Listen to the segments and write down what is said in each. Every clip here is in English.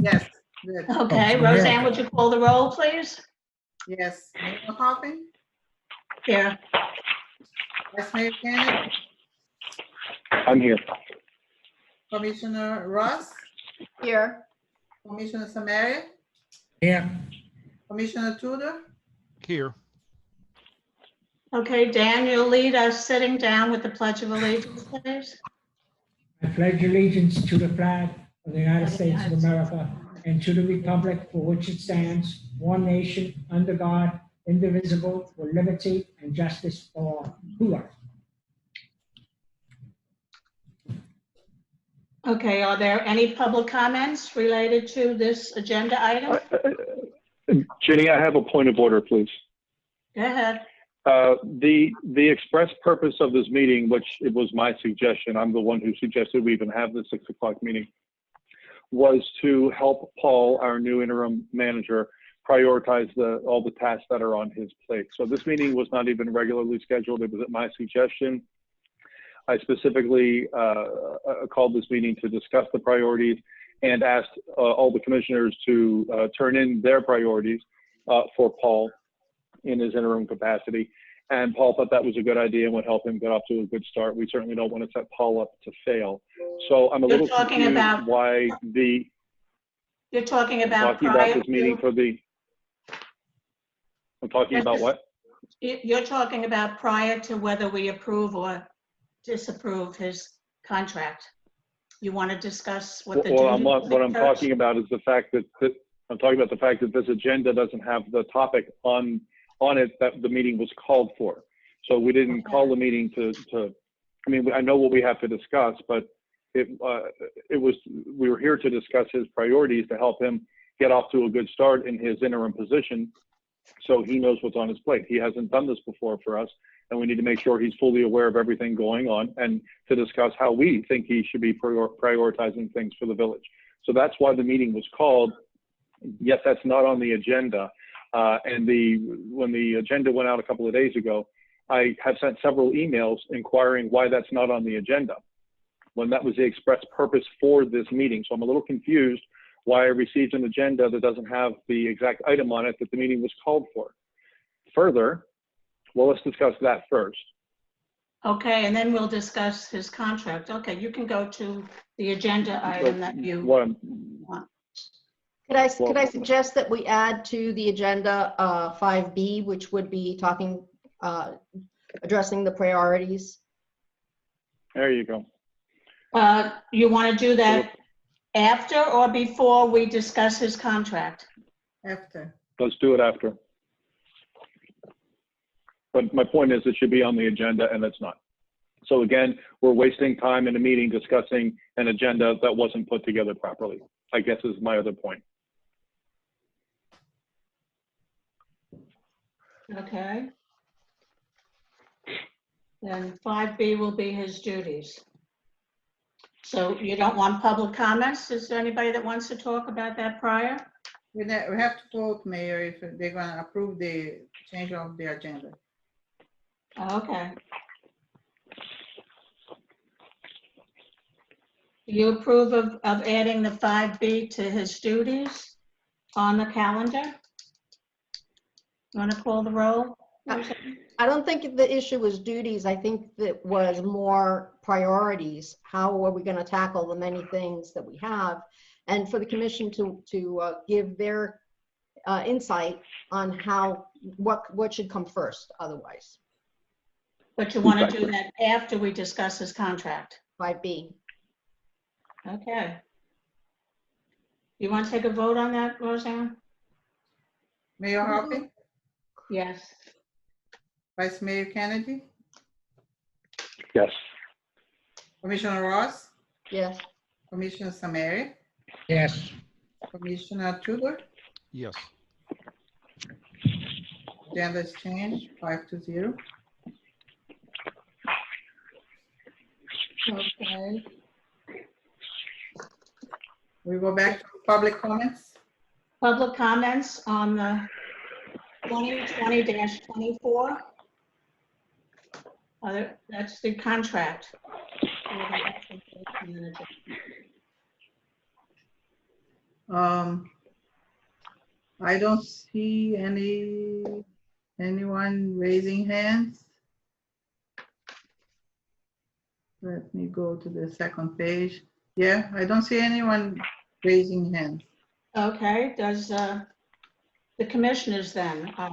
Yes, good. Okay, Oh, Roseanne, yeah. would you call the roll, please? Yes, Mayor Hopping, Here. Vice Mayor Kennedy, I'm here. Commissioner Ross, Here. Commissioner Samaria, Yeah. Commissioner Tudor, Here. Okay, Dan, you'll lead us sitting down with the Pledge of Allegiance, please. I pledge allegiance to the flag of the United States of America and to the republic for which it stands, one nation, under God, indivisible, with liberty and justice for all. Hooah. Okay, are there any public comments related to this agenda item? Ginny, I have a point of order, please. Go ahead. The express purpose of this meeting, which it was my suggestion, I'm the one who suggested we even have the 6 o'clock meeting, was to help Paul, our new interim manager, prioritize all the tasks that are on his plate. So this meeting was not even regularly scheduled. It was at my suggestion. I specifically called this meeting to discuss the priorities and asked all the commissioners to turn in their priorities for Paul in his interim capacity. And Paul thought that was a good idea and would help him get off to a good start. We certainly don't want to set Paul up to fail. So I'm a You're little talking confused about- why You're talking about talking about prior this meeting to, for the, I'm talking about what? you're talking about prior to whether we approve or disapprove his contract. You want to discuss what the Well, duties what I'm first? talking about is the fact that I'm talking about the fact that this agenda doesn't have the topic on it that the meeting was called for. So we didn't call the meeting to, I mean, I know what we have to discuss, but we were here to discuss his priorities to help him get off to a good start in his interim position so he knows what's on his plate. He hasn't done this before for us, and we need to make sure he's fully aware of everything going on and to discuss how we think he should be prioritizing things for the village. So that's why the meeting was called. Yet that's not on the agenda. And when the agenda went out a couple of days ago, I have sent several emails inquiring why that's not on the agenda, when that was the express purpose for this meeting. So I'm a little confused why I received an agenda that doesn't have the exact item on it that the meeting was called for. Further, well, let's discuss that first. Okay, and then we'll discuss his contract. Okay, you can go to the agenda item that you want. Could I suggest that we add to the agenda 5B, which would be talking, addressing the priorities? There you go. You want to do that after or before we discuss his contract? after. Let's do it after. But my point is it should be on the agenda and it's not. So again, we're wasting time in a meeting discussing an agenda that wasn't put together properly, I guess is my other point. Okay. Then 5B will be his duties. So you don't want public comments? Is there anybody that wants to talk about that prior? We have to vote, Mayor, if they're gonna approve the change of the agenda. Okay. Do you approve of adding the 5B to his duties on the calendar? You want to call the roll? I don't think the issue was duties. I think that was more priorities. How are we going to tackle the many things that we have? And for the commission to give their insight on what should come first otherwise. But you want to do that after we discuss his contract? 5B. Okay. You want to take a vote on that, Roseanne? Mayor Hopping, Yes. Vice Mayor Kennedy, Yes. Commissioner Ross, Yes. Commissioner Samaria, Yes. Commissioner Tudor. Yes. Agenda is changed, 5-0. Okay. We go back to public comments. Public comments on the 2020-24. That's the contract. I don't see anyone raising hands. Let me go to the second page. Yeah, I don't see anyone raising hands. Okay, does the commissioners then? I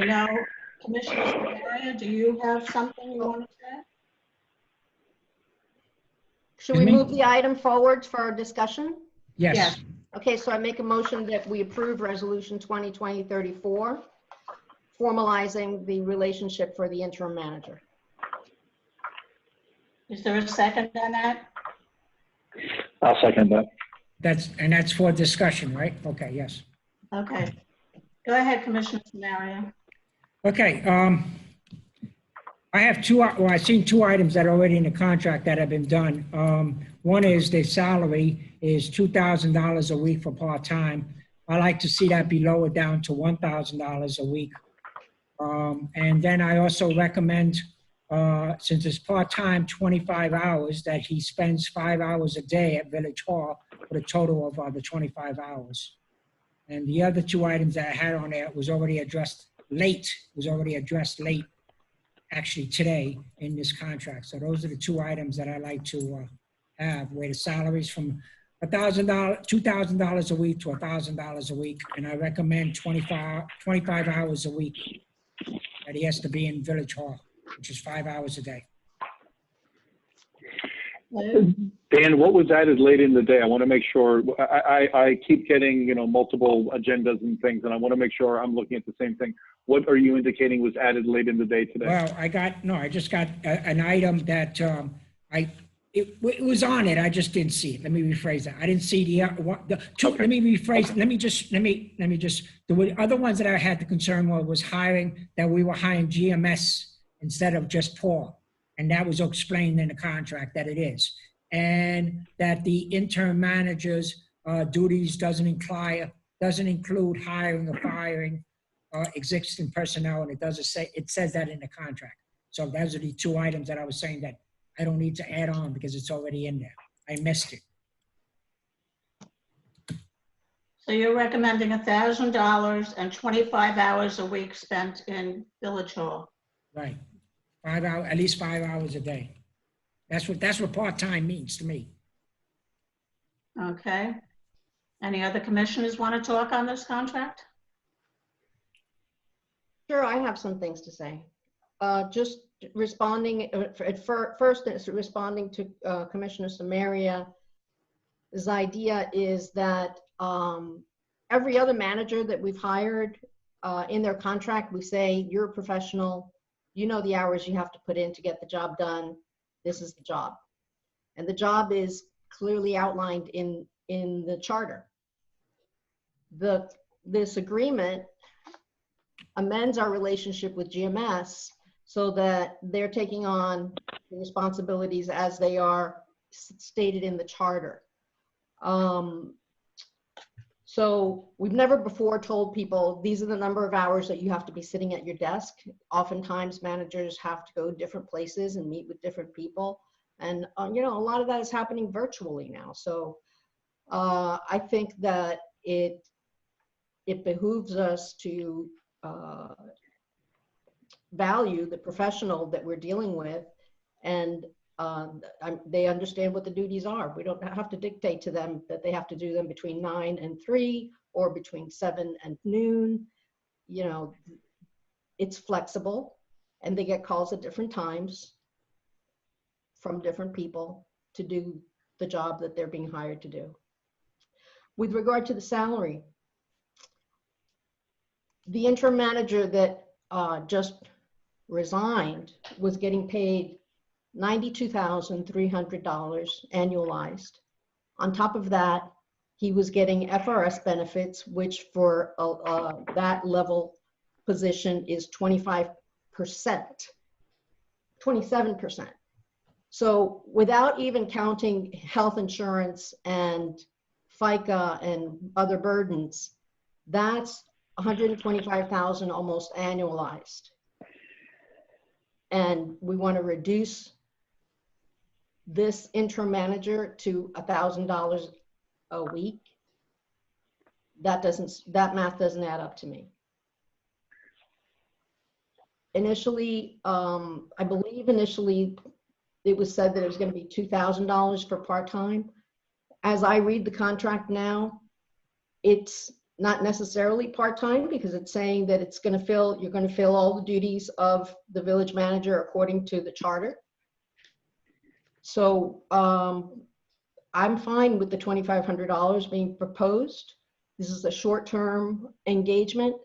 know, Commissioner Samaria, do you have something you want to say? Should we Excuse me? move the item forward for our discussion? Yes. Yes. Okay, so I make a motion that we approve Resolution 2020-34, formalizing the relationship for the interim manager. Is there a second on that? I'll second that. That's for discussion, right? Okay, yes. Okay. Go ahead, Commissioner Samaria. Okay, I have I've seen two items that are already in the contract that have been done. One is the salary is $2,000 a week for part-time. I like to see that be lowered down to $1,000 a week. And then I also recommend, since it's part-time, 25 hours, that he spends 5 hours a day at Village Hall for a total of the 25 hours. And the other two items that I had on there was already addressed late, actually today in this contract. So those are the two items that I like to have, where the salaries from $2,000 a week to $1,000 a week. And I recommend 25 hours a week that he has to be in Village Hall, which is 5 hours a day. Dan, what was added late in the day? I want to make sure, I keep getting, multiple agendas and things, and I want to make sure I'm looking at the same thing. What are you indicating was added late in the day today? Well, I just got an item that it was on it. I just didn't see it. Let me rephrase that. I didn't see two. Okay. Let me rephrase. Let me just. The other ones that I had the concern was hiring, that we were hiring GMS instead of just Paul, and that was explained in the contract that it is, and that the interim manager's duties doesn't include hiring or firing existing personnel, and it says that in the contract. So those are the two items that I was saying that I don't need to add on because it's already in there. I missed it. So you're recommending $1,000 and 25 hours a week spent in Village Hall. Right. 5 hours, at least 5 hours a day. That's what part-time means to me. Okay. Any other commissioners want to talk on this contract? Sure, I have some things to say. Just responding, first, it's responding to Commissioner Samaria. His idea is that every other manager that we've hired in their contract, we say, you're a professional, you know the hours you have to put in to get the job done. This is the job. And the job is clearly outlined in the charter. This agreement amends our relationship with GMS so that they're taking on the responsibilities as they are stated in the charter. So we've never before told people, these are the number of hours that you have to be sitting at your desk. Oftentimes managers have to go different places and meet with different people. And, a lot of that is happening virtually now. So I think that it behooves us to value the professional that we're dealing with, and they understand what the duties are. We don't have to dictate to them that they have to do them between 9 and 3 or between 7 and noon. It's flexible, and they get calls at different times from different people to do the job that they're being hired to do. With regard to the salary, the interim manager that just resigned was getting paid $92,300 annualized. On top of that, he was getting FRS benefits, which for that level position is 27%. So without even counting health insurance and FICA and other burdens, that's $125,000 almost annualized. And we want to reduce this interim manager to $1,000 a week, that math doesn't add up to me. Initially, I believe initially it was said that it was going to be $2,000 for part-time. As I read the contract now, it's not necessarily part-time because it's saying that you're going to fill all the duties of the village manager according to the charter. So I'm fine with the $2,500 being proposed. This is a short-term engagement.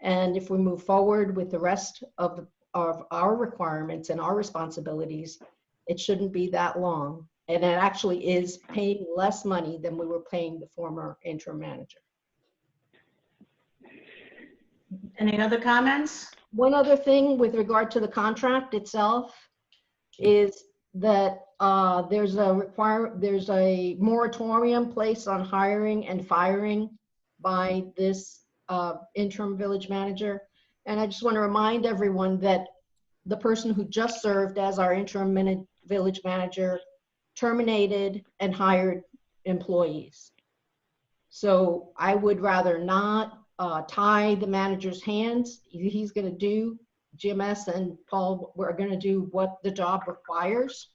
And if we move forward with the rest of our requirements and our responsibilities, it shouldn't be that long. And it actually is paying less money than we were paying the former interim manager. Any other comments? One other thing with regard to the contract itself is that there's a moratorium placed on hiring and firing by this interim village manager. And I just want to remind everyone that the person who just served as our interim village manager terminated and hired employees. So I would rather not tie the manager's hands. He's going to do, GMS and Paul, we're going to do what the job requires.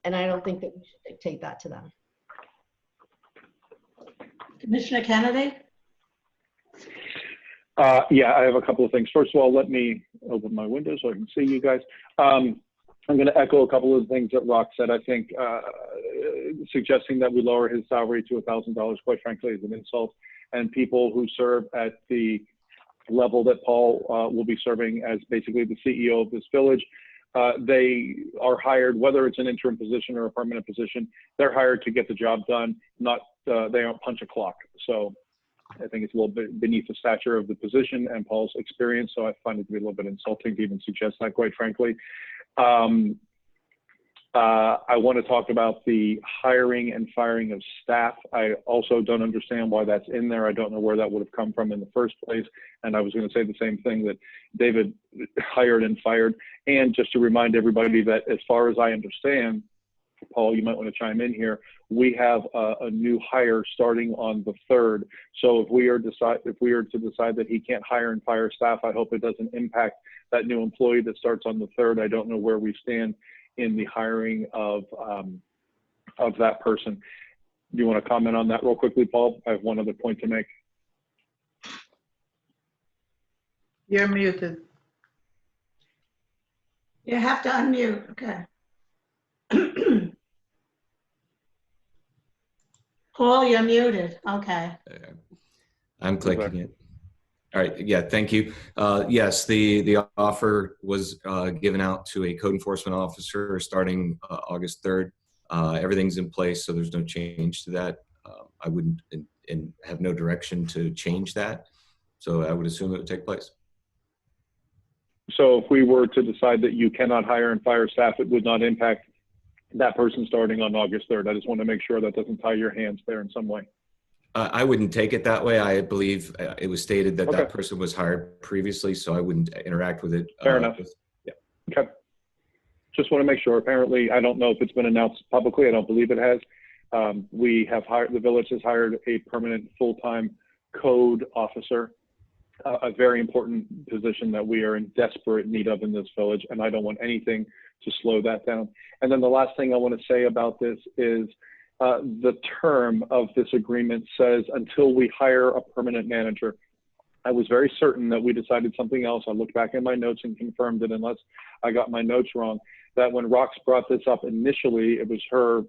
And I don't think that we should dictate that to them. Commissioner Kennedy? Yeah, I have a couple of things. First of all, let me open my window so I can see you guys. I'm going to echo a couple of the things that Rock said. I think suggesting that we lower his salary to $1,000, quite frankly, is an insult. And people who serve at the level that Paul will be serving as basically the CEO of this village, they are hired, whether it's an interim position or a permanent position, they're hired to get the job done, not they don't punch a clock. So I think it's a little bit beneath the stature of the position and Paul's experience. So I find it to be a little bit insulting to even suggest that, quite frankly. I want to talk about the hiring and firing of staff. I also don't understand why that's in there. I don't know where that would have come from in the first place. And I was going to say the same thing, that David hired and fired. And just to remind everybody that as far as I understand, Paul, you might want to chime in here, we have a new hire starting on the 3rd. So if we are to decide that he can't hire and fire staff, I hope it doesn't impact that new employee that starts on the 3rd. I don't know where we stand in the hiring of that person. Do you want to comment on that real quickly, Paul? I have one other point to make. You're muted. You have to unmute, okay. Paul, you're muted, okay. I'm clicking it. All right, yeah, thank you. Yes, the offer was given out to a code enforcement officer starting August 3rd. Everything's in place, so there's no change to that. I wouldn't and have no direction to change that. So I would assume it would take place. So if we were to decide that you cannot hire and fire staff, it would not impact that person starting on August 3rd. I just want to make sure that doesn't tie your hands there in some way. I wouldn't take it that way. I believe it was stated that Okay. that person was hired previously, so I wouldn't interact with it. Fair enough. Yeah. Okay. Just want to make sure. Apparently, I don't know if it's been announced publicly. I don't believe it has. We have hired, the village has hired a permanent full-time code officer, a very important position that we are in desperate need of in this village, and I don't want anything to slow that down. And then the last thing I want to say about this is the term of this agreement says until we hire a permanent manager. I was very certain that we decided something else. I looked back in my notes and confirmed it, unless I got my notes wrong, that when Rox brought this up initially, it was her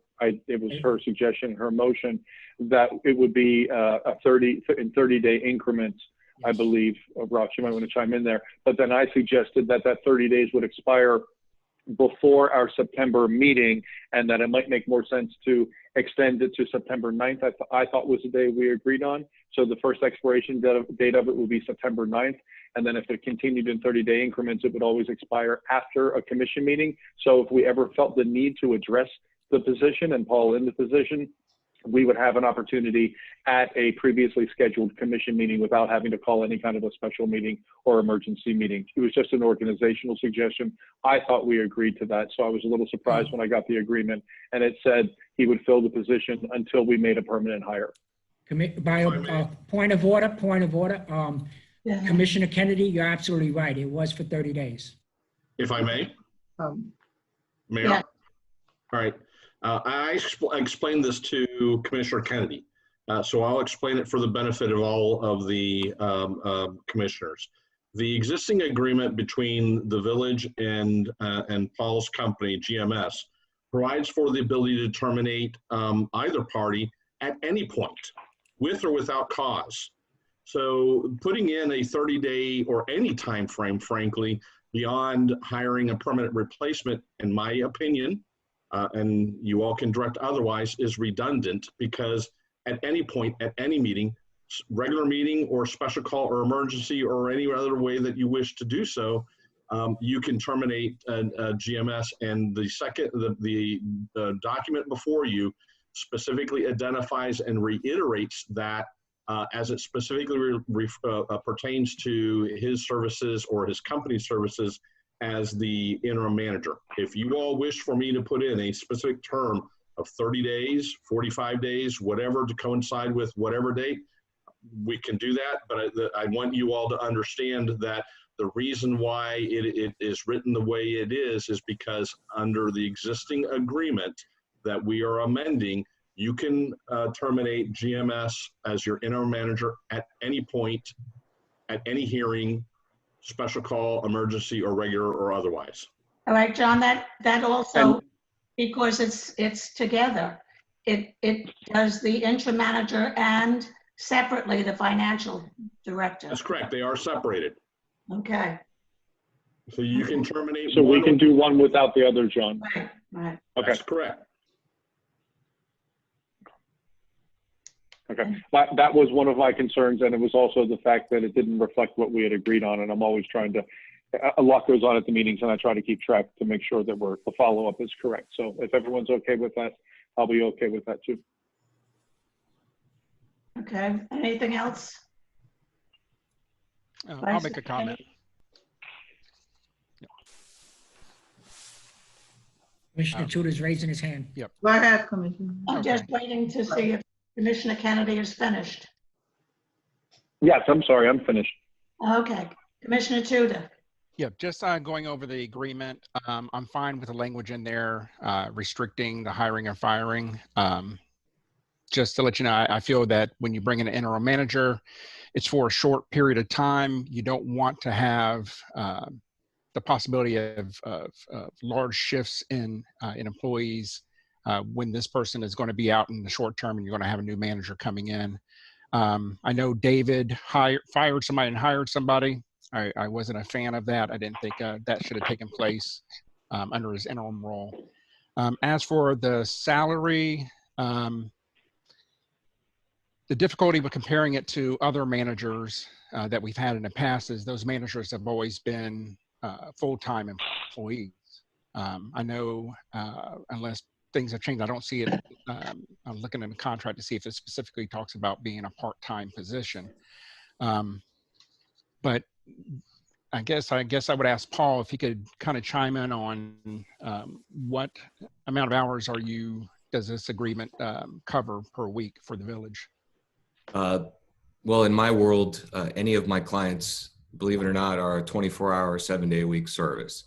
suggestion, her motion, that it would be in 30-day increments. I believe, Rox, you might want to chime in there. But then I suggested that 30 days would expire before our September meeting, and that it might make more sense to extend it to September 9th. I thought was the day we agreed on. So the first expiration date of it would be September 9th. And then if it continued in 30-day increments, it would always expire after a commission meeting. So if we ever felt the need to address the position and Paul in the position, we would have an opportunity at a previously scheduled commission meeting without having to call any kind of a special meeting or emergency meeting. It was just an organizational suggestion. I thought we agreed to that, so I was a little surprised when I got the agreement, and it said he would fill the position until we made a permanent hire. By point of order, Yeah. Commissioner Kennedy, you're absolutely right. It was for 30 days. If I may, Mayor? Yeah. All right. I explained this to Commissioner Kennedy, so I'll explain it for the benefit of all of the commissioners. The existing agreement between the village and Paul's company, GMS, provides for the ability to terminate either party at any point, with or without cause. So putting in a 30-day or any time frame, frankly, beyond hiring a permanent replacement, in my opinion, and you all can direct otherwise, is redundant, because at any point, at any meeting, regular meeting or special call or emergency or any other way that you wish to do so, you can terminate a GMS. And the document before you specifically identifies and reiterates that as it specifically pertains to his services or his company's services as the interim manager. If you all wish for me to put in a specific term of 30 days, 45 days, whatever, to coincide with whatever date, we can do that. But I want you all to understand that the reason why it is written the way it is because under the existing agreement that we are amending, you can terminate GMS as your interim manager at any point, at any hearing, special call, emergency, or regular, or otherwise. All right, John, that also, because it's together, it does the interim manager and separately the financial director. That's correct. They are separated. Okay. So you can terminate. So we can do one without the other, John. Right. Okay. That's correct. Okay, that was one of my concerns, and it was also the fact that it didn't reflect what we had agreed on, and I'm always trying to, a lot goes on at the meetings, and I try to keep track to make sure that the follow-up is correct. So if everyone's okay with that, I'll be okay with that too. Okay, anything else? I'll make a comment. Commissioner Tudor's raising his hand. Go ahead, Commissioner. I'm just waiting to see if Commissioner Kennedy is finished. Yes, I'm sorry, I'm finished. Okay, Commissioner Tudor. Yeah, just going over the agreement. I'm fine with the language in there restricting the hiring and firing. Just to let you know, I feel that when you bring in an interim manager, it's for a short period of time. You don't want to have the possibility of large shifts in employees when this person is going to be out in the short term and you're going to have a new manager coming in. I know David fired somebody and hired somebody. I wasn't a fan of that. I didn't think that should have taken place under his interim role. As for the salary, the difficulty with comparing it to other managers that we've had in the past is those managers have always been full-time employees. I know unless things have changed, I don't see it. I'm looking in the contract to see if it specifically talks about being a part-time position. But I guess I would ask Paul if he could kind of chime in on what amount of hours does this agreement cover per week for the village? Well, in my world, any of my clients, believe it or not, are a 24-hour, 7-day-a-week service.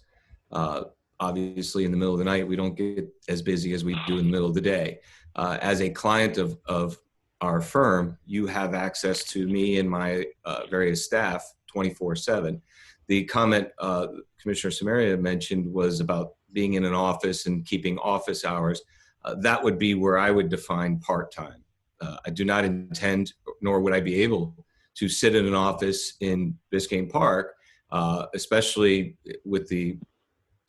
Obviously, in the middle of the night, we don't get as busy as we do in the middle of the day. As a client of our firm, you have access to me and my various staff 24/7. The comment Commissioner Samaria mentioned was about being in an office and keeping office hours. That would be where I would define part-time. I do not intend, nor would I be able to sit in an office in Biscayne Park, especially with the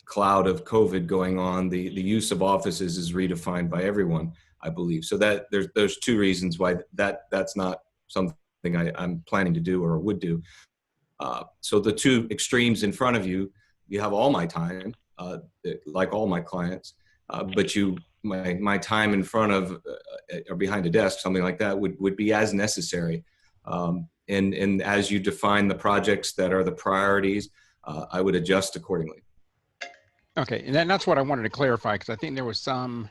cloud of COVID going on. The use of offices is redefined by everyone, I believe. So that there's two reasons why that's not something I'm planning to do or would do. So the two extremes in front of you, you have all my time, like all my clients, but you my time in front of or behind a desk, something like that, would be as necessary. And as you define the projects that are the priorities, I would adjust accordingly. Okay, and that's what I wanted to clarify, because I think there was some,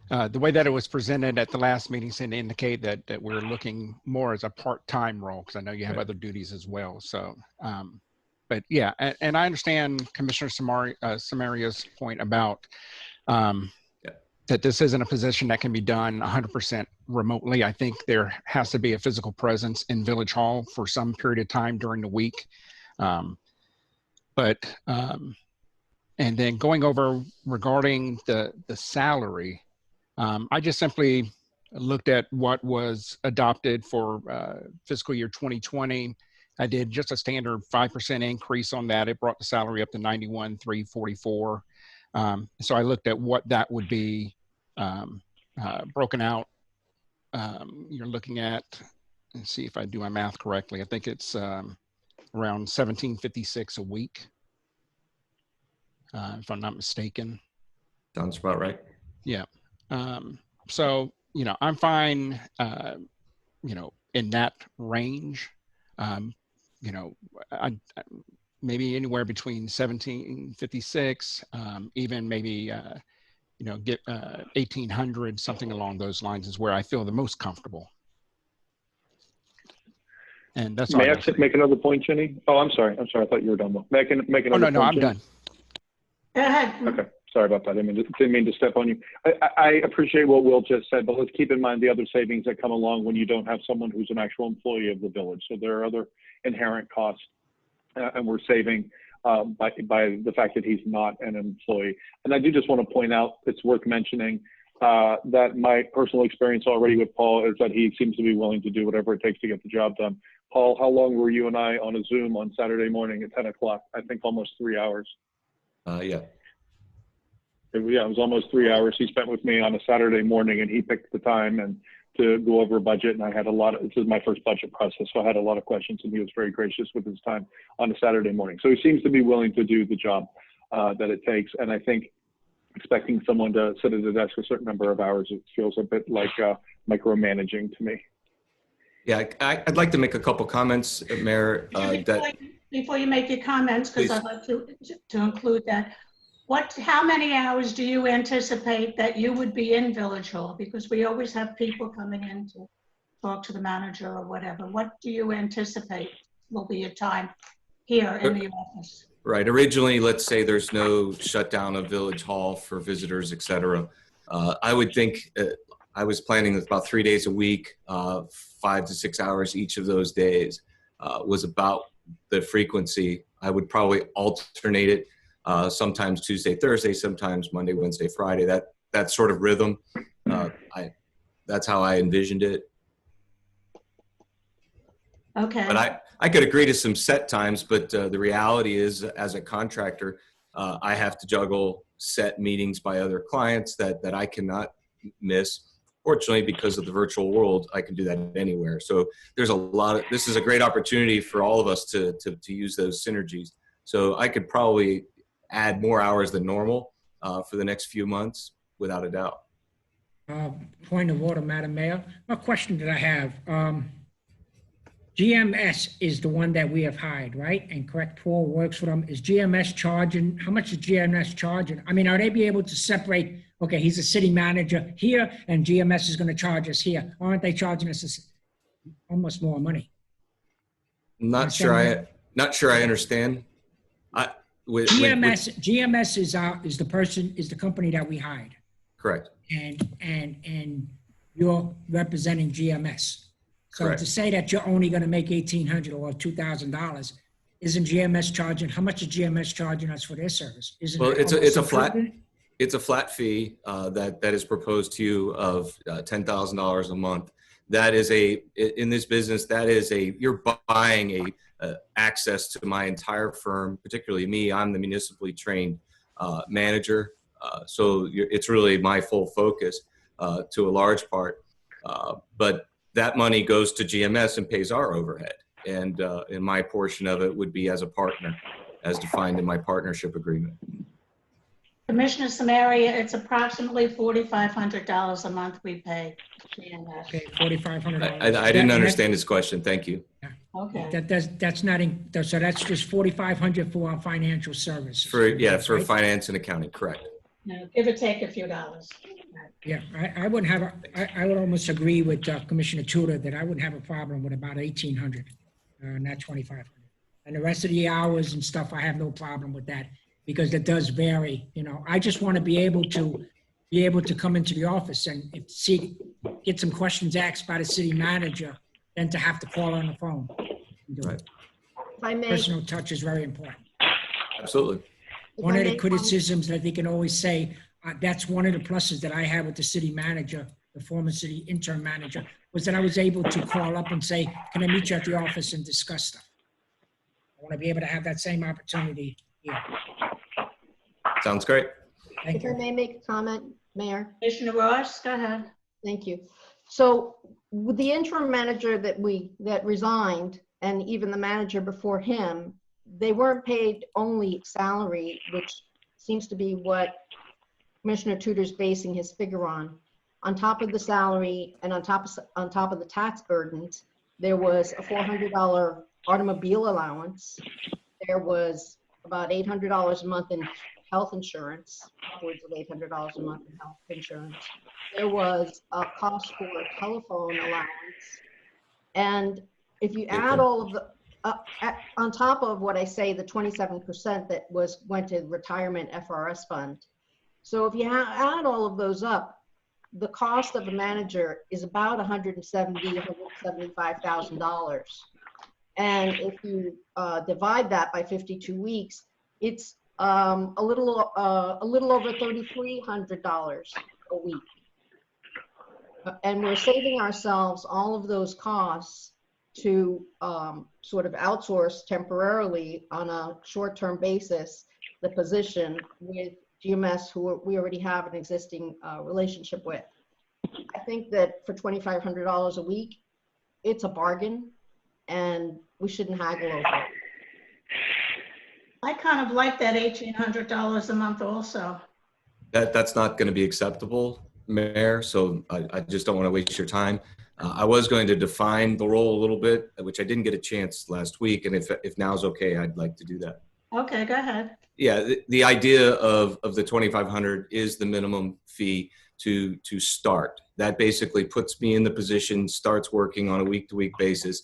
the way that it was presented at the last meeting seemed to indicate that we're looking more as a part-time role, because I know you have other duties as well. So, but yeah, and I understand Commissioner Samaria's point about that this isn't a position that can be done 100% remotely. I think there has to be a physical presence in Village Hall for some period of time during the week. And then going over regarding the salary, I just simply looked at what was adopted for fiscal year 2020. I did just a standard 5% increase on that. It brought the salary up to $91,344. So I looked at what that would be broken out. You're looking at, let's see if I do my math correctly. I think it's around $1,756 a week, if I'm not mistaken. Sounds about right. Yeah. So, you know, I'm fine, you know, in that range. You know, I maybe anywhere between 1756, even maybe, you know, get 1800, something along those lines is where I feel the most comfortable. And that's all. May I make another point, Jenny? Oh, I'm sorry. I thought you were done. Make another point. Oh, no, I'm done. Go ahead. Okay. Sorry about that. I didn't mean to step on you. I appreciate what Will just said, but let's keep in mind the other savings that come along when you don't have someone who's an actual employee of the village. So there are other inherent costs, and we're saving by the fact that he's not an employee. And I do just want to point out, it's worth mentioning that my personal experience already with Paul is that he seems to be willing to do whatever it takes to get the job done. Paul, how long were you and I on a Zoom on Saturday morning at 10 o'clock? I think almost 3 hours. Yeah. Yeah, it was almost 3 hours he spent with me on a Saturday morning, and he picked the time and to go over a budget. And I had this is my first budget process, so I had a lot of questions, and he was very gracious with his time on a Saturday morning. So he seems to be willing to do the job that it takes. And I think expecting someone to sit at a desk a certain number of hours, it feels a bit like micromanaging to me. Yeah, I'd like to make a couple comments, Mayor. Before you make your comments, because I'd like to include that. How many hours do you anticipate that you would be in Village Hall? Because we always have people coming in to talk to the manager or whatever. What do you anticipate will be your time here in the office? Right. Originally, let's say there's no shutdown of Village Hall for visitors, et cetera. I would think I was planning with about 3 days a week, 5 to 6 hours each of those days was about the frequency. I would probably alternate it. Sometimes Tuesday, Thursday, sometimes Monday, Wednesday, Friday, that sort of rhythm. That's how I envisioned it. Okay. But I could agree to some set times, but the reality is, as a contractor, I have to juggle set meetings by other clients that I cannot miss. Fortunately, because of the virtual world, I can do that anywhere. So there's this is a great opportunity for all of us to use those synergies. So I could probably add more hours than normal for the next few months, without a doubt. Point of order, Madam Mayor. A question that I have. GMS is the one that we have hired, right? And correct, Paul works for them. Is GMS charging? How much is GMS charging? I mean, are they be able to separate, okay, he's a city manager here and GMS is going to charge us here? Or aren't they charging us almost more money? Not sure I understand. GMS is the company that we hired. Correct. And you're representing GMS. So Correct. To say that you're only going to make $1,800 or $2,000, isn't GMS charging? How much is GMS charging us for their service? Well, it's a flat fee that is proposed to you of $10,000 a month. That is in this business, you're buying access to my entire firm, particularly me. I'm the municipally trained manager. So it's really my full focus to a large part. But that money goes to GMS and pays our overhead. And my portion of it would be as a partner, as defined in my partnership agreement. Commissioner Samaria, it's approximately $4,500 a month we pay. CMS. Okay, $4,500. I didn't understand his question. Thank you. Okay. That's not so that's just $4,500 for our financial services. For right? finance and accounting, correct. No, give or take a few dollars. Yeah, I wouldn't have I would almost agree with Commissioner Tudor that I wouldn't have a problem with about 1,800, not 2,500. And the rest of the hours and stuff, I have no problem with that because it does vary. You know, I just want to be able to come into the office and get some questions asked by the city manager than to have to call on the phone. Right. If I may, Personal touch is very important. Absolutely. One of the may criticisms that they can always say, that's one of the pluses that I had with the city manager, the former city intern manager, was that I was able to call up and say, can I meet you at the office and discuss stuff? I want to be able to have that same opportunity here. Sounds great. Thank If I you. may make a comment, Mayor? Commissioner Ross, go ahead. Thank you. So with the interim manager that resigned, and even the manager before him, they weren't paid only salary, which seems to be what Commissioner Tudor's basing his figure on. On top of the salary and on top of the tax burdens, there was a $400 automobile allowance. There was about $800 a month in health insurance, upwards of $800 a month in health insurance. There was a cost for a telephone allowance. And if you add all of the, on top of what I say, the 27% that went to retirement FRS fund. So if you add all of those up, the cost of a manager is about $175,000. And if you divide that by 52 weeks, it's a little over $3,300 a week. And we're saving ourselves all of those costs to sort of outsource temporarily on a short-term basis the position with GMS, who we already have an existing relationship with. I think that for $2,500 a week, it's a bargain, and we shouldn't haggle over it. I kind of like that $1,800 a month also. That's not going to be acceptable, Mayor. So I just don't want to waste your time. I was going to define the role a little bit, which I didn't get a chance last week. And if now's okay, I'd like to do that. Okay, go ahead. Yeah, the idea of the $2,500 is the minimum fee to start. That basically puts me in the position, starts working on a week-to-week basis.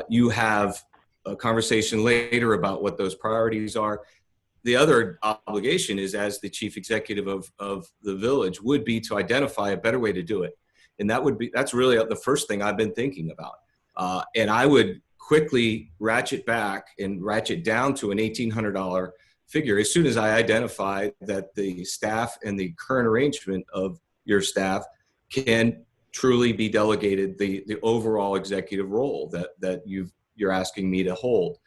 You have a conversation later about what those priorities are. The other obligation is, as the chief executive of the village, would be to identify a better way to do it. And that's really the first thing I've been thinking about. And I would quickly ratchet back and ratchet down to an $1,800 figure as soon as I identify that the staff and the current arrangement of your staff can truly be delegated the overall executive role that you're asking me to hold.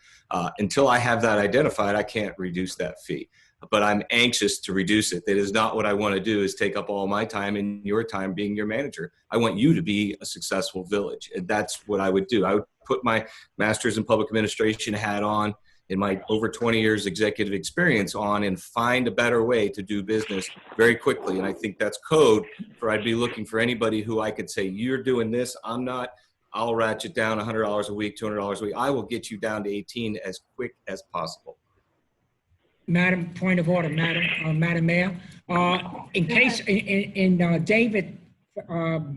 Until I have that identified, I can't reduce that fee. But I'm anxious to reduce it. That is not what I want to do, is take up all my time and your time being your manager. I want you to be a successful village. And that's what I would do. I would put my master's in public administration hat on, in my over 20 years executive experience on, and find a better way to do business very quickly. And I think that's code for I'd be looking for anybody who I could say, you're doing this, I'm not. I'll ratchet down $100 a week, $200 a week. I will get you down to 18 as quick as possible. Madam, point of order, Madam Mayor. In case, in David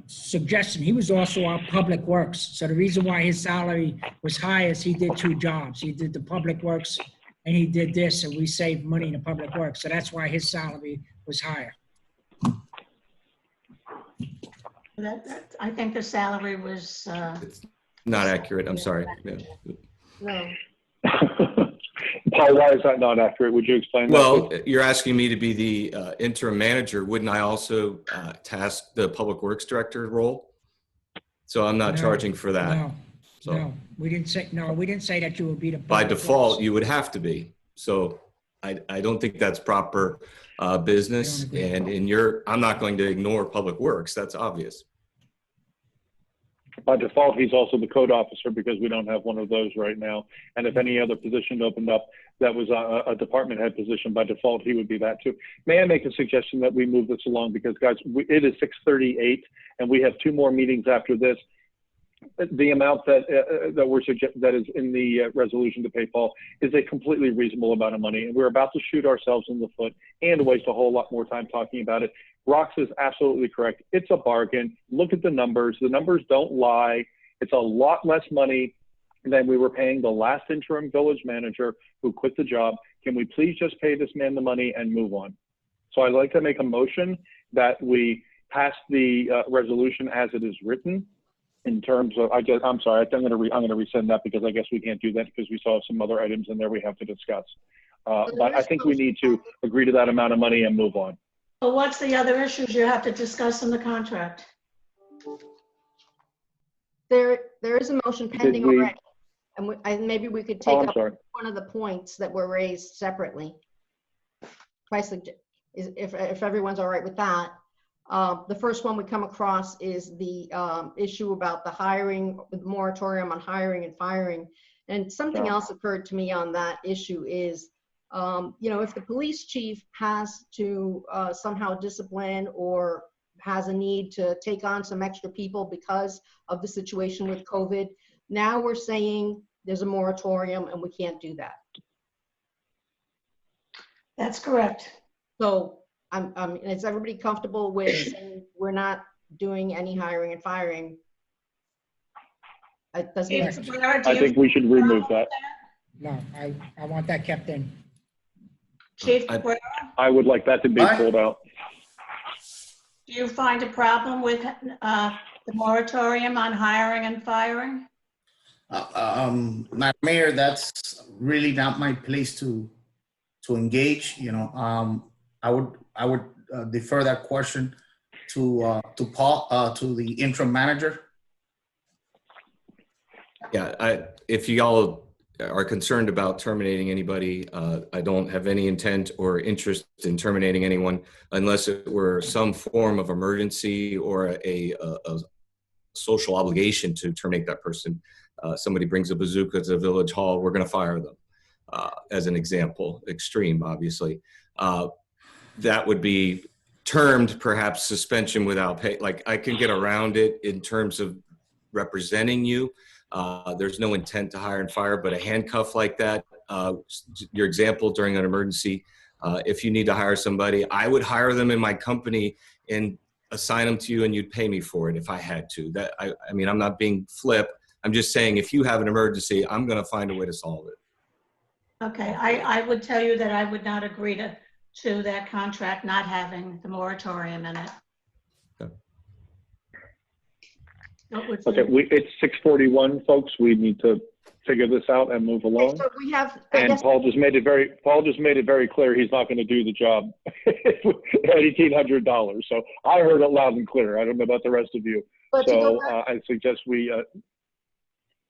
suggestion, he was also our public works. So the reason why his salary was high is he did two jobs. He did the public works and he did this, and we saved money in the public works. So that's why his salary was higher. I think the salary was. It's not accurate. I'm sorry. Yeah. No. Paul, why is that not accurate? Would you explain that? Well, you're asking me to be the interim manager. Wouldn't I also task the public works director role? So I'm not charging for that. No, we didn't say that you would be the. By default, you would have to be. So I don't think that's proper business. And I'm not going to ignore public works. That's obvious. By default, he's also the code officer because we don't have one of those right now. And if any other position opened up that was a department head position, by default, he would be that too. May I make a suggestion that we move this along? Because guys, it is 6:38 and we have 2 more meetings after this. The amount that that is in the resolution to pay Paul is a completely reasonable amount of money, and we're about to shoot ourselves in the foot and waste a whole lot more time talking about it. Rox is absolutely correct. It's a bargain. Look at the numbers. The numbers don't lie. It's a lot less money than we were paying the last interim village manager who quit the job. Can we please just pay this man the money and move on? So I'd like to make a motion that we pass the resolution as it is written. In terms of, I'm sorry, I'm going to resend that because I guess we can't do that because we saw some other items in there we have to discuss. But I think we need to agree to that amount of money and move on. Well, what's the other issues you have to discuss in the contract? There is a motion pending already. And maybe we could take up one of the points that were raised separately. If everyone's all right with that. The first one we come across is the issue about the hiring, the moratorium on hiring and firing. And something else occurred to me on that issue is, if the police chief has to somehow discipline or has a need to take on some extra people because of the situation with COVID, now we're saying there's a moratorium and we can't do that. That's correct. So is everybody comfortable with saying we're not doing any hiring and firing? It doesn't I think we should remove that. No, I want that kept in. Chief, I would like that to be pulled out. do you find a problem with the moratorium on hiring and firing? Madam Mayor, that's really not my place to engage. I would defer that question to Paul, to the interim manager. Yeah, if y'all are concerned about terminating anybody, I don't have any intent or interest in terminating anyone unless it were some form of emergency or a social obligation to terminate that person. Somebody brings a bazooka to the village hall, we're going to fire them, as an example, extreme, obviously. That would be termed perhaps suspension without pay. Like I can get around it in terms of representing you. There's no intent to hire and fire, but a handcuff like that, your example during an emergency, if you need to hire somebody, I would hire them in my company and assign them to you and you'd pay me for it if I had to. I mean, I'm not being flip. I'm just saying if you have an emergency, I'm going to find a way to solve it. Okay, I would tell you that I would not agree to that contract not having the moratorium in it. Okay, it's 6:41, folks. We need to figure this out and move along. So we have, and Paul just made it very clear he's not going to do the job at $1,800. So I heard it loud and clear. I don't know about the rest of you. But so I suggest we.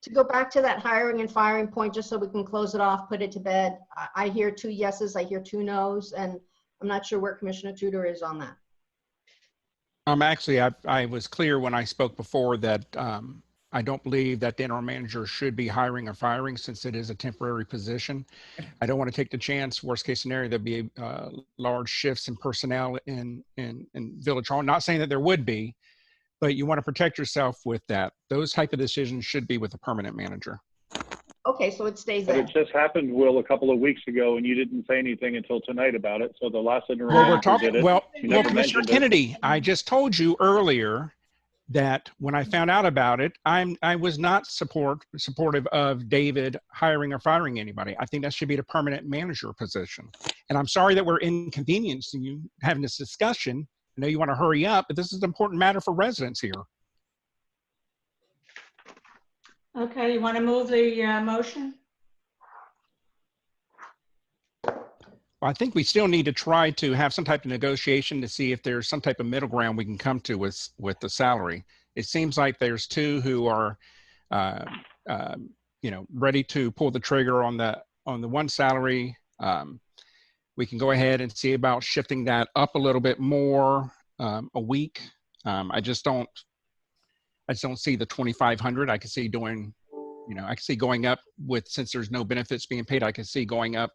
To go back to that hiring and firing point, just so we can close it off, put it to bed. I hear 2 yeses, I hear 2 nos, and I'm not sure where Commissioner Tudor is on that. Actually, I was clear when I spoke before that I don't believe that the interim manager should be hiring or firing since it is a temporary position. I don't want to take the chance, worst case scenario, there'd be large shifts in personnel in Village Hall. Not saying that there would be, but you want to protect yourself with that. Those type of decisions should be with a permanent manager. Okay, so it stays But there. it just happened, Will, a couple of weeks ago, and you didn't say anything until tonight about it. So the last interim Well, we're manager talking. did it. Well, You never Commissioner mentioned it. Kennedy, I just told you earlier that when I found out about it, I was not supportive of David hiring or firing anybody. I think that should be the permanent manager position. And I'm sorry that we're inconveniencing you having this discussion. I know you want to hurry up, but this is an important matter for residents here. Okay, you want to move the motion? I think we still need to try to have some type of negotiation to see if there's some type of middle ground we can come to with the salary. It seems like there's 2 who are, ready to pull the trigger on the one salary. We can go ahead and see about shifting that up a little bit more a week. I just don't. I just don't see the 2,500. I could see doing, I could see going up with, since there's no benefits being paid, I could see going up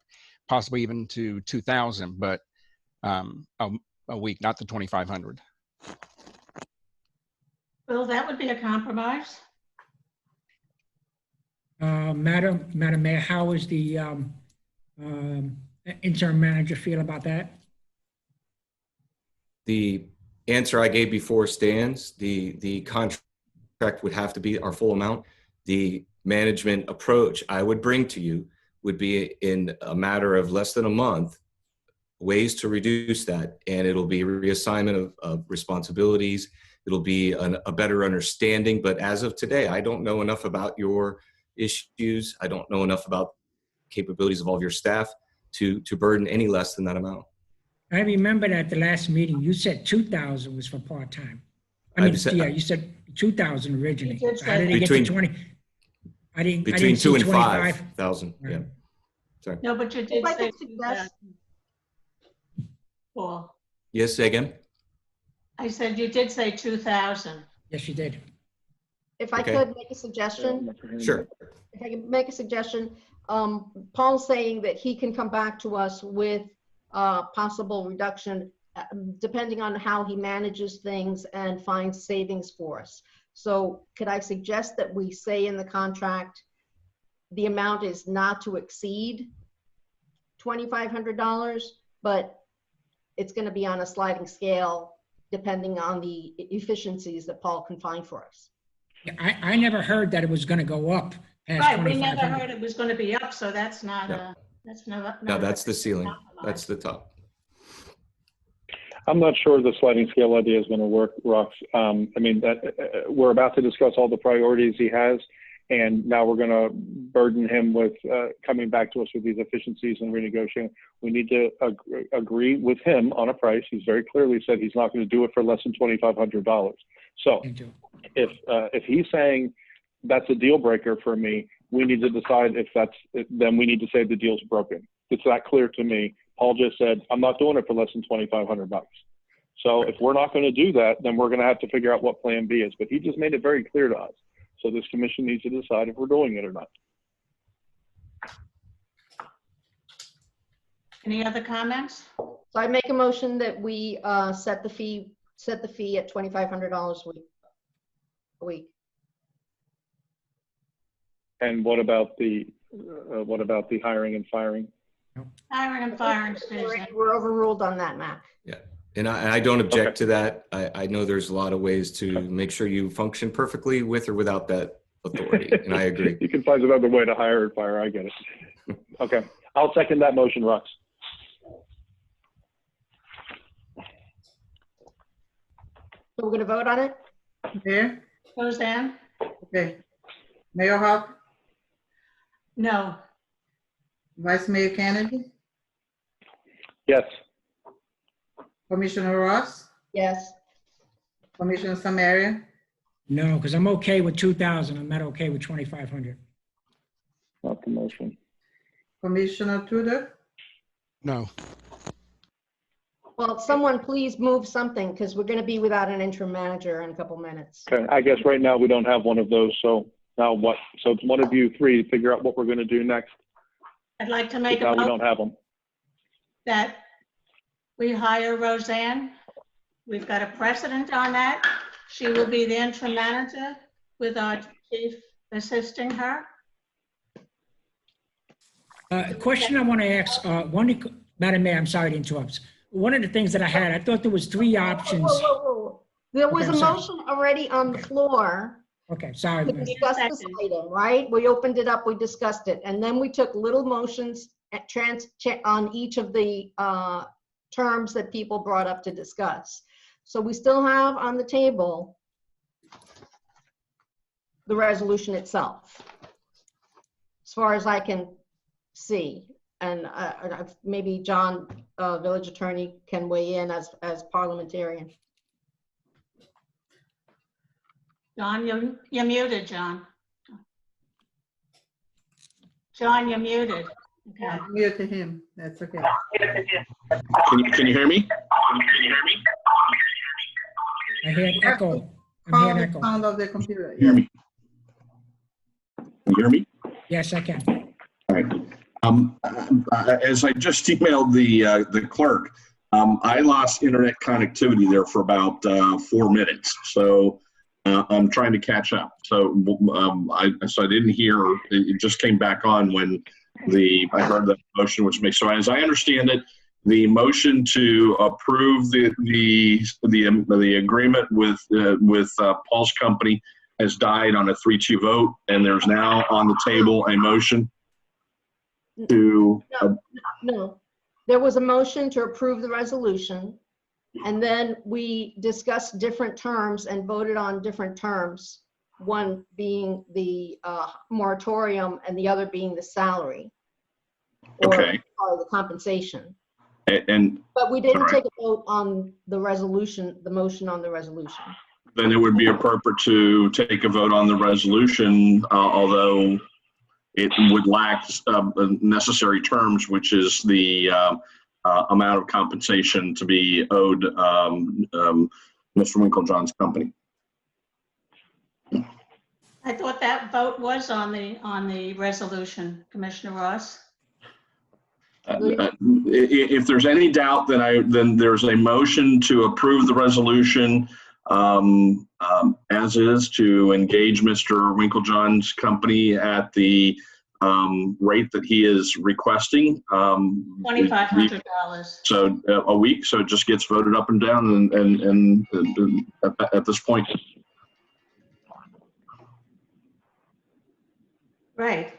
possibly even to 2,000, but a week, not the 2,500. Well, that would be a compromise. Madam Mayor, how is the interim manager feel about that? The answer I gave before stands. The contract would have to be our full amount. The management approach I would bring to you would be, in a matter of less than a month, ways to reduce that, and it'll be reassignment of responsibilities. It'll be a better understanding. But as of today, I don't know enough about your issues. I don't know enough about capabilities of all of your staff to burden any less than that amount. I remember that at the last meeting, you said 2,000 was for part-time. I mean, yeah, you said 2,000 originally. You did So how say did it get to Between- 20? I didn't Between see 2 and 25. 5,000. Yeah. Right. Sorry. No, but you If did I say could suggest, Paul. Yes, say again. I said you did say 2,000. Yes, you did. if I Okay. could make a suggestion, Sure. if I can make a suggestion, Paul's saying that he can come back to us with possible reduction depending on how he manages things and finds savings for us. So could I suggest that we say in the contract, the amount is not to exceed $2,500, but it's going to be on a sliding scale depending on the efficiencies that Paul can find for us. Yeah, I never heard that it was going to go up past Right, we never 2,500. heard it was going to be up, so that's not No. no, That's the ceiling. That's the top. I'm not sure the sliding scale idea is going to work, Rox. I mean, that we're about to discuss all the priorities he has, and now we're going to burden him with coming back to us with these efficiencies and renegotiating. We need to agree with him on a price. He's very clearly said he's not going to do it for less than $2,500. So if he's saying that's a deal breaker for me, we need to decide then we need to say the deal's broken. It's that clear to me. Paul just said, I'm not doing it for less than $2,500. So if we're not going to do that, then we're going to have to figure out what plan B is. But he just made it very clear to us. So this commission needs to decide if we're doing it or not. Any other comments? So I make a motion that we set the fee at $2,500 a week. And what about the hiring and firing? Hiring and firing, Susan. We're overruled on that, Mac. Yeah. And I don't object to that. I know there's a lot of ways to make sure you function perfectly with or without that authority. And I agree. You can find another way to hire and fire. I get it. Okay. I'll second that motion, Rox. So we're going to vote on it? Mayor? Roseanne? Okay. Mayor Hawk, No. Vice Mayor Kennedy, Yes. Commissioner Ross, Yes. Commissioner Samaria, No, because I'm okay with 2,000. I'm not okay with 2,500. Not the motion. Commissioner Tudor, No. Well, someone please move something because we're going to be without an interim manager in a couple minutes. Okay. I guess right now we don't have one of those. So now what? So it's one of you three to figure out what we're going to do next. I'd like to make a Now we vote don't have them. that we hire Roseanne. We've got a precedent on that. She will be the interim manager with our chief assisting her. A question I want to ask, Madam Mayor, I'm sorry to interrupt. One of the things that I had, I thought there was three options. Whoa. There was Okay, a I'm sorry. motion already on the floor Okay, sorry. to Mayor. discuss this item, right? We opened it up, we discussed it, and then we took little motions on each of the terms that people brought up to discuss. So we still have on the table the resolution itself, as far as I can see. And maybe John, village attorney, can weigh in as parliamentarian. John, you're muted, John. John, you're muted. Okay. I'm here to him. That's okay. Can you hear me? I heard echo. I'm hearing the echo. sound of the computer. Hear Yes. me? Can you hear me? Yes, I can. All right. As I just emailed the clerk, I lost internet connectivity there for about 4 minutes. So I'm trying to catch up. So I didn't hear. It just came back on when I heard the motion was made. So as I understand it, the motion to approve the agreement with Paul's company has died on a 3-2 vote, and there's now on the table a motion to. No, there was a motion to approve the resolution, and then we discussed different terms and voted on different terms, one being the moratorium and the other being the salary. Okay. Or the compensation. And But we didn't All right. take a vote on the resolution, the motion on the resolution. then it would be appropriate to take a vote on the resolution, although it would lack necessary terms, which is the amount of compensation to be owed Mr. Winklejohn's company. I thought that vote was on the resolution, Commissioner Ross. If there's any doubt, then there's a motion to approve the resolution as is, to engage Mr. Winklejohn's company at the rate that he is requesting. $2,500. So a week, so it just gets voted up and down and at this point. Right.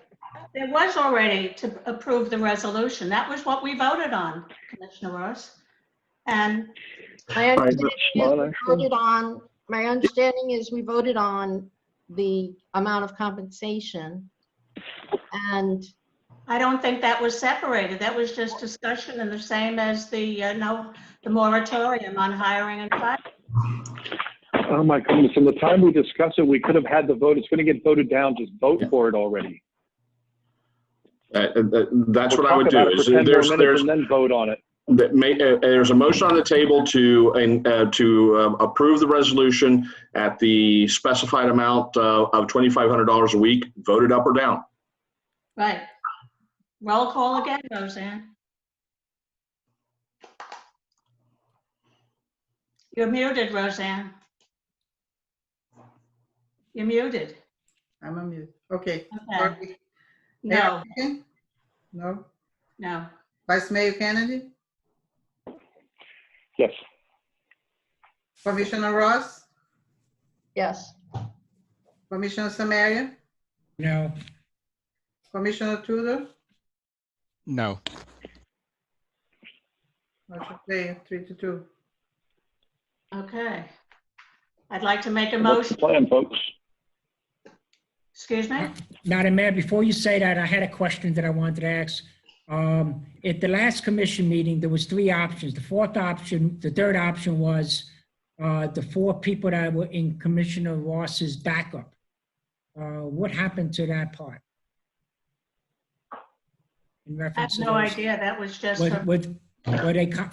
There was already to approve the resolution. That was what we voted on, Commissioner Ross. And My understanding is we voted on the amount of compensation, and I don't think that was separated. That was just discussion, and the same as the moratorium on hiring and firing. Oh my goodness, from the time we discussed it, we could have had the vote. It's going to get voted down. Just vote for it already. That's what I would do. Is and then vote on it. There's a motion on the table to approve the resolution at the specified amount of $2,500 a week, voted up or down. Right. Roll call again, Roseanne. You're muted, Roseanne. You're muted. I'm on mute. Okay. Okay. No, No. no. Vice Mayor Kennedy? Yes. Commissioner Ross? yes. Commissioner Samaria? No. Commissioner Tudor? No. Motion carried, 3-2. Okay. I'd like to make a What's the motion. plan, folks? Excuse me? Madam Mayor, before you say that, I had a question that I wanted to ask. At the last commission meeting, there was 3 options. The third option was the 4 people that were in Commissioner Ross's backup. What happened to that part? In I have reference to no those? idea. That was just.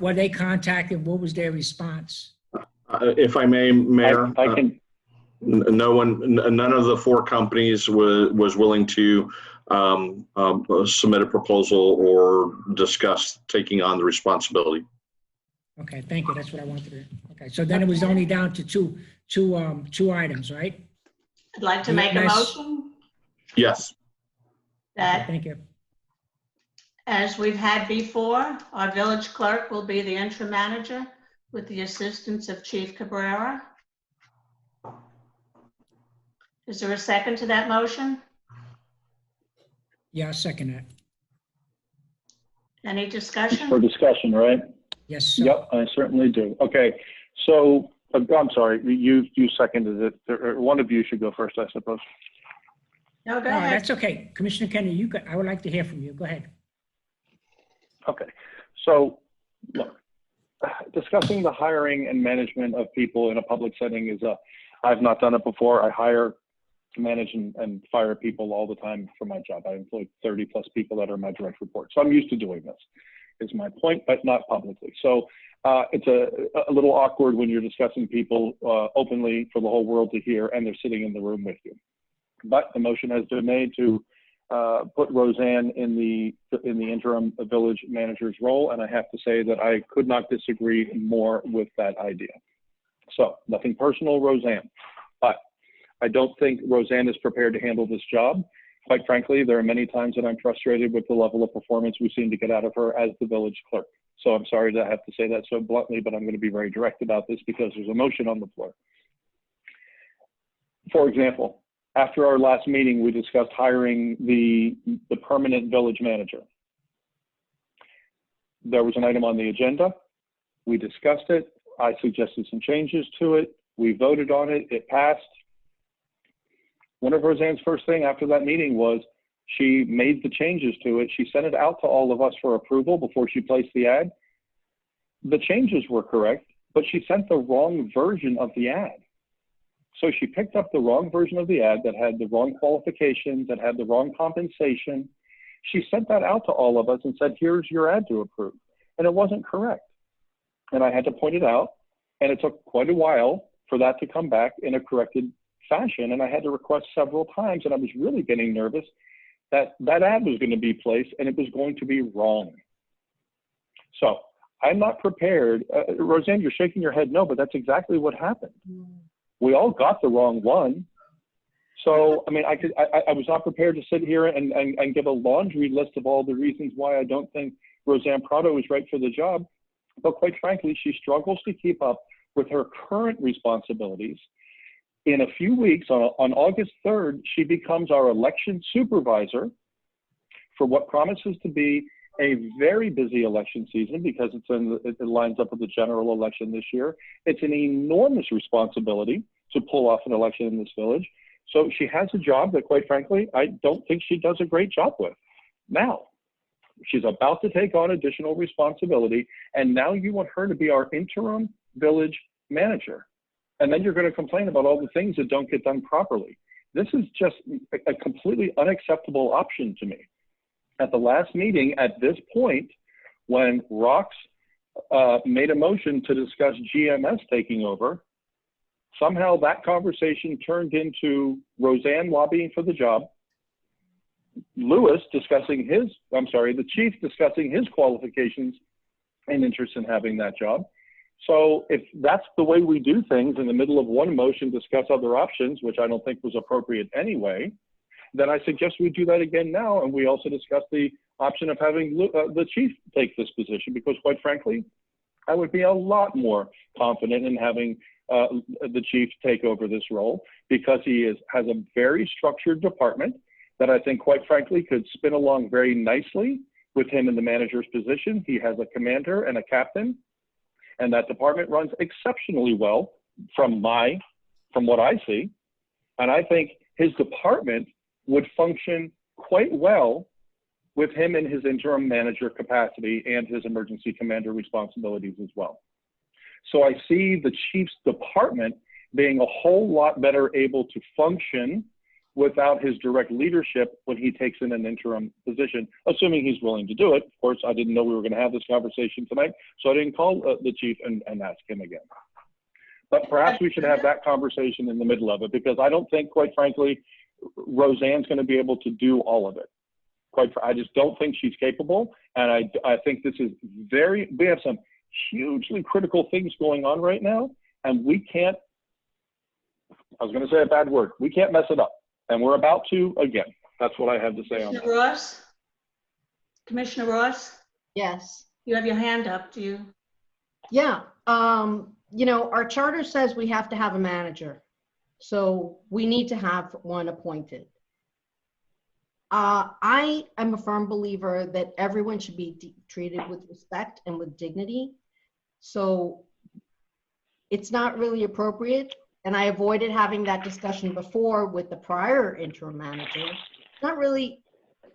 Were they contacted? What was their response? If I may, Mayor. I can. None of the 4 companies was willing to submit a proposal or discuss taking on the responsibility. Okay, thank you. That's what I wanted to do. Okay, so then it was only down to two items, right? I'd like to make a motion Yes. that, Thank you. as we've had before, our village clerk will be the interim manager with the assistance of Chief Cabrera. Is there a second to that motion? Yeah, I'll second that. Any For discussion? discussion, right? Yes, sir. Yep, I certainly do. Okay, so I'm sorry, you seconded it. Or one of you should go first, I suppose. No, go No, ahead. that's okay. Commissioner Kennedy, I would like to hear from you. Go ahead. Okay, so look, discussing the hiring and management of people in a public setting is I've not done it before. I hire, manage, and fire people all the time for my job. I employ 30+ people that are my direct report. So I'm used to doing this, is my point, but not publicly. So it's a little awkward when you're discussing people openly for the whole world to hear and they're sitting in the room with you. But the motion has been made to put Roseanne in the interim village manager's role, and I have to say that I could not disagree more with that idea. So nothing personal, Roseanne, but I don't think Roseanne is prepared to handle this job. Quite frankly, there are many times that I'm frustrated with the level of performance we seem to get out of her as the village clerk. So I'm sorry to have to say that so bluntly, but I'm going to be very direct about this because there's a motion on the floor. For example, after our last meeting, we discussed hiring the permanent village manager. There was an item on the agenda. We discussed it. I suggested some changes to it. We voted on it. It passed. One of Roseanne's first thing after that meeting was she made the changes to it. She sent it out to all of us for approval before she placed the ad. The changes were correct, but she sent the wrong version of the ad. So she picked up the wrong version of the ad that had the wrong qualifications, that had the wrong compensation. She sent that out to all of us and said, here's your ad to approve. And it wasn't correct. And I had to point it out. And it took quite a while for that to come back in a corrected fashion. And I had to request several times. And I was really getting nervous that that ad was going to be placed and it was going to be wrong. So I'm not prepared. Roseanne, you're shaking your head no, but that's exactly what happened. We all got the wrong one. So, I mean, I was not prepared to sit here and give a laundry list of all the reasons why I don't think Roseanne Prado is right for the job. But quite frankly, she struggles to keep up with her current responsibilities. In a few weeks, on August 3rd, she becomes our election supervisor for what promises to be a very busy election season because it lines up with the general election this year. It's an enormous responsibility to pull off an election in this village. So she has a job that, quite frankly, I don't think she does a great job with. Now, she's about to take on additional responsibility, and now you want her to be our interim village manager. And then you're going to complain about all the things that don't get done properly. This is just a completely unacceptable option to me. At the last meeting, at this point, when Rox made a motion to discuss GMS taking over, somehow that conversation turned into Roseanne lobbying for the job, Lewis discussing the chief discussing his qualifications and interest in having that job. So if that's the way we do things, in the middle of one motion, discuss other options, which I don't think was appropriate anyway, then I suggest we do that again now. And we also discuss the option of having the chief take this position, because quite frankly, I would be a lot more confident in having the chief take over this role, because he has a very structured department that I think, quite frankly, could spin along very nicely with him in the manager's position. He has a commander and a captain, and that department runs exceptionally well from what I see. And I think his department would function quite well with him in his interim manager capacity and his emergency commander responsibilities as well. So I see the chief's department being a whole lot better able to function without his direct leadership when he takes in an interim position, assuming he's willing to do it. Of course, I didn't know we were going to have this conversation tonight, so I didn't call the chief and ask him again. But perhaps we should have that conversation in the middle of it, because I don't think, quite frankly, Roseanne's going to be able to do all of it. I just don't think she's capable, and I think this is we have some hugely critical things going on right now, and we can't, I was going to say a bad word, we can't mess it up. And we're about to again. That's what I have to say on that. Ross? Commissioner Ross? Yes. You have your hand up, do you? Yeah. You know, our charter says we have to have a manager. So we need to have one appointed. I am a firm believer that everyone should be treated with respect and with dignity. So it's not really appropriate. And I avoided having that discussion before with the prior interim manager. It's not really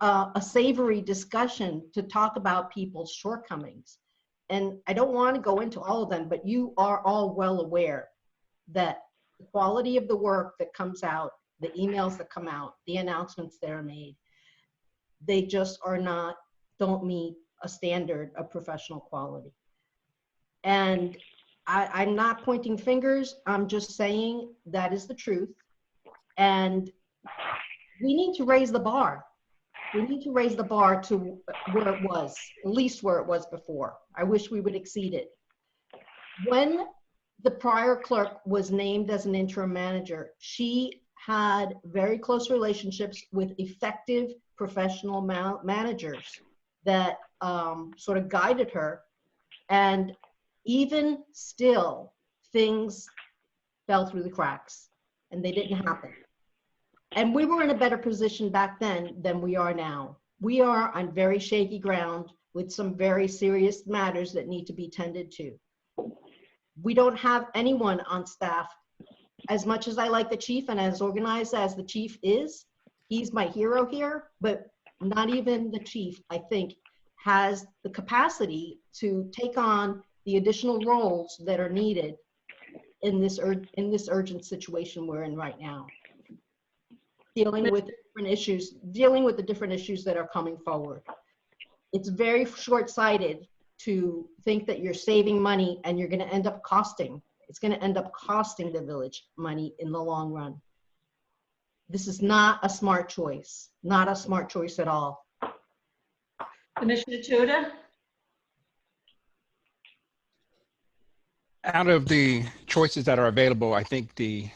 a savory discussion to talk about people's shortcomings. And I don't want to go into all of them, but you are all well aware that the quality of the work that comes out, the emails that come out, the announcements that are made, they just don't meet a standard of professional quality. And I'm not pointing fingers. I'm just saying that is the truth. And we need to raise the bar. We need to raise the bar to where it was, at least where it was before. I wish we would exceed it. When the prior clerk was named as an interim manager, she had very close relationships with effective professional managers that sort of guided her. And even still, things fell through the cracks and they didn't happen. And we were in a better position back then than we are now. We are on very shaky ground with some very serious matters that need to be tended to. We don't have anyone on staff. As much as I like the chief and as organized as the chief is, he's my hero here, but not even the chief, I think, has the capacity to take on the additional roles that are needed in this urgent situation we're in right now. Dealing with the different issues that are coming forward. It's very short-sighted to think that you're saving money and you're going to end up costing. It's going to end up costing the village money in the long run. This is not a smart choice. Not a smart choice at all. Commissioner Tudor? Out of the choices that are available, I think the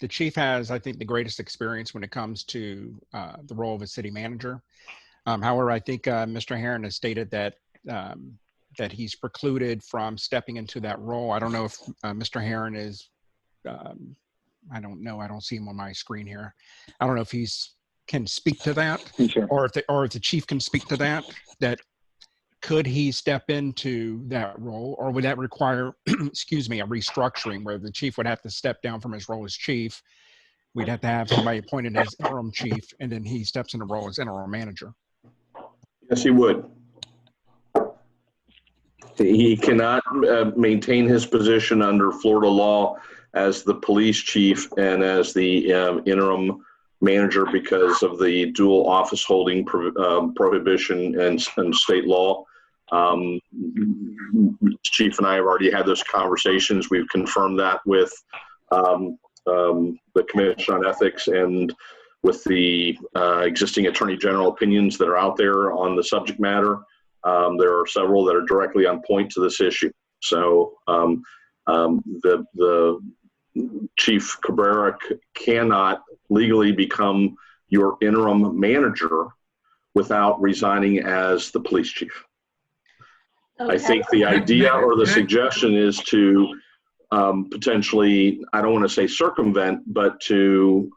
chief has, I think, the greatest experience when it comes to the role of a city manager. However, I think Mr. Herron has stated that that he's precluded from stepping into that role. I don't know if Mr. Herron is, I don't know, I don't see him on my screen here. I don't know if he's can speak to that, Sure. or if the chief can speak to that, that could he step into that role, or would that require, excuse me, a restructuring where the chief would have to step down from his role as chief? We'd have to have somebody appointed as interim chief, and then he steps in the role as interim manager. Yes, he would. He cannot maintain his position under Florida law as the police chief and as the interim manager because of the dual office holding prohibition and state law. Chief and I have already had those conversations. We've confirmed that with the Commission on Ethics and with the existing Attorney General opinions that are out there on the subject matter. There are several that are directly on point to this issue. So the Chief Cabrera cannot legally become your interim manager without resigning as the police chief. Okay. I think the idea or the suggestion is to potentially, I don't want to say circumvent, but to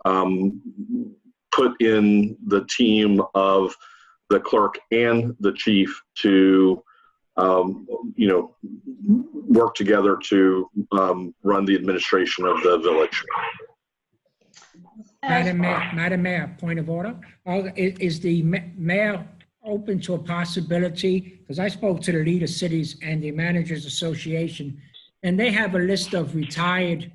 put in the team of the clerk and the chief to, work together to run the administration of the village. Madam Mayor, point of order. Is the mayor open to a possibility? Because I spoke to the lead of cities and the managers association, and they have a list of retired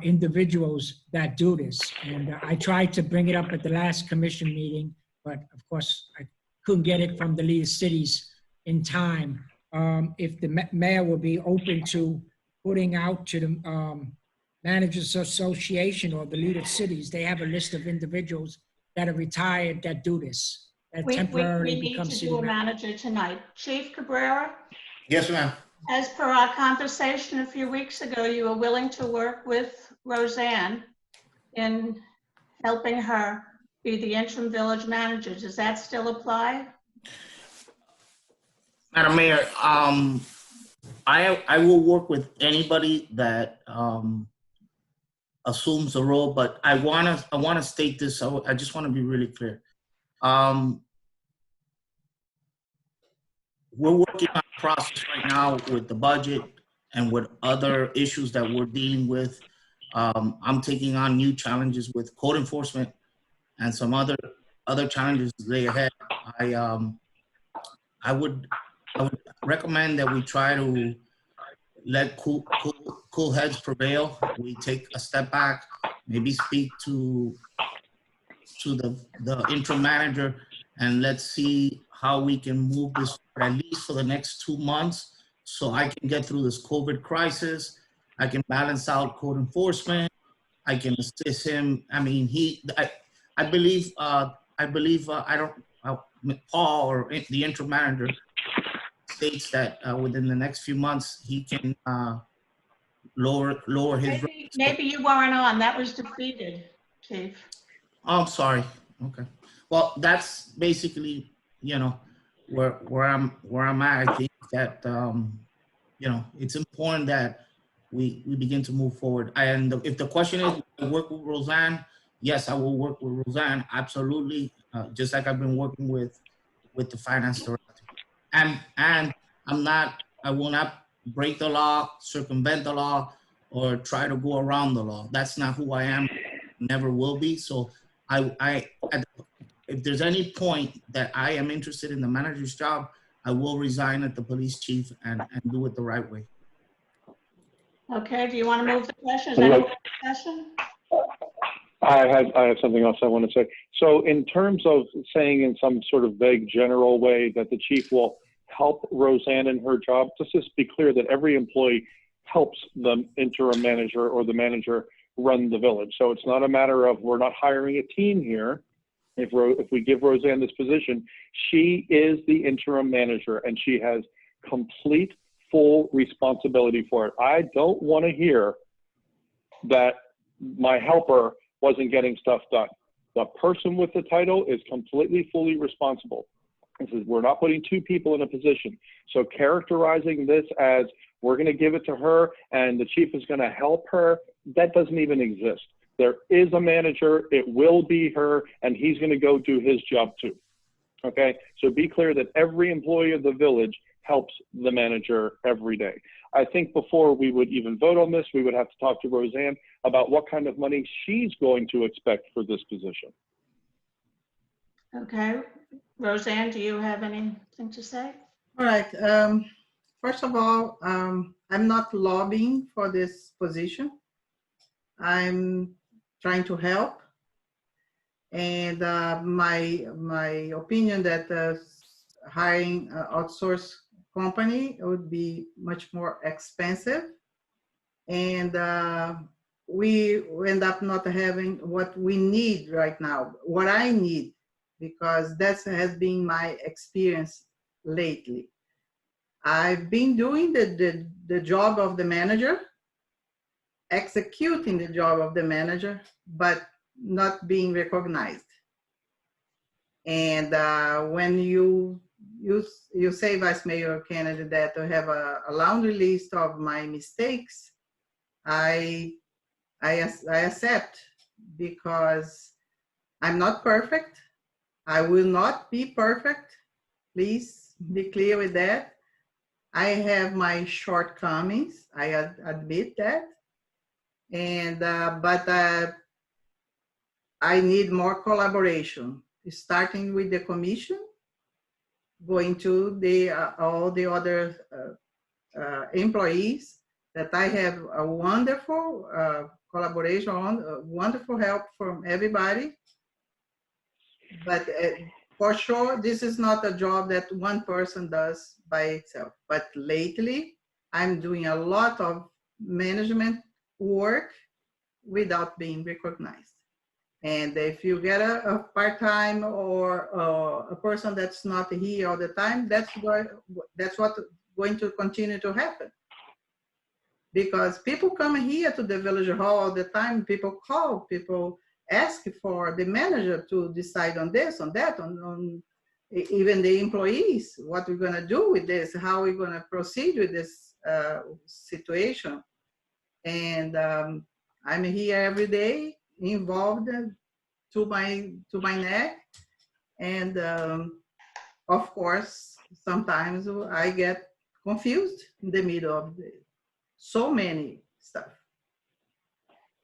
individuals that do this. And I tried to bring it up at the last commission meeting, but of course I couldn't get it from the lead of cities in time. If the mayor will be open to putting out to the Managers Association or the lead of cities, they have a list of individuals that are retired that do this, that temporarily we become need to city do a manager. manager tonight. Chief Cabrera, Yes, ma'am. as per our conversation a few weeks ago, you were willing to work with Roseanne in helping her be the interim village manager. Does that still apply? Madam Mayor, I will work with anybody that assumes the role, but I wanna state this. I just want to be really clear. We're working on a process right now with the budget and with other issues that we're dealing with. I'm taking on new challenges with code enforcement and some other challenges lay ahead. I would recommend that we try to let cool heads prevail. We take a step back, maybe speak to the interim manager, and let's see how we can move this at least for the next 2 months so I can get through this COVID crisis. I can balance out code enforcement. I can assist him. I mean, I believe, Paul or the interim manager states that within the next few months, he can lower his. Maybe you weren't on. That was defeated, Chief. Oh, I'm sorry. Okay. Well, that's basically, where I'm at. I think that, it's important that we begin to move forward. And if the question is, will I work with Roseanne? Yes, I will work with Roseanne. Absolutely. Just like I've been working with the finance director. And I will not break the law, circumvent the law, or try to go around the law. That's not who I am. Never will be. So if there's any point that I am interested in the manager's job, I will resign as the police chief and do it the right way. Okay, do you want to move the question? Is that a discussion? I have something else I want to say. So in terms of saying in some sort of vague general way that the chief will help Roseanne in her job, let's just be clear that every employee helps the interim manager or the manager run the village. So it's not a matter of we're not hiring a team here. If we give Roseanne this position, she is the interim manager and she has complete, full responsibility for it. I don't want to hear that my helper wasn't getting stuff done. The person with the title is completely, fully responsible. This is, we're not putting two people in a position. So characterizing this as we're going to give it to her and the chief is going to help her, that doesn't even exist. There is a manager, it will be her, and he's going to go do his job too. Okay, so be clear that every employee of the village helps the manager every day. I think before we would even vote on this, we would have to talk to Roseanne about what kind of money she's going to expect for this position. Okay, Roseanne, do you have anything to say? All right. First of all, I'm not lobbying for this position. I'm trying to help. And my opinion that hiring an outsourced company would be much more expensive. And we end up not having what we need right now, what I need, because that has been my experience lately. I've been doing the job of the manager, executing the job of the manager, but not being recognized. And when you say, Vice Mayor Kennedy, that I have a laundry list of my mistakes, I accept, because I'm not perfect. I will not be perfect. Please be clear with that. I have my shortcomings. I admit that. And but I need more collaboration, starting with the commission, going to all the other employees, that I have a wonderful collaboration, wonderful help from everybody. But for sure, this is not a job that one person does by itself. But lately, I'm doing a lot of management work without being recognized. And if you get a part-time or a person that's not here all the time, that's what's going to continue to happen. Because people come here to the village hall all the time, people call, people ask for the manager to decide on this, on that, on even the employees, what we're gonna do with this, how we're gonna proceed with this situation. And I'm here every day, involved to my neck. And of course, sometimes I get confused in the middle of so many stuff.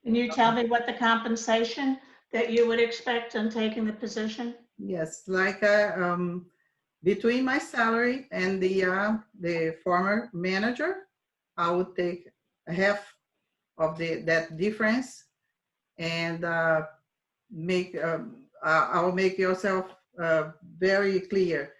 Can you tell me what the compensation that you would expect on taking the position? Yes, like between my salary and the former manager, I would take half of that difference, and I will make yourself very clear.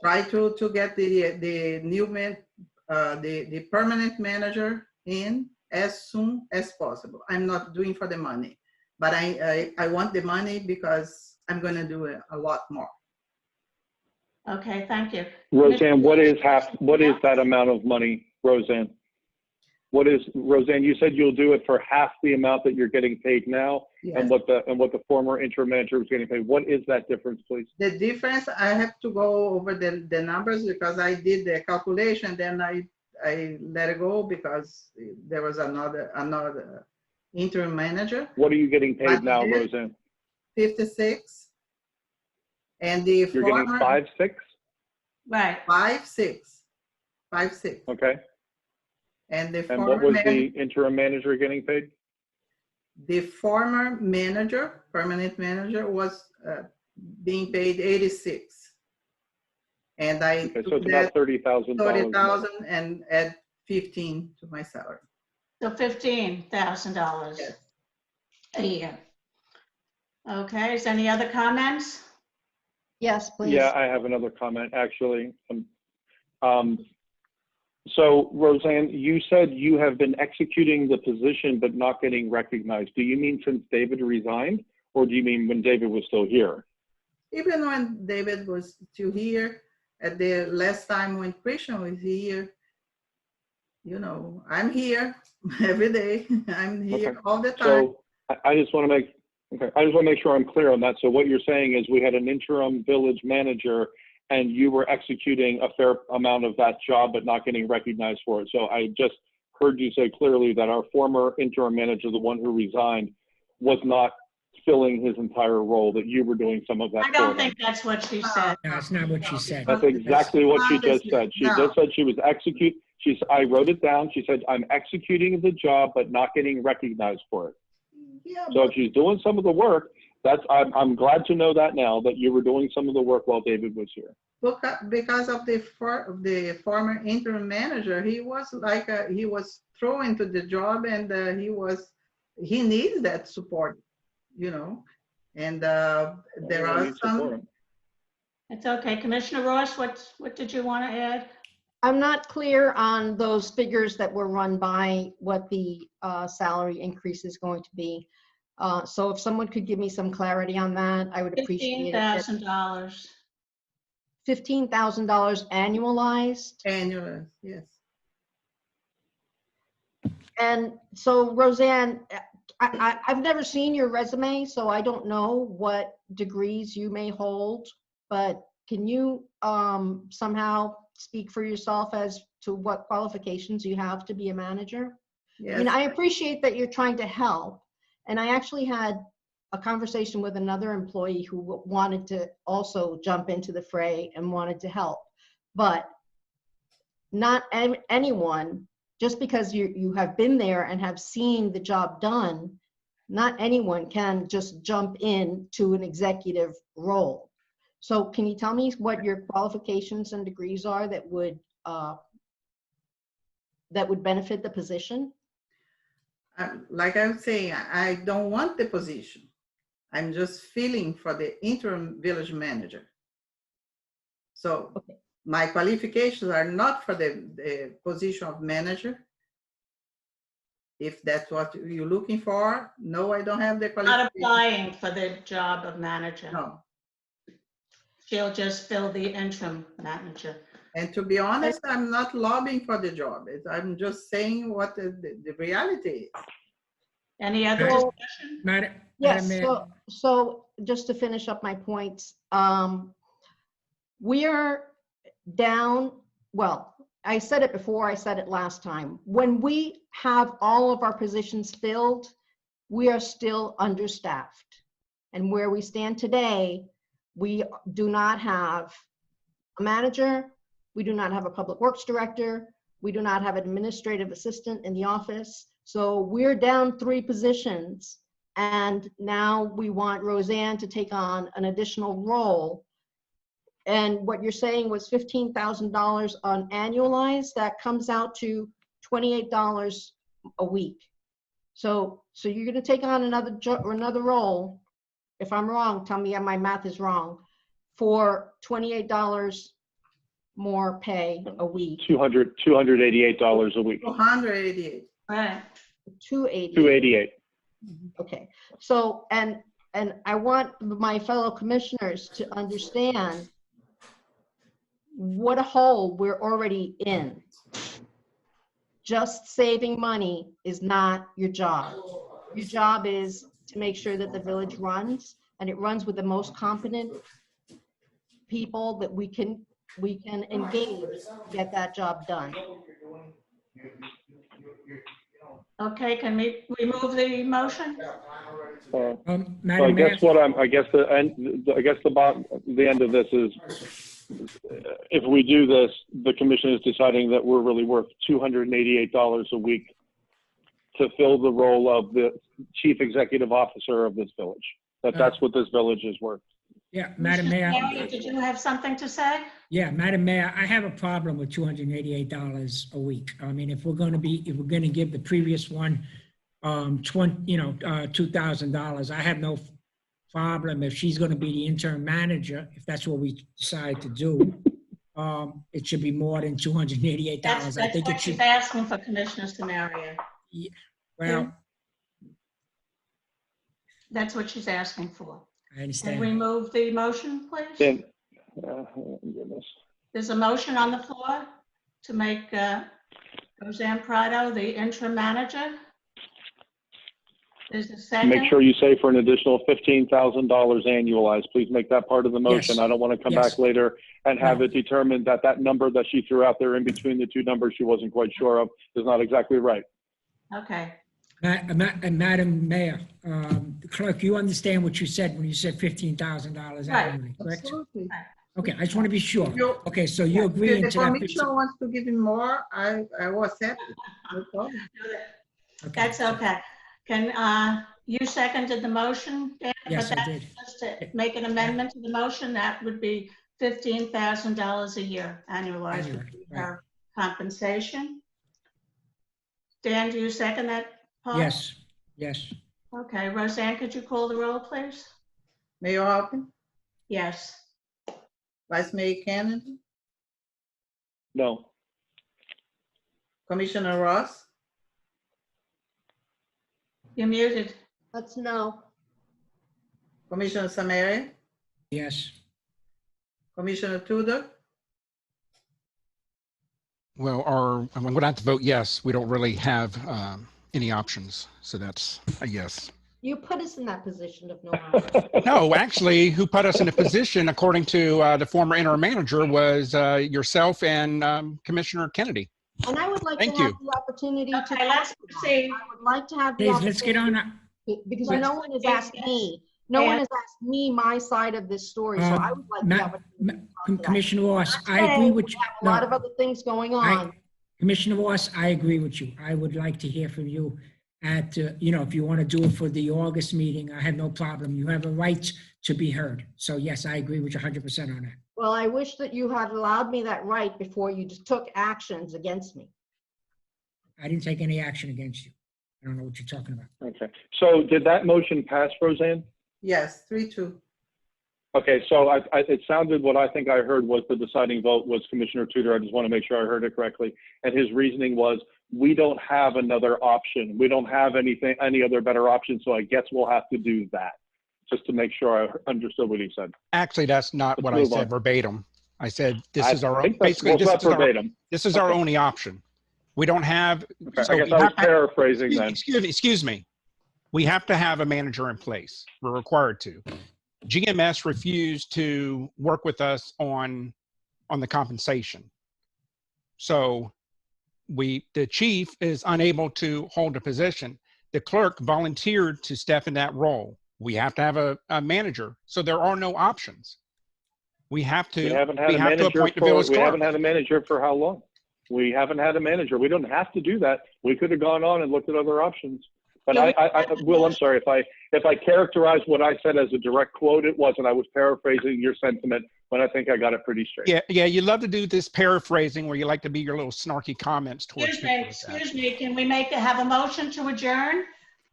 try to get the new the permanent manager in as soon as possible. I'm not doing for the money, but I want the money because I'm going to do a lot more. Okay, thank you. Roseanne, what is that amount of money, Roseanne? Roseanne, you said you'll do it for half the amount that you're getting paid now, Yes. and what the former interim manager was getting paid. What is that difference, please? The difference, I have to go over the numbers because I did the calculation, then I let it go because there was another interim manager. What are you getting paid But now, it is Roseanne? 56. And the You're former, getting 5.6? Right. 5.6. Okay. And the And what former was the interim manager getting paid? the former manager, permanent manager, was being paid 86. And I Okay, so took it's about that $30,000. 30,000 and add 15 to my salary. So $15,000 Yes. a year. Okay, is there any other comments? Yes, please. Yeah, I have another comment, actually. So, Roseanne, you said you have been executing the position but not getting recognized. Do you mean since David resigned, or do you mean when David was still here? Even when David was still here, at the last time when Christian was here, you know, I'm here every day. I'm here Okay. all the time. So I just want to make sure I'm clear on that. So what you're saying is we had an interim village manager and you were executing a fair amount of that job but not getting recognized for it. So I just heard you say clearly that our former interim manager, the one who resigned, was not filling his entire role, that you were doing some of that I don't for him. think that's what she said. No, that's not what she said. That's exactly what she just said. She just said she was I wrote it down. She said, I'm executing the job, but not getting recognized for it. Yeah, So if she's doing some of the work, I'm glad to know that now, that you were doing some of the work while David was here. because of the former interim manager, he was like he was thrown into the job, and he needs that support, you know. And there are some. It's okay. Commissioner Ross, what did you want to add? I'm not clear on those figures that were run by what the salary increase is going to be. So if someone could give me some clarity on that, I would appreciate it. $15,000. $15,000 annualized. Annual, yes. And so Roseanne, I've never seen your resume, so I don't know what degrees you may hold, but can you somehow speak for yourself as to what qualifications you have to be a manager? Yes. I mean, I appreciate that you're trying to help. And I actually had a conversation with another employee who wanted to also jump into the fray and wanted to help. But not anyone, just because you have been there and have seen the job done, not anyone can just jump into an executive role. So can you tell me what your qualifications and degrees are that would benefit the position? Like I was saying, I don't want the position. I'm just filling for the interim village manager. So Okay. My qualifications are not for the position of manager. If that's what you're looking for, no, I don't have the Not qualifications. applying for the job of manager. No. She'll just fill the interim manager. And to be honest, I'm not lobbying for the job. I'm just saying what the reality is. Any other Well, discussion? Madam Yes, Mayor, so just to finish up my points, we are down, well, I said it before, I said it last time. When we have all of our positions filled, we are still understaffed. And where we stand today, we do not have a manager, we do not have a public works director, we do not have an administrative assistant in the office. So we're down 3 positions. And now we want Roseanne to take on an additional role. And what you're saying was $15,000 on annualized, that comes out to $28 a week. So you're gonna take on another role. If I'm wrong, tell me my math is wrong, for $28 more pay a week. $288 a week. 288. Right. 280. 288. Okay, so, and I want my fellow commissioners to understand what a hole we're already in. Just saving money is not your job. Your job is to make sure that the village runs, and it runs with the most competent people that we can engage to get that job done. Okay, can we move the motion? So I Madam Mayor, guess the end of this is, if we do this, the commission is deciding that we're really worth $288 a week to fill the role of the chief executive officer of this village. That's what this village is worth. yeah, Madam Mayor. Mary, did you have something to say? Yeah, Madam Mayor, I have a problem with $288 a week. I mean, if we're going to give the previous one, $2,000, I have no problem if she's going to be the interim manager, if that's what we decide to do. It should be more than $288. That's I think what it should. she's asking for, Commissioner Samaria. Yeah, well, That's what she's asking for. I Can understand. we move the motion, please? Then, oh, goodness. There's a motion on the floor to make Roseanne Prado the interim manager. There's a second. Make sure you say for an additional $15,000 annualized. Please make that part of the motion. Yes. I don't want to come Yes. back later and have No. it determined that that number that she threw out there in between the two numbers she wasn't quite sure of is not exactly right. Okay. Madam Mayor, the clerk, you understand what you said when you said $15,000 Right. annually, correct? Absolutely. Okay, I just want to be sure. You- Okay, so you're If agreeing the to that. commission wants to give him more, I will accept it. No problem. Okay. That's okay. Can you seconded the motion, Dan? Yes, But I that- did. Just to make an amendment to the motion, that would be $15,000 a year annualized would be Annually, her compensation. Dan, do you second that part? Yes, yes. Okay, Roseanne, could you call the roll, please? Mayor Halpin, Yes. Vice Mayor Kennedy, No. Commissioner Ross, You're muted. Let's know. Commissioner Samaria, Yes. Commissioner Tudor, Well, I'm going to have to vote yes. We don't really have any options. So that's a yes. You put us in that position of no option. No, actually, who put us in a position, according to the former interim manager, was yourself and Commissioner Kennedy. And I would like to Thank have you. the opportunity to. Okay, let's talk about it. proceed. I would like to have the Please, let's get on. opportunity, because Let's no one has proceed, asked yes. me, no one Yeah. has asked me my side of this story, so I would like the opportunity to talk to that. Commissioner Ross, I Today, agree with we you. have a lot of other things going on. Commissioner Ross, I agree with you. I would like to hear from you at, if you want to do it for the August meeting, I have no problem. You have a right to be heard. So yes, I agree with you 100% on that. Well, I wish that you had allowed me that right before you just took actions against me. I didn't take any action against you. I don't know what you're talking about. Okay. So did that motion pass, Roseanne? yes, 3-2. Okay, so it sounded, what I think I heard was the deciding vote was Commissioner Tudor. I just want to make sure I heard it correctly. And his reasoning was, we don't have another option. We don't have any other better option. So I guess we'll have to do that. Just to make sure I understood what he said. Actually, that's not Let's what I move said on. verbatim. I said, this I is our, think that's- basically, well, this it's is not our, verbatim. this is our Okay. only option. We don't have. Okay, so I guess we I was have to- paraphrasing then. Excuse me. We have to have a manager in place. We're required to. GMS refused to work with us on the compensation. So the chief is unable to hold a position. The clerk volunteered to step in that role. We have to have a manager. So there are no options. We have to, We haven't had we a have to manager appoint the for, village we clerk. haven't had a manager for how long? We haven't had a manager. We don't have to do that. We could have gone on and looked at other options. But Will, I'm sorry, if I characterized what I said as a direct quote, it wasn't. I was paraphrasing your sentiment, but I think I got it pretty straight. Yeah, you love to do this paraphrasing where you like to be your little snarky comments towards people. Like that. Excuse me, can we have a motion to adjourn?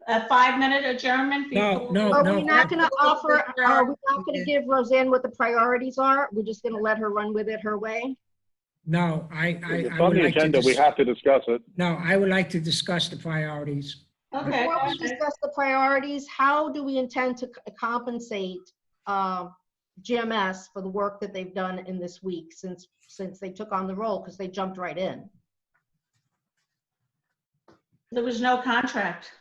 A 5-minute adjournment? No, before- Are no. we not gonna offer, are we not gonna give Roseanne what the priorities are? We're just gonna let her run with it her way? No, It's I on would the like to. agenda. We have to discuss it. No, I would like to discuss the priorities. Okay, Before we discuss the priorities, how do we intend to compensate GMS for the work that they've done in this week since they took on the role, because they jumped right in? there was no contract.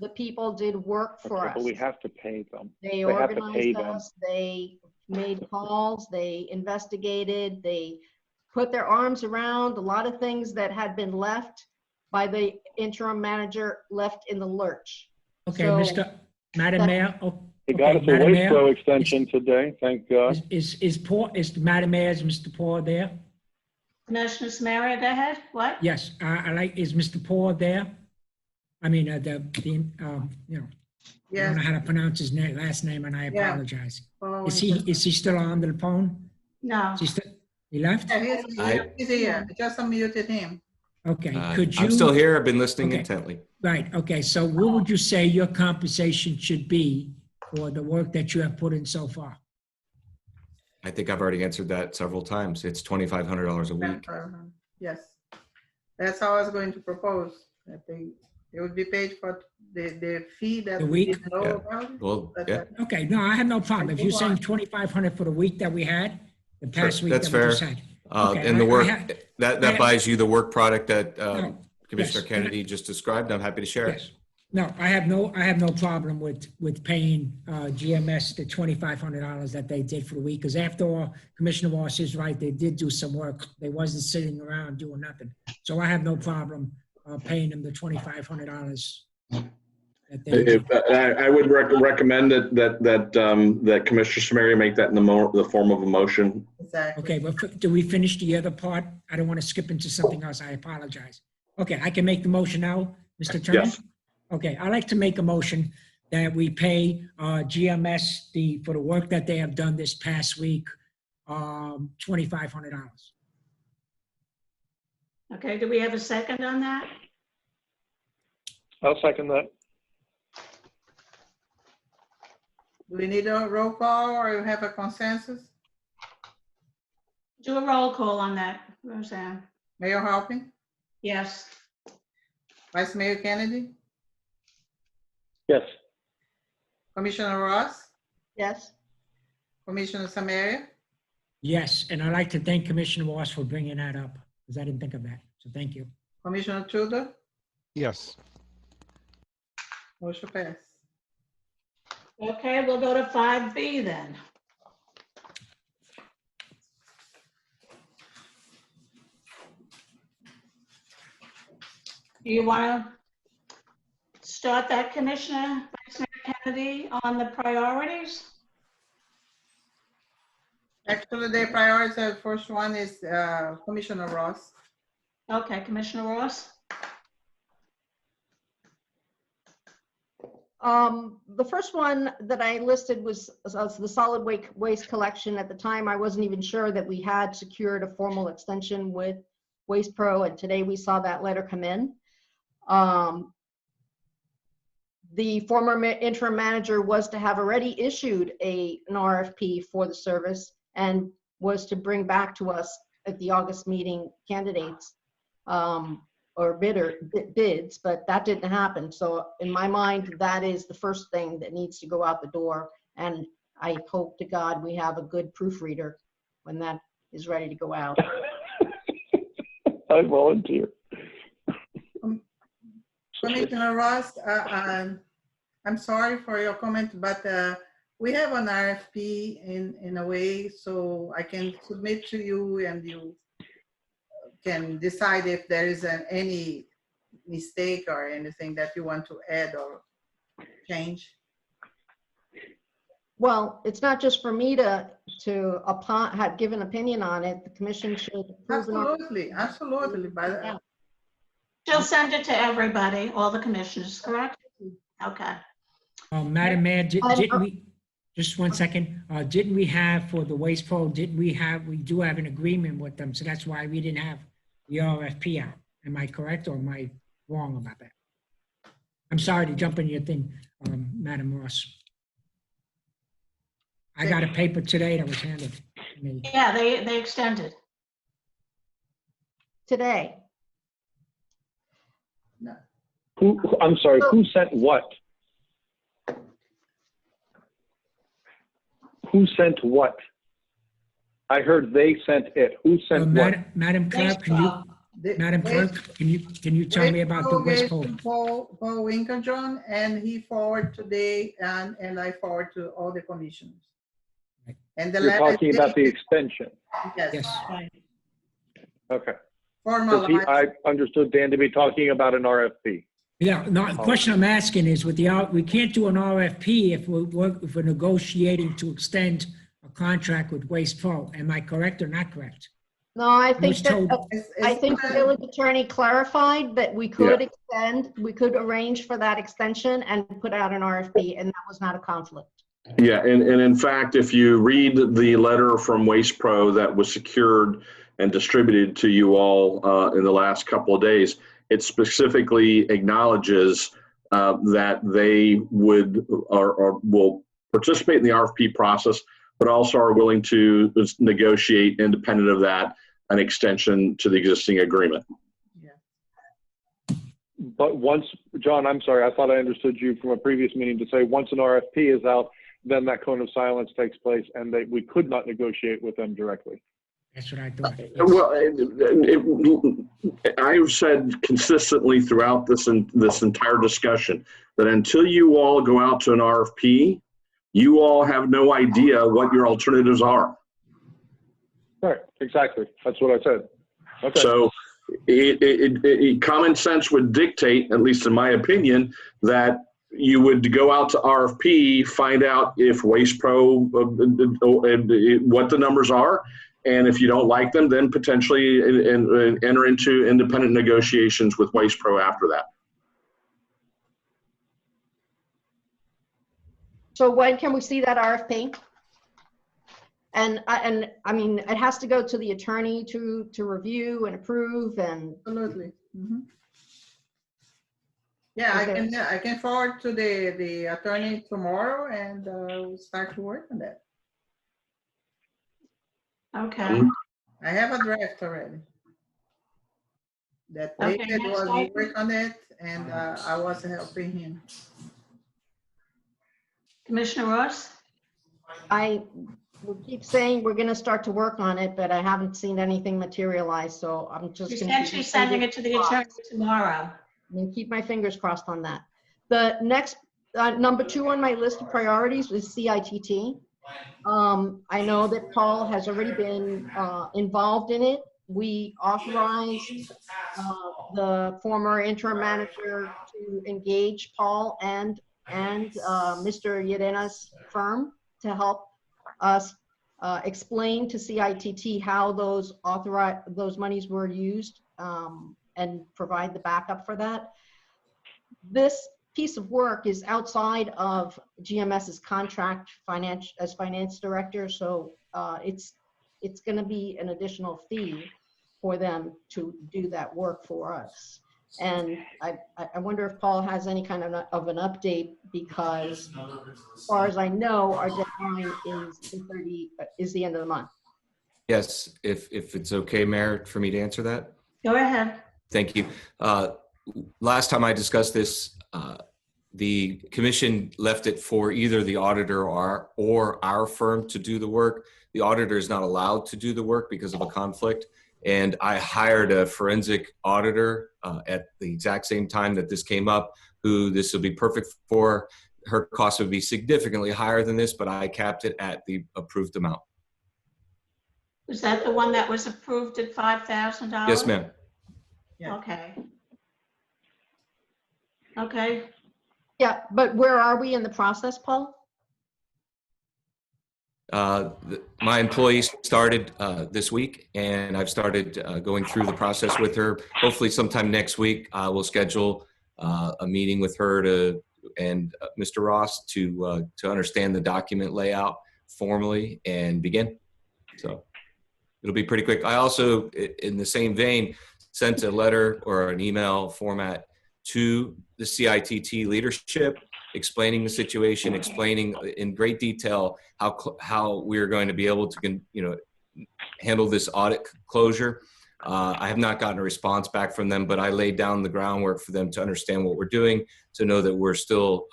The people did work for Okay, us. but we have to pay them. They have to pay organized them. us, they made calls, they investigated, they put their arms around a lot of things that had been left by the interim manager, left in the lurch. Okay, So Madam that- Mayor. Oh, They got us a Madam Waste Mayor, Pro extension today, thank God. is Madam Mayor, is Mr. Paul there? Commissioner Samaria, go ahead. What? Yes, is Mr. Paul there? I mean, you know, I don't Yes. know how to pronounce his last name, and I Yeah. apologize. Oh, Is he still on the phone? No. He left? Yeah, I- he's here. Just unmuted him. Okay, could you? I'm still here. I've been listening Okay. intently. Right, okay, so what would you say your compensation should be for the work that you have put in so far? I think I've already answered that several times. It's $2,500 a week. Yes. That's how I was going to propose. That they would be paid for the fee that The we week? didn't know Yeah. about. Well, But, yeah, Okay, no, I have no problem. If you're saying 2,500 for the week that we had, the past week that's that we just fair. had. Okay, and the I work have- that I- buys you the work product that No, Commissioner yes, Kennedy just described. I'm happy to share it. Yes. No, I have no problem with paying GMS the $2,500 that they did for the week, because after all, Commissioner Walsh is right, they did do some work. They wasn't sitting around doing nothing. So I have no problem paying them the $2,500 that they did. I would recommend that Commissioner Samaria make that in the form of a motion. Exactly. Okay, but do we finish the other part? I don't want to skip into something else. I apologize. Okay, I can make the motion now, Mr. Turner? Yes. Okay, I'd like to make a motion that we pay GMS for the work that they have done this past week, $2,500. Okay, do we have a second on that? I'll second that. Do we need a roll call or you have a consensus? Do a roll call on that, Roseanne. Mayor Halpin, Yes. Vice Mayor Kennedy, Yes. Commissioner Ross, yes, Commissioner Samaria, Yes, and I'd like to thank Commissioner Walsh for bringing that up, because I didn't think of that. So thank you. Commissioner Tudor, Yes. motion pass. Okay, we'll go to 5B then. Do you want to start that, Commissioner Vice Mayor Kennedy, on the priorities? Actually, the priority, first one is Commissioner Ross. Okay, Commissioner Ross? the first one that I listed was the solid waste collection. At the time, I wasn't even sure that we had secured a formal extension with Waste Pro, and today we saw that letter come in. The former interim manager was to have already issued an RFP for the service and was to bring back to us at the August meeting candidates or bids, but that didn't happen. So in my mind, that is the first thing that needs to go out the door. And I hope to God we have a good proofreader when that is ready to go out. I volunteer. Commissioner Ross, I'm sorry for your comment, but we have an RFP in a way, so I can submit to you and you can decide if there is any mistake or anything that you want to add or change. Well, it's not just for me to give an opinion on it. The commission should approve an RFP. Absolutely. But Yeah. She'll send it to everybody, all the commissioners, correct? Okay. Madam Mayor, And, didn't we, just one second, didn't we have for the Waste Pro, we do have an agreement with them, so that's why we didn't have the RFP out. Am I correct or am I wrong about that? I'm sorry to jump in your thing, Madam Ross. I got a paper today that was handed to me. Yeah, they extended. today. I'm sorry, who sent what? Who sent what? I heard they sent it. Who sent what? Madam Clerk, Madam Clerk, can you tell me about the waste poll? Paul Winkeljohn, and he forwarded today, and I forward to all the commissioners. And the You're letter talking about the extension. yes, Yes. Okay. formalized. I understood Dan to be talking about an RFP. Yeah, no, the question I'm asking is with we can't do an RFP if we're negotiating to extend a contract with Waste Pro. Am I correct or not correct? No, I think was told- that, I think the village attorney clarified that we could extend, we could arrange for that extension and put out an RFP, and that was not a conflict. Yeah, and in fact, if you read the letter from Waste Pro that was secured and distributed to you all in the last couple of days, it specifically acknowledges that they would or will participate in the RFP process, but also are willing to negotiate, independent of that, an extension to the existing agreement. But once, John, I'm sorry, I thought I understood you from a previous meeting to say once an RFP is out, then that cone of silence takes place and we could not negotiate with them directly. That's what I thought. Yes. Well, I've said consistently throughout this entire discussion that until you all go out to an RFP, you all have no idea what your alternatives are. Right, exactly. That's what I said. Okay. So common sense would dictate, at least in my opinion, that you would go out to RFP, find out if Waste Pro, what the numbers are, and if you don't like them, then potentially enter into independent negotiations with Waste Pro after that. So when can we see that RFP? And I mean, it has to go to the attorney to review and approve and. Absolutely. Mhm. Yeah, Okay. I can forward to the attorney tomorrow, and we'll start to work on that. Okay. I have a draft already. That Okay, David next was item. working on it, and I was helping him. Commissioner Ross? I will keep saying we're gonna start to work on it, but I haven't seen anything materialize, so I'm just. She gonna said keep she's my sending it fingers to the crossed. attorney tomorrow. And keep my fingers crossed on that. The next, number 2 on my list of priorities is CITT. I know that Paul has already been involved in it. We authorized the former interim manager to engage Paul and Mr. Yadena's firm to help us explain to CITT how those monies were used and provide the backup for that. This piece of work is outside of GMS's contract as finance director, so it's going to be an additional fee for them to do that work for us. And I wonder if Paul has any kind of an update, because as far as I know, our deadline is the end of the month. Yes, if it's okay, Mayor, for me to answer that. Go ahead. Thank you. Last time I discussed this, the commission left it for either the auditor or our firm to do the work. The auditor is not allowed to do the work because of a conflict. And I hired a forensic auditor at the exact same time that this came up, who this will be perfect for. Her cost would be significantly higher than this, but I capped it at the approved amount. Was that the one that was approved at $5,000? Yes, ma'am. Yeah. Okay. Okay. Yeah, but where are we in the process, Paul? My employee started this week, and I've started going through the process with her. Hopefully sometime next week, we'll schedule a meeting with her and Mr. Ross to understand the document layout formally and begin. So it'll be pretty quick. I also, in the same vein, sent a letter or an email format to the CITT leadership, explaining the situation, explaining in great detail how we're going to be able to handle this audit closure. I have not gotten a response back from them, but I laid down the groundwork for them to understand what we're doing, to know that we're still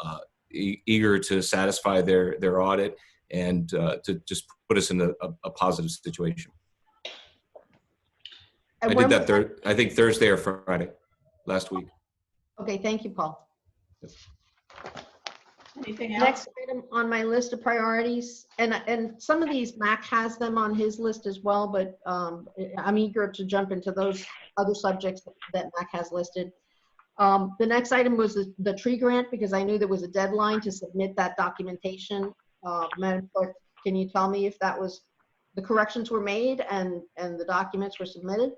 eager to satisfy their audit and to just put us in a positive situation. And I when did was that, I think Thursday or Friday last week. Okay, thank you, Paul. Anything else? Next item on my list of priorities, and some of these Mac has them on his list as well, but I'm eager to jump into those other subjects that Mac has listed. The next item was the tree grant, because I knew there was a deadline to submit that documentation. Madam Clerk, can you tell me if that was, the corrections were made and the documents were submitted?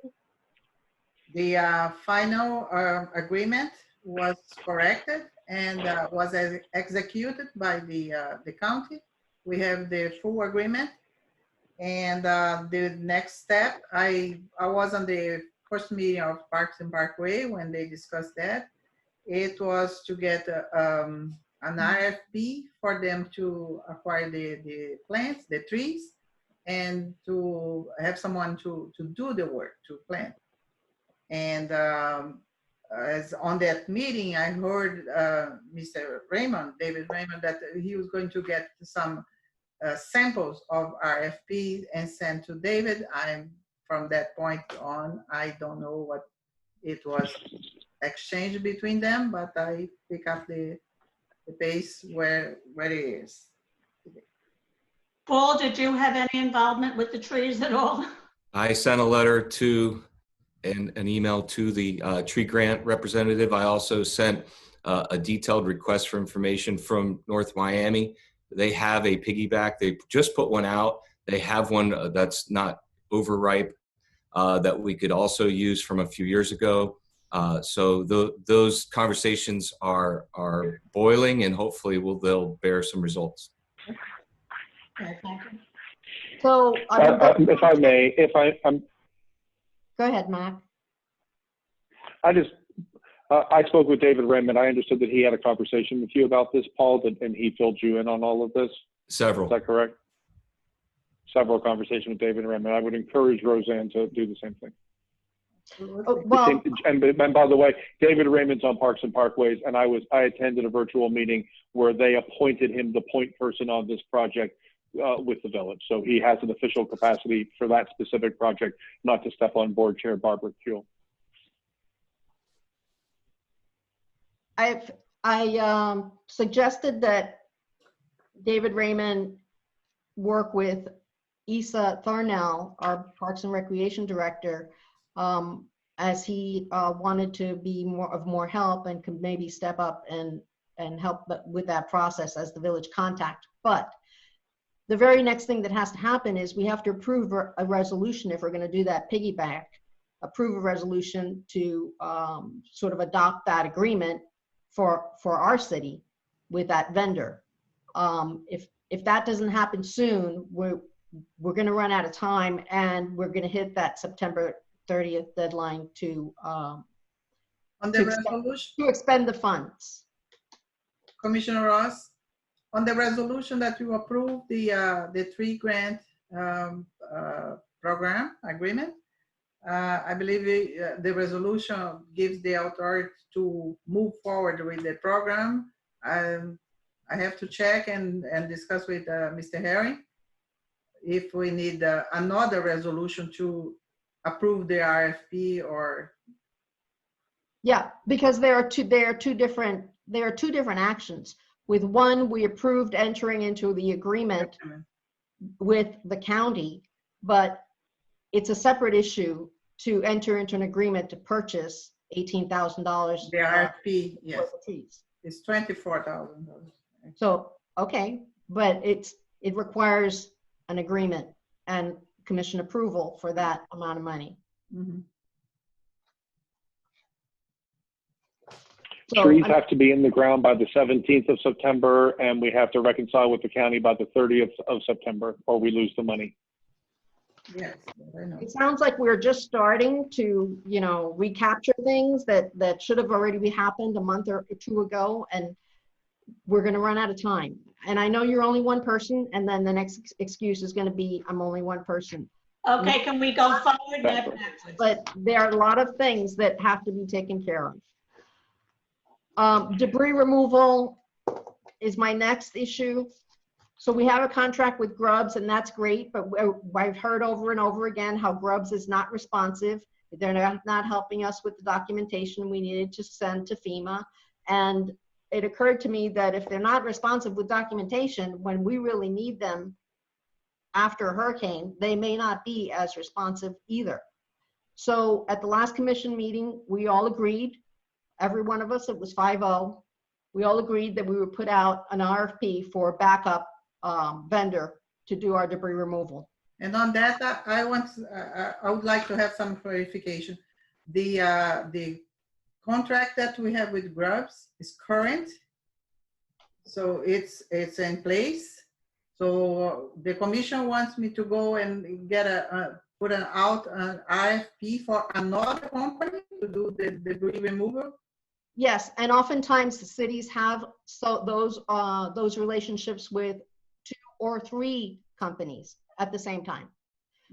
The final agreement was corrected and was executed by the county. We have the full agreement. And the next step, I was on the first meeting of Parks and Parkway when they discussed that. It was to get an RFP for them to acquire the plants, the trees, and to have someone to do the work, to plant. And as on that meeting, I heard Mr. Raymond, David Raymond, that he was going to get some samples of RFP and send to David. From that point on, I don't know what it was exchanged between them, but I pick up the pace where it is. Paul, did you have any involvement with the trees at all? I sent a letter to and an email to the tree grant representative. I also sent a detailed request for information from North Miami. They have a piggyback. They just put one out. They have one that's not overripe that we could also use from a few years ago. So those conversations are boiling, and hopefully they'll bear some results. Okay, thank you. So, if I may, go ahead, Mac. I spoke with David Raymond. I understood that he had a conversation with you about this, Paul, and he filled you in on all of this. Several. Is that correct? Several conversations with David Raymond. I would encourage Roseanne to do the same thing. Oh, well, And by the way, David Raymond's on Parks and Parkways, and I attended a virtual meeting where they appointed him the point person on this project with the village. So he has an official capacity for that specific project, not to step on board Chair Barbara Kuehl. I suggested that David Raymond work with Isa Thornell, our Parks and Recreation Director, as he wanted to be more help and could maybe step up and help with that process as the village contact. But the very next thing that has to happen is we have to approve a resolution if we're going to do that piggyback, approve a resolution to sort of adopt that agreement for our city with that vendor. If that doesn't happen soon, we're going to run out of time, and we're going to hit that September 30th deadline to On the resolution, to expend the funds. Commissioner Ross, on the resolution that you approved the tree grant program agreement, I believe the resolution gives the authority to move forward with the program. I have to check and discuss with Mr. Herring if we need another resolution to approve the RFP or. Yeah, because there are two different actions. With one, we approved entering into the agreement with the county, but it's a separate issue to enter into an agreement to purchase $18,000. The RFP, yes. For the trees. It's $24,000. So, okay, but it requires an agreement and commission approval for that amount of money. Mm-hmm. So, Trees have to be in the ground by the 17th of September, and we have to reconcile with the county by the 30th of September, or we lose the money. Yes, I know. it sounds like we're just starting to, recapture things that should have already happened a month or two ago, and we're going to run out of time. And I know you're only one person, and then the next excuse is going to be, I'm only one person. Okay, can we go forward, not backwards? But there are a lot of things that have to be taken care of. Debris removal is my next issue. So we have a contract with Grubbs, and that's great, but I've heard over and over again how Grubbs is not responsive. They're not helping us with the documentation we needed to send to FEMA. And it occurred to me that if they're not responsive with documentation, when we really need them after a hurricane, they may not be as responsive either. So at the last commission meeting, we all agreed, every one of us, it was 5-0. We all agreed that we would put out an RFP for a backup vendor to do our debris removal. And on that, I would like to have some clarification. The contract that we have with Grubbs is current, so it's in place. So the commission wants me to go and get put out an RFP for another company to do the debris removal. Yes, and oftentimes the cities have those relationships with 2 or 3 companies at the same time,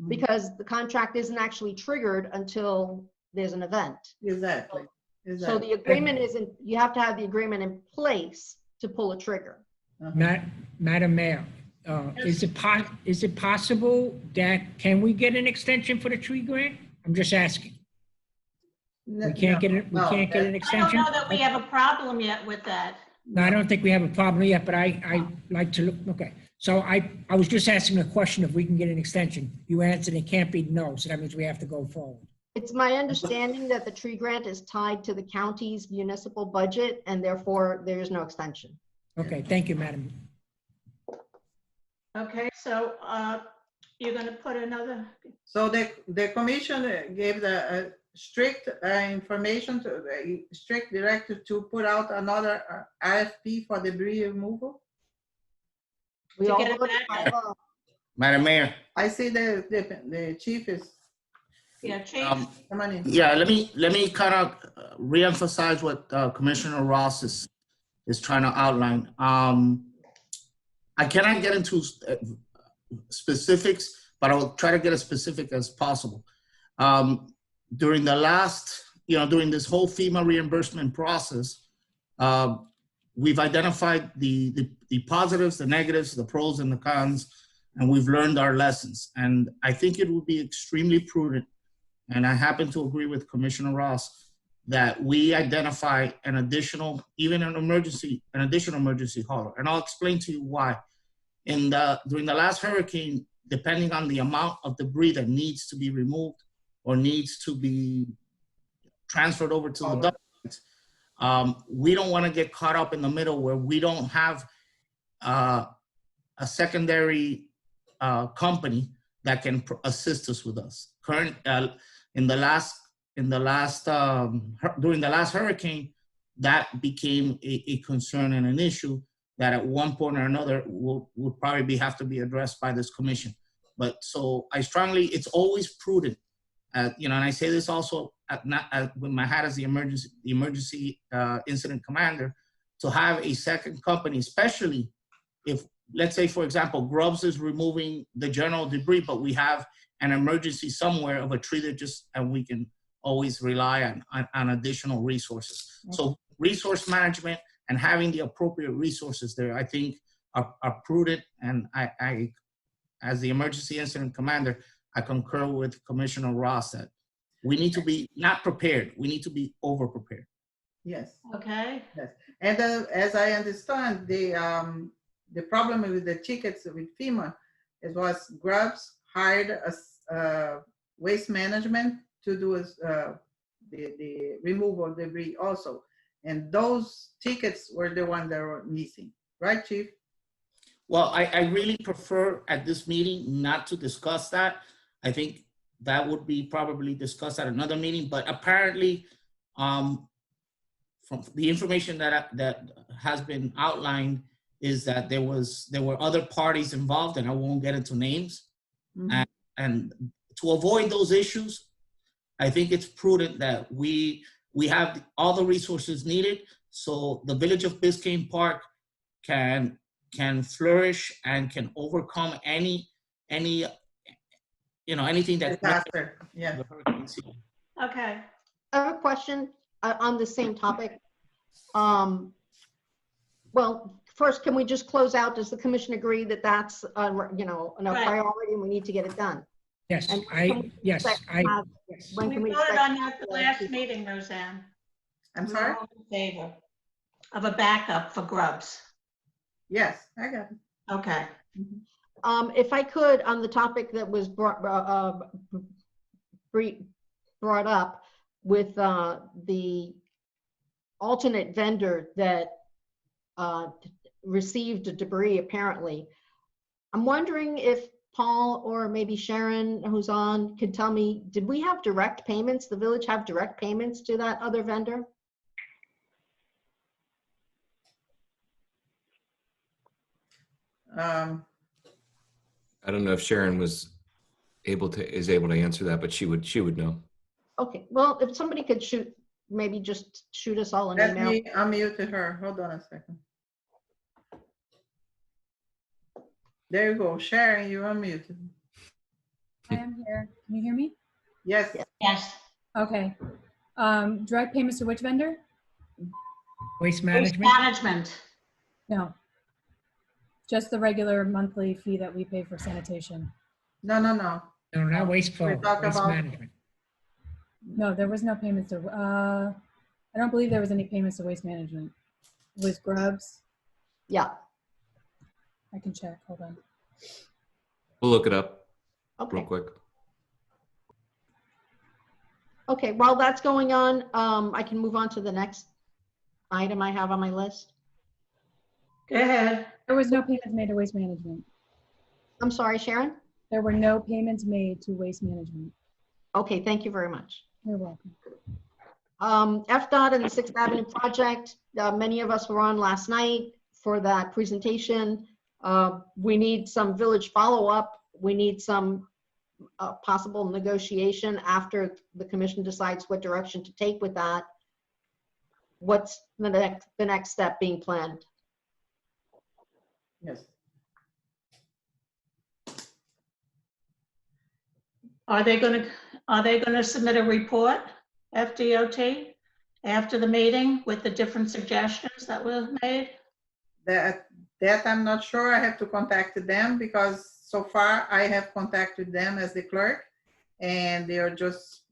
because the contract isn't actually triggered until there's an event. Exactly. So the agreement isn't, you have to have the agreement in place to pull a trigger. Madam Mayor, is it possible that, can we get an extension for the tree grant? I'm just asking. We can't get an I extension? don't know that we have a problem yet with that. No, I don't think we have a problem yet, but I like to look, okay. So I was just asking a question if we can get an extension. You answered it can't be no, so that means we have to go forward. It's my understanding that the tree grant is tied to the county's municipal budget, and therefore there is no extension. Okay, thank you, Madam. Okay, so you're going to put another. So the commission gave the strict information, to strict directive to put out another RFP for debris removal. We To all get it voted back. 5-0. Madam Mayor. I see the chief is Yeah, Chief. come on in. Yeah, let me kind of reemphasize what Commissioner Ross is trying to outline. I cannot get into specifics, but I will try to get as specific as possible. During the last, during this whole FEMA reimbursement process, we've identified the positives, the negatives, the pros and the cons, and we've learned our lessons. And I think it would be extremely prudent, and I happen to agree with Commissioner Ross, that we identify an additional emergency hauler. And I'll explain to you why. During the last hurricane, depending on the amount of debris that needs to be removed or needs to be transferred over to the dump, we don't want to get caught up in the middle where we don't have a secondary company that can assist us with us. During the last hurricane, that became a concern and an issue that at one point or another would probably have to be addressed by this commission. But so it's always prudent, and I say this also with my hat as the emergency incident commander, to have a second company, especially if, let's say, for example, Grubbs is removing the general debris, but we have an emergency somewhere of a tree and we can always rely on additional resources. So resource management and having the appropriate resources there, I think, are prudent. And I, as the emergency incident commander, I concur with Commissioner Ross that we need to be not prepared, we need to be over prepared. Yes. Okay. Yes. And as I understand, the problem with the tickets with FEMA, it was Grubbs hired waste management to do the removal of debris also. And those tickets were the ones that were missing. Right, Chief? Well, I really prefer at this meeting not to discuss that. I think that would be probably discussed at another meeting, but apparently from the information that has been outlined is that there were other parties involved, and I won't get into names. Mm-hmm. And to avoid those issues, I think it's prudent that we have all the resources needed so the village of Biscayne Park can flourish and can overcome any anything that. Disaster, yeah. Okay. I have a question on the same topic. Well, first, can we just close out? Does the commission agree that that's, a Right. priority and we need to get it done? Yes, And yes. when We can we voted expect? on that the last meeting, Roseanne. I'm We sorry? were all in favor of a backup for grubs. Yes, I got it. Okay. If I could, on the topic that was brought up with the alternate vendor that received debris, apparently. I'm wondering if Paul or maybe Sharon, who's on, could tell me, did we have direct payments? The village have direct payments to that other vendor? I don't know if Sharon is able to answer that, but she would know. Okay, well, if somebody could maybe just shoot us all an Let email. me unmute her. Hold on a second. There you go. Sharon, you're unmuted. I am here. Can you hear me? Yes. Yes. Okay. Direct payments to which vendor? Waste Waste management? management. No. Just the regular monthly fee that we pay for sanitation. No. No, not wasteful, We talk waste about- management. No, there was no payments to, I don't believe there was any payments to waste management. It was grubs. Yeah, I can check. Hold on. We'll look it up okay. real quick. Okay, while that's going on, I can move on to the next item I have on my list. Go ahead. There was no payments made to waste management. I'm sorry, Sharon? There were no payments made to waste management. Okay, thank you very much. You're welcome. FDOT and the 6th Avenue project, many of us were on last night for that presentation. We need some village follow-up. We need some possible negotiation after the commission decides what direction to take with that. What's the next step being planned? Yes. Are they going to submit a report, FDOT, after the meeting with the different suggestions that were made? That I'm not sure. I have to contact them because so far I have contacted them as the clerk, and they are just,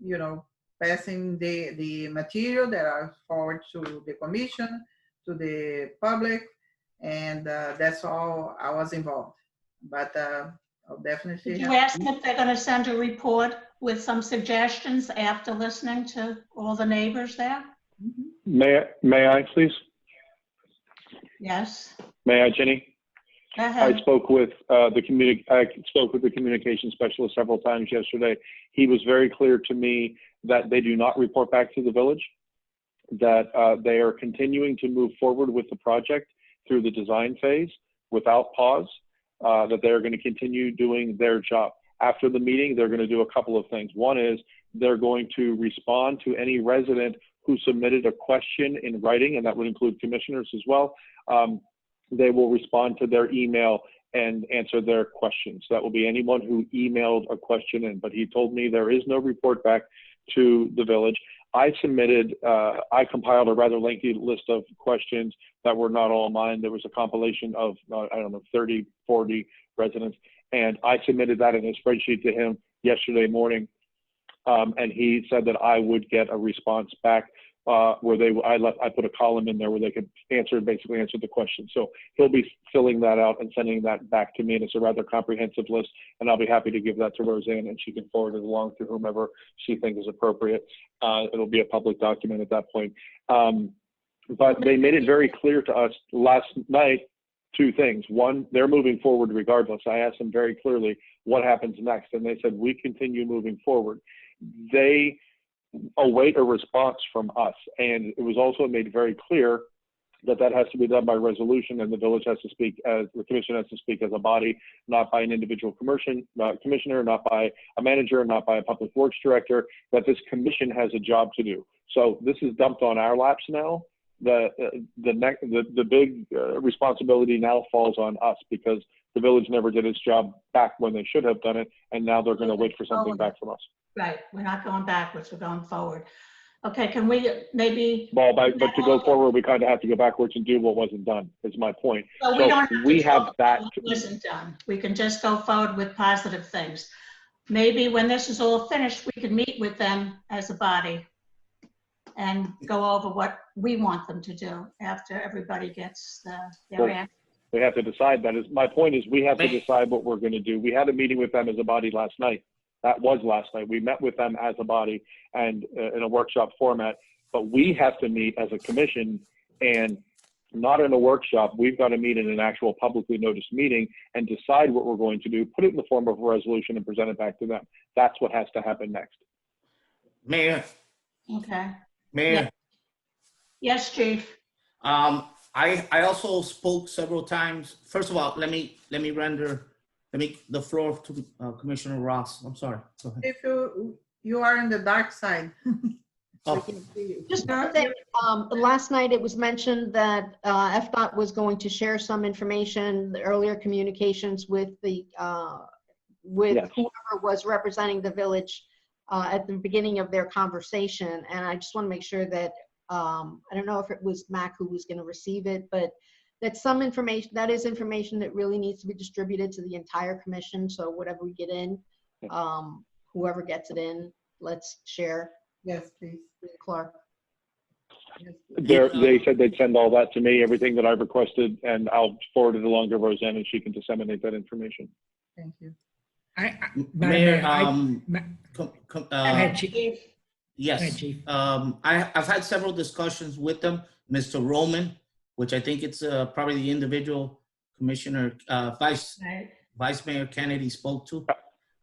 passing the material that I forward to the commission, to the public, and that's all I was involved. But I'll definitely. Did you ask them if they're going to send a report with some suggestions after listening to all the neighbors there? May I please? Yes. May I, Jenny? Go ahead. I spoke with the communication specialist several times yesterday. He was very clear to me that they do not report back to the village, that they are continuing to move forward with the project through the design phase without pause, that they're going to continue doing their job. After the meeting, they're going to do a couple of things. One is they're going to respond to any resident who submitted a question in writing, and that would include commissioners as well. They will respond to their email and answer their questions. That will be anyone who emailed a question in, but he told me there is no report back to the village. I compiled a rather lengthy list of questions that were not all mine. There was a compilation of, 30, 40 residents, and I submitted that in a spreadsheet to him yesterday morning. And he said that I would get a response back where I put a column in there where they could basically answer the question. So he'll be filling that out and sending that back to me, and it's a rather comprehensive list, and I'll be happy to give that to Roseanne, and she can forward it along to whomever she thinks is appropriate. It'll be a public document at that point. But they made it very clear to us last night, two things. One, they're moving forward regardless. I asked them very clearly what happens next, and they said, we continue moving forward. They await a response from us, and it was also made very clear that has to be done by resolution, and the village has to speak as the commission has to speak as a body, not by an individual commissioner, not by a manager, not by a public works director, that this commission has a job to do. So this is dumped on our laps now, the big responsibility now falls on us because the village never did its job back when they should have done it, and now they're going to wait for something back from us. Right, we're not going backwards, we're going forward. Okay, can we maybe? Well, but to go forward, we kind of have to go backwards and do what wasn't done, is my point. So we So don't have we to have talk that. about what wasn't done. We can just go forward with positive things. Maybe when this is all finished, we can meet with them as a body and go over what we want them to do after everybody gets their answer. We have to decide that. My point is we have to decide what we're going to do. We had a meeting with them as a body last night. That was last night. We met with them as a body and in a workshop format, but we have to meet as a commission and not in a workshop. We've got to meet in an actual publicly noticed meeting and decide what we're going to do, put it in the form of a resolution and present it back to them. That's what has to happen next. Mayor, Okay. Mayor, Yes, Chief. I also spoke several times. First of all, let me the floor to Commissioner Ross. I'm sorry. Go ahead. If you are in the dark side. Oh. We can see you. Just one thing, last night it was mentioned that FDOT was going to share some information, the earlier communications with the Yes. whoever was representing the village at the beginning of their conversation. And I just want to make sure that, I don't know if it was Mac who was going to receive it, but that some information, that is information that really needs to be distributed to the entire commission. So whatever we get in, whoever gets it in, let's share. Yes, please. Clark. Yes, please. They said they'd send all that to me, everything that I've requested, and I'll forward it along to Roseanne and she can disseminate that information. Thank you. Mayor, Go ahead, Chief. Chief. Go ahead, Yes. Chief. I've had several discussions with them, Mr. Roman, which I think it's probably the individual commissioner, Right. Vice Mayor Kennedy spoke to.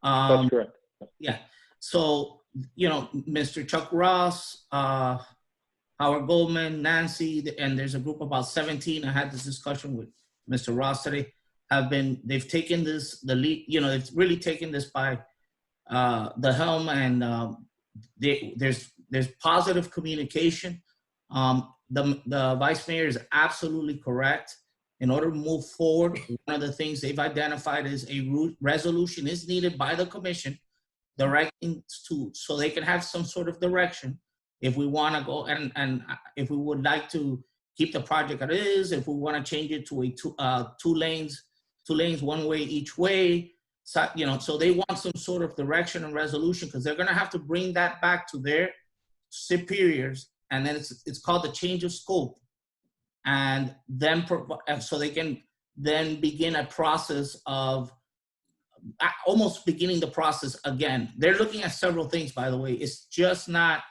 That's correct. Yeah. So, you know, Mr. Chuck Ross, Howard Goldman, Nancy, and there's a group of about 17. I had this discussion with Mr. Ross today. They've taken this, the lead, you know, it's really taken this by the helm, and there's positive communication. The Vice Mayor is absolutely correct. In order to move forward, one of the things they've identified is a resolution is needed by the commission directing to, so they can have some sort of direction if we want to go and if we would like to keep the project as it is, if we want to change it to a two lanes, one way each way. So, you know, so they want some sort of direction and resolution because they're going to have to bring that back to their superiors, and then it's called the change of scope, and then so they can then begin a process of almost beginning the process again. They're looking at several things, by the way. It's just not,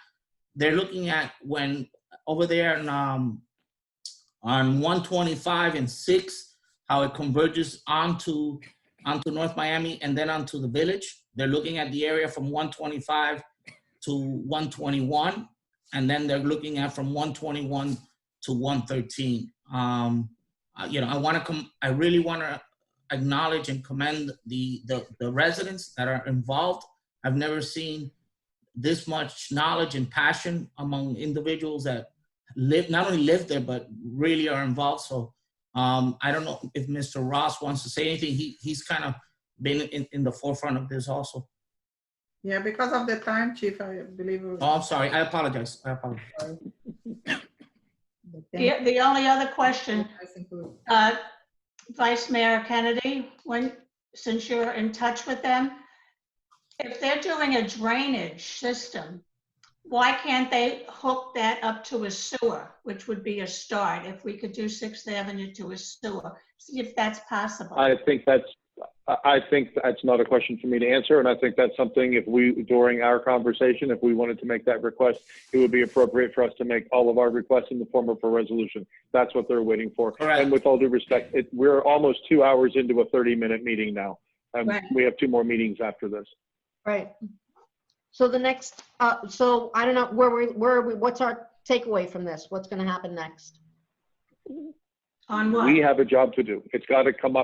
they're looking at when over there on 125 and 6, how it converges onto North Miami and then onto the village. They're looking at the area from 125 to 121, and then they're looking at from 121 to 113. You know, I really want to acknowledge and commend the residents that are involved. I've never seen this much knowledge and passion among individuals that not only live there, but really are involved. So I don't know if Mr. Ross wants to say anything. He's kind of been in the forefront of this also. Yeah, because of the time, Chief, I believe. Oh, I'm sorry. I apologize. The only other question, Vice Mayor Kennedy, since you're in touch with them, if they're doing a drainage system, why can't they hook that up to a sewer, which would be a start, if we could do 6th Avenue to a sewer? See if that's possible. I think that's not a question for me to answer, and I think that's something, if we, during our conversation, if we wanted to make that request, it would be appropriate for us to make all of our requests in the form of a resolution. That's what they're waiting for. Correct. And with all due respect, we're almost 2 hours into a 30-minute meeting now, and Right. we have 2 more meetings after this. Right. So the next, so I don't know, where are we, what's our takeaway from this? What's going to happen next? On what? We have a job to do. It's got to come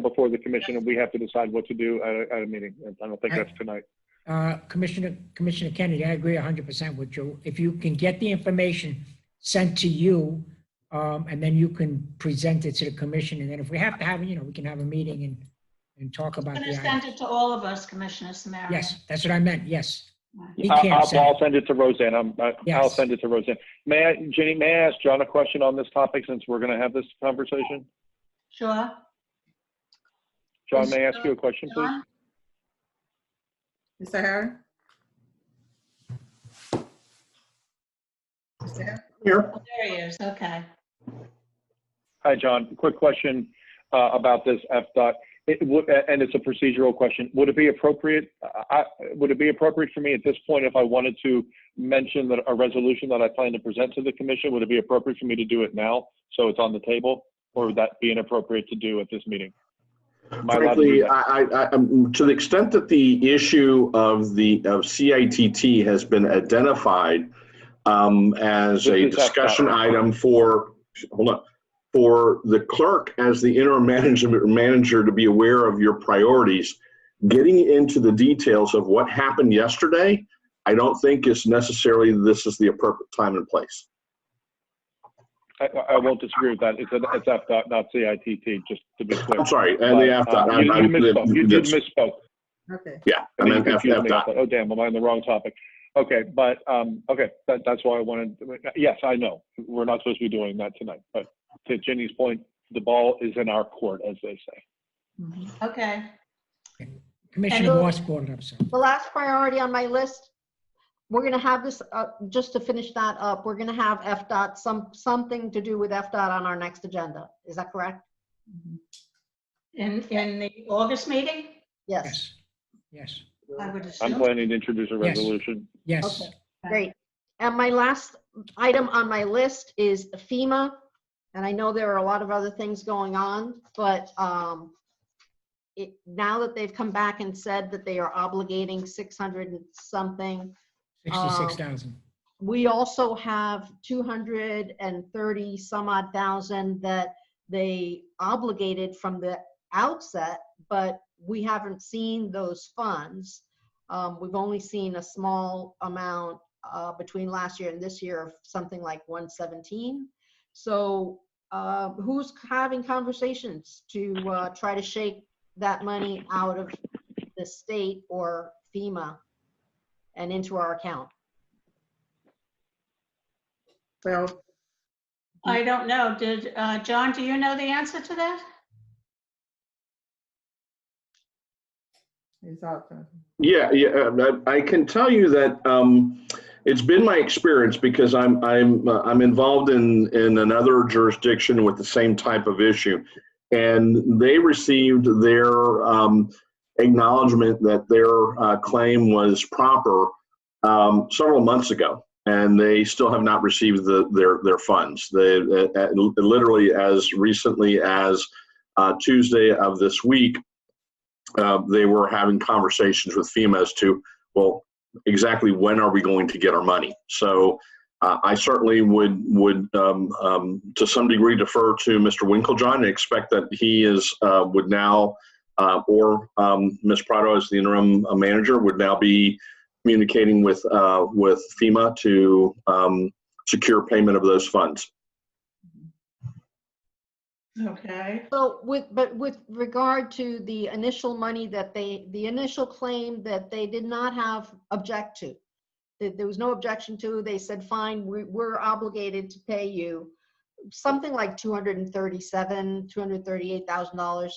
before the commission, and we have to decide what to do at a meeting. And I don't think that's tonight. Commissioner Kennedy, I agree 100% with you. If you can get the information sent to you, and then you can present it to the commission. And then if we have to have, we can have a meeting and talk I'm about going the to send items. it to all of us, Commissioner Samaria. Yes, that's what I meant. Yes. He I'll can't send it. send it to Roseanne. I'll Yes. send it to Roseanne. Jenny, may I ask John a question on this topic since we're going to have this conversation? Sure. John, may I ask you a question, please? John? Mr. Harry? Mr. Harry? Here. Oh, there he is. Okay. Hi, John. Quick question about this FDOT. And it's a procedural question. Would it be appropriate? Would it be appropriate for me at this point if I wanted to mention that a resolution that I plan to present to the commission? Would it be appropriate for me to do it now so it's on the table, or would that be inappropriate to do at this meeting? Frankly, to the extent that the issue of CITT has been identified as a discussion item for the clerk as the interim manager to be aware of your priorities, getting into the details of what happened yesterday, I don't think is necessarily this is the appropriate time and place. I won't disagree with that. It's FDOT, not CITT, just to be clear. I'm sorry, and the FDOT. You misspoke. Okay. Yeah, I meant FDOT. Oh, damn, am I on the wrong topic? Okay, but, okay, that's why I wanted, yes, I know. We're not supposed to be doing that tonight, but to Jenny's point, the ball is in our court, as they say. Okay. Commissioner Moss brought it up, sir. The last priority on my list, we're going to have this, just to finish that up, we're going to have FDOT, something to do with FDOT on our next agenda. Is that correct? In the August meeting? Yes. Yes. I would I'm assume. planning to introduce a resolution. Yes. Okay, great. And my last item on my list is FEMA. And I know there are a lot of other things going on, but now that they've come back and said that they are obligating 600 and something, 66,000. we also have 230 some odd thousand that they obligated from the outset, but we haven't seen those funds. We've only seen a small amount between last year and this year of something like 117. So who's having conversations to try to shake that money out of the state or FEMA and into our account? Well, I don't know. Did, John, do you know the answer to that? it's out. Yeah, I can tell you that it's been my experience because I'm involved in another jurisdiction with the same type of issue, and they received their acknowledgement that their claim was proper several months ago, and they still have not received their funds. They literally as recently as Tuesday of this week. They were having conversations with FEMA as to, well, exactly when are we going to get our money? So I certainly would to some degree defer to Mr. Winklejohn and expect that he would now, or Ms. Prado as the interim manager would now be communicating with FEMA to secure payment of those funds. Okay. So with regard to the initial money that the initial claim that they did not have object to, there was no objection to, they said, fine, we're obligated to pay you something like $238,000.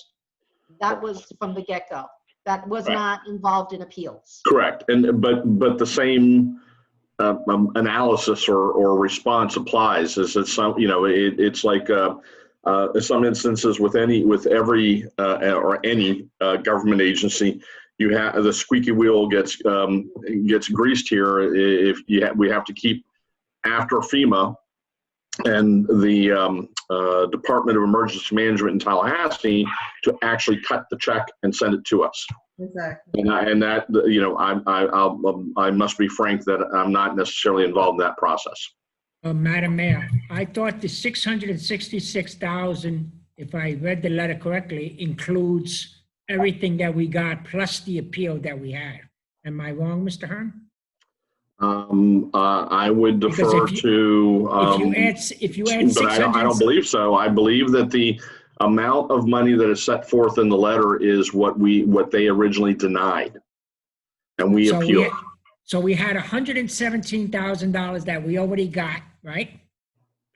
That was from the get-go. That was Right. not involved in appeals. Correct, but the same analysis or response applies. Is that some it's like. In some instances, with every or any government agency, you have the squeaky wheel gets greased here. If we have to keep after FEMA and the Department of Emergency Management in Tallahassee to actually cut the check and send it to us. Exactly. And that I must be frank that I'm not necessarily involved in that process. Madam Mayor, I thought the 666,000, if I read the letter correctly, includes everything that we got plus the appeal that we had. Am I wrong, Mr. Hearn? I would Because defer if you- to. if you add But I don't believe so. I believe that the amount of money that is set forth in the letter is what they originally denied, and we appealed. So we had $117,000 that we already got, right?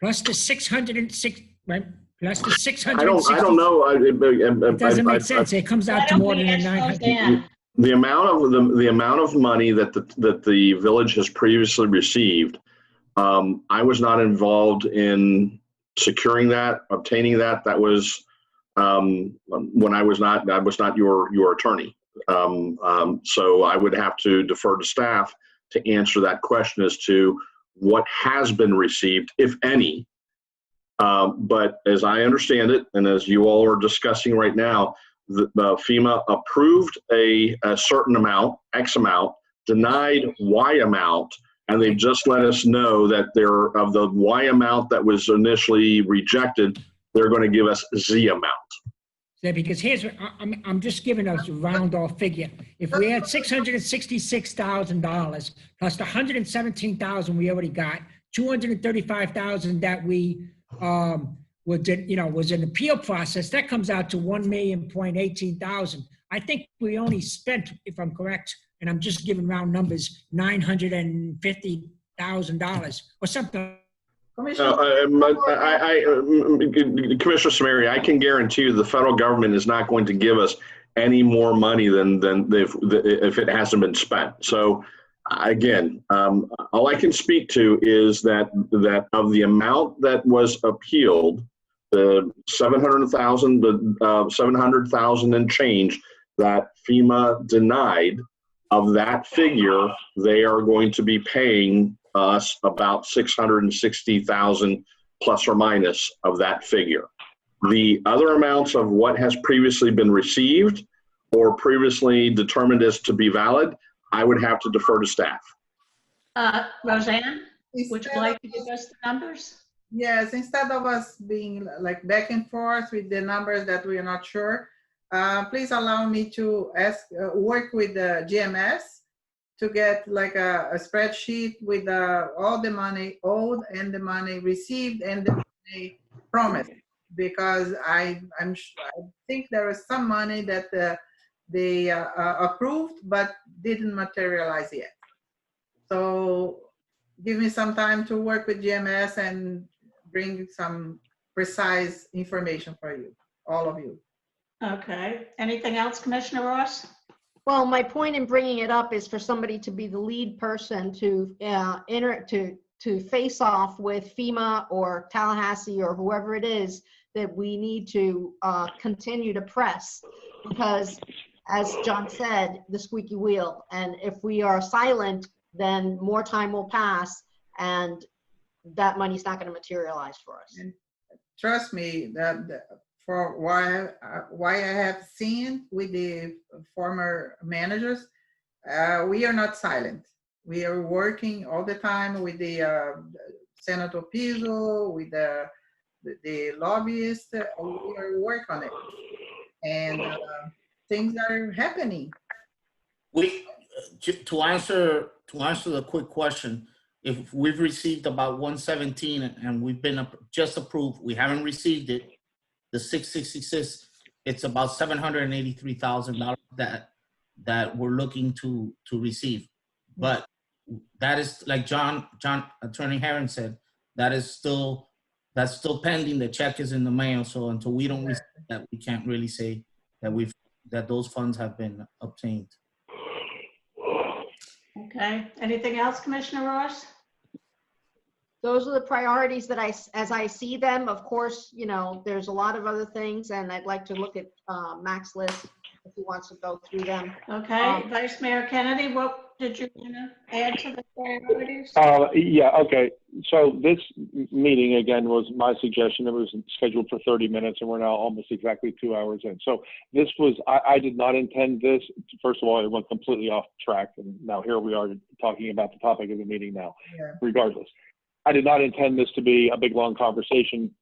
Plus the 606, right? Plus the 660. I don't know. It doesn't make sense. It comes out to more than a 900. The amount of money that the village has previously received, I was not involved in securing that, obtaining that. That was when I was not your attorney. So I would have to defer to staff to answer that question as to what has been received, if any. But as I understand it, and as you all are discussing right now, the FEMA approved a certain amount, X amount, denied Y amount, and they've just let us know that of the Y amount that was initially rejected, they're going to give us Z amount. Yeah, because here's what I'm just giving us a round off figure. If we had $666,000 plus the $117,000 we already got, $235,000 that we was an appeal process, that comes out to $1,018,000. I think we only spent, if I'm correct, and I'm just giving round numbers, $950,000 or something. Commissioner Samari, I can guarantee you the federal government is not going to give us any more money than if it hasn't been spent. So again, all I can speak to is that of the amount that was appealed, the 700,000, the 700,000 and change that FEMA denied, of that figure, they are going to be paying us about 660,000 plus or minus of that figure. The other amounts of what has previously been received or previously determined as to be valid, I would have to defer to staff. Roseanne, would you like to give us the numbers? Yes, instead of us being like back and forth with the numbers that we are not sure, please allow me to work with the GMS to get like a spreadsheet with all the money owed and the money received and the money promised, because I think there is some money that they approved but didn't materialize yet. So give me some time to work with GMS and bring some precise information for you, all of you. Okay. Anything else, Commissioner Ross? Well, my point in bringing it up is for somebody to be the lead person to face off with FEMA or Tallahassee or whoever it is that we need to continue to press, because as John said, the squeaky wheel, and if we are silent, then more time will pass and that money's not going to materialize for us. And trust me, that for why I have seen with the former managers, we are not silent. We are working all the time with the Senator Pizzo, with the lobbyists. We are working on it, and things are happening. To answer the quick question, if we've received about 117 and we've been just approved, we haven't received it. The 666, it's about $783,000 that we're looking to receive. But that is, like John Attorney Herron said, that's still pending. The check is in the mail, so until we don't receive that, we can't really say that those funds have been obtained. Okay. Anything else, Commissioner Ross? Those are the priorities that as I see them. Of course, there's a lot of other things, and I'd like to look at Mac's list if he wants to go through them. Okay. Vice Mayor Kennedy, what did you want to add to the priorities? Yeah, okay. So this meeting, again, was my suggestion. It was scheduled for 30 minutes, and we're now almost exactly 2 hours in. So this was, I did not intend this. First of all, it went completely off track, and now here we are talking about the topic of the meeting now, regardless. I did not intend this to be a big, long conversation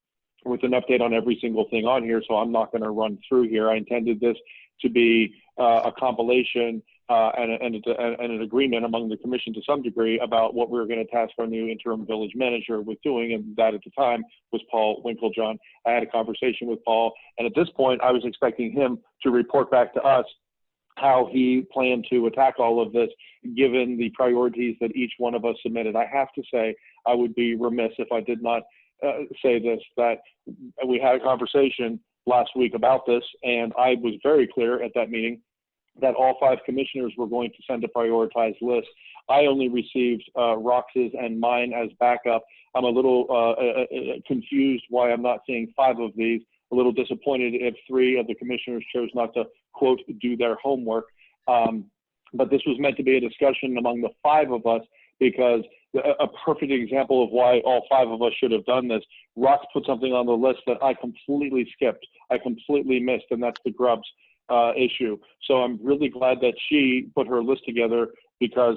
with an update on every single thing on here, so I'm not going to run through here. I intended this to be a compilation and an agreement among the commission to some degree about what we were going to task our new interim village manager with doing, and that at the time was Paul Winklejohn. I had a conversation with Paul, and at this point, I was expecting him to report back to us how he planned to attack all of this, given the priorities that each one of us submitted. I have to say, I would be remiss if I did not say this, that we had a conversation last week about this, and I was very clear at that meeting that all 5 commissioners were going to send a prioritized list. I only received Rox's and mine as backup. I'm a little confused why I'm not seeing 5 of these, a little disappointed if 3 of the commissioners chose not to, quote, do their homework. But this was meant to be a discussion among the 5 of us, because a perfect example of why all 5 of us should have done this, Rox put something on the list that I completely skipped, I completely missed, and that's the grubs issue. So I'm really glad that she put her list together, because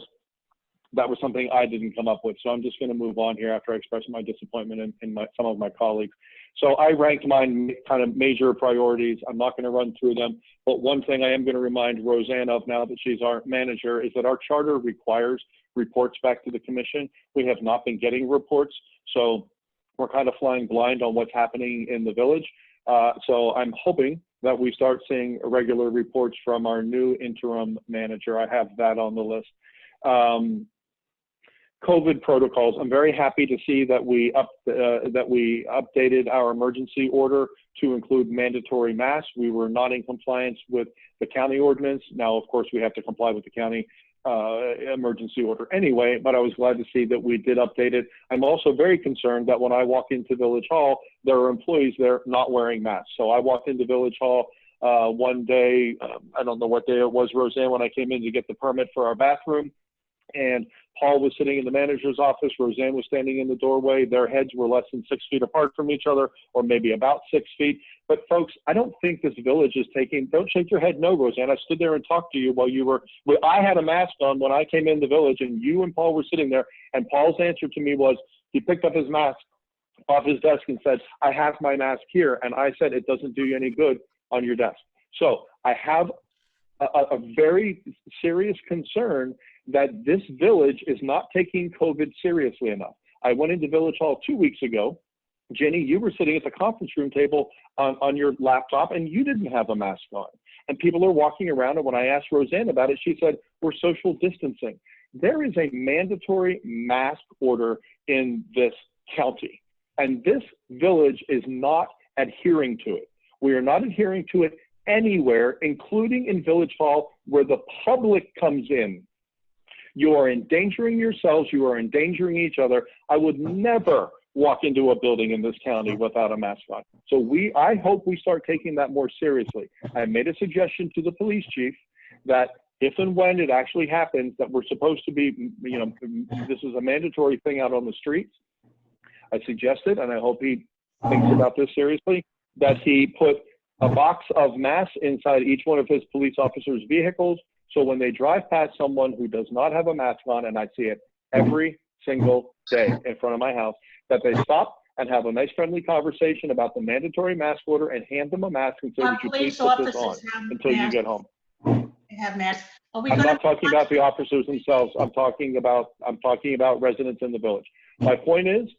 that was something I didn't come up with. So I'm just going to move on here after I express my disappointment in some of my colleagues. So I ranked mine kind of major priorities. I'm not going to run through them, but one thing I am going to remind Roseanne of now that she's our manager is that our charter requires reports back to the commission. We have not been getting reports, so we're kind of flying blind on what's happening in the village. So I'm hoping that we start seeing regular reports from our new interim manager. I have that on the list. COVID protocols. I'm very happy to see that we updated our emergency order to include mandatory masks. We were not in compliance with the county ordinance. Now, of course, we have to comply with the county emergency order anyway, but I was glad to see that we did update it. I'm also very concerned that when I walk into Village Hall, there are employees there not wearing masks. So I walked into Village Hall one day, I don't know what day it was, Roseanne, when I came in to get the permit for our bathroom, and Paul was sitting in the manager's office, Roseanne was standing in the doorway. Their heads were less than 6 feet apart from each other, or maybe about 6 feet. But folks, I don't think this village is taking, don't shake your head no, Roseanne. I stood there and talked to you while you were, I had a mask on when I came in the village, and you and Paul were sitting there, and Paul's answer to me was, he picked up his mask off his desk and said, I have my mask here. And I said, it doesn't do you any good on your desk. So I have a very serious concern that this village is not taking COVID seriously enough. I went into Village Hall 2 weeks ago. Jenny, you were sitting at the conference room table on your laptop, and you didn't have a mask on. And people are walking around, and when I asked Roseanne about it, she said, we're social distancing. There is a mandatory mask order in this county, and this village is not adhering to it. We are not adhering to it anywhere, including in Village Hall, where the public comes in. You are endangering yourselves. You are endangering each other. I would never walk into a building in this county without a mask on. So I hope we start taking that more seriously. I made a suggestion to the police chief that if and when it actually happens, that we're supposed to be, this is a mandatory thing out on the streets. I suggested, and I hope he thinks about this seriously, that he put a box of masks inside each one of his police officers' vehicles. So when they drive past someone who does not have a mask on, and I see it every single day in front of my house, that they stop and have a nice friendly conversation about the mandatory mask order and hand them a mask and say, would you please put this on until you get home. They have masks. I'm not talking about the officers themselves. I'm talking about residents in the village. My point is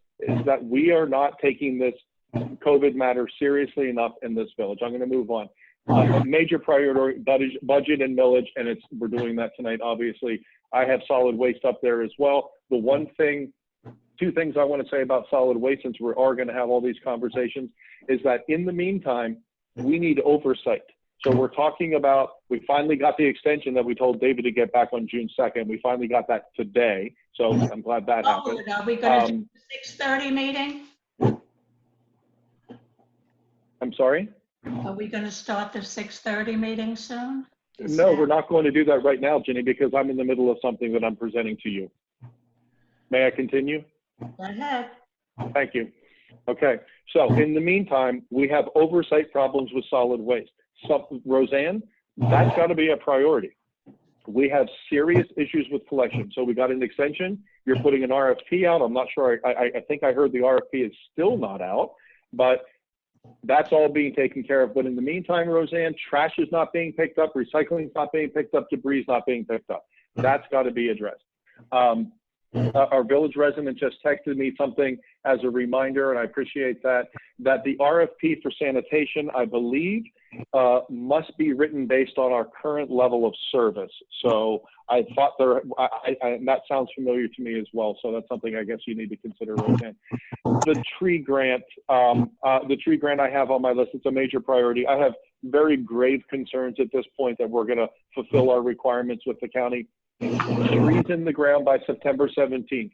that we are not taking this COVID matter seriously enough in this village. I'm going to move on. A major priority, budget and millage, and we're doing that tonight, obviously. I have solid waste up there as well. Two things I want to say about solid waste, since we are going to have all these conversations, is that in the meantime, we need oversight. So we're talking about, we finally got the extension that we told David to get back on June 2nd. We finally got that today. So I'm glad that happened. Are we going to do the 6:30 meeting? I'm sorry? Are we going to start the 6:30 meeting soon? No, we're not going to do that right now, Jenny, because I'm in the middle of something that I'm presenting to you. May I continue? Go ahead. Thank you. Okay, so in the meantime, we have oversight problems with solid waste. So, Roseanne, that's got to be a priority. We have serious issues with collection. So we got an extension. You're putting an RFP out. I'm not sure. I think I heard the RFP is still not out, but That's all being taken care of. But in the meantime, Roseanne, trash is not being picked up, recycling is not being picked up, debris is not being picked up. That's got to be addressed. Our village resident just texted me something as a reminder, and I appreciate that the RFP for sanitation, I believe, must be written based on our current level of service. So I thought and that sounds familiar to me as well. So that's something I guess you need to consider, Roseanne. The tree grant I have on my list, it's a major priority. I have very grave concerns at this point that we're going to fulfill our requirements with the county. Trees in the ground by September 17th.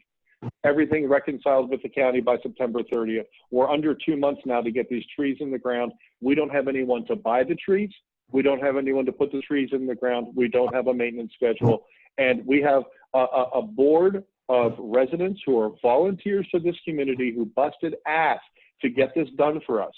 Everything reconciled with the county by September 30th. We're under 2 months now to get these trees in the ground. We don't have anyone to buy the trees. We don't have anyone to put the trees in the ground. We don't have a maintenance schedule. And we have a board of residents who are volunteers to this community who busted ass to get this done for us.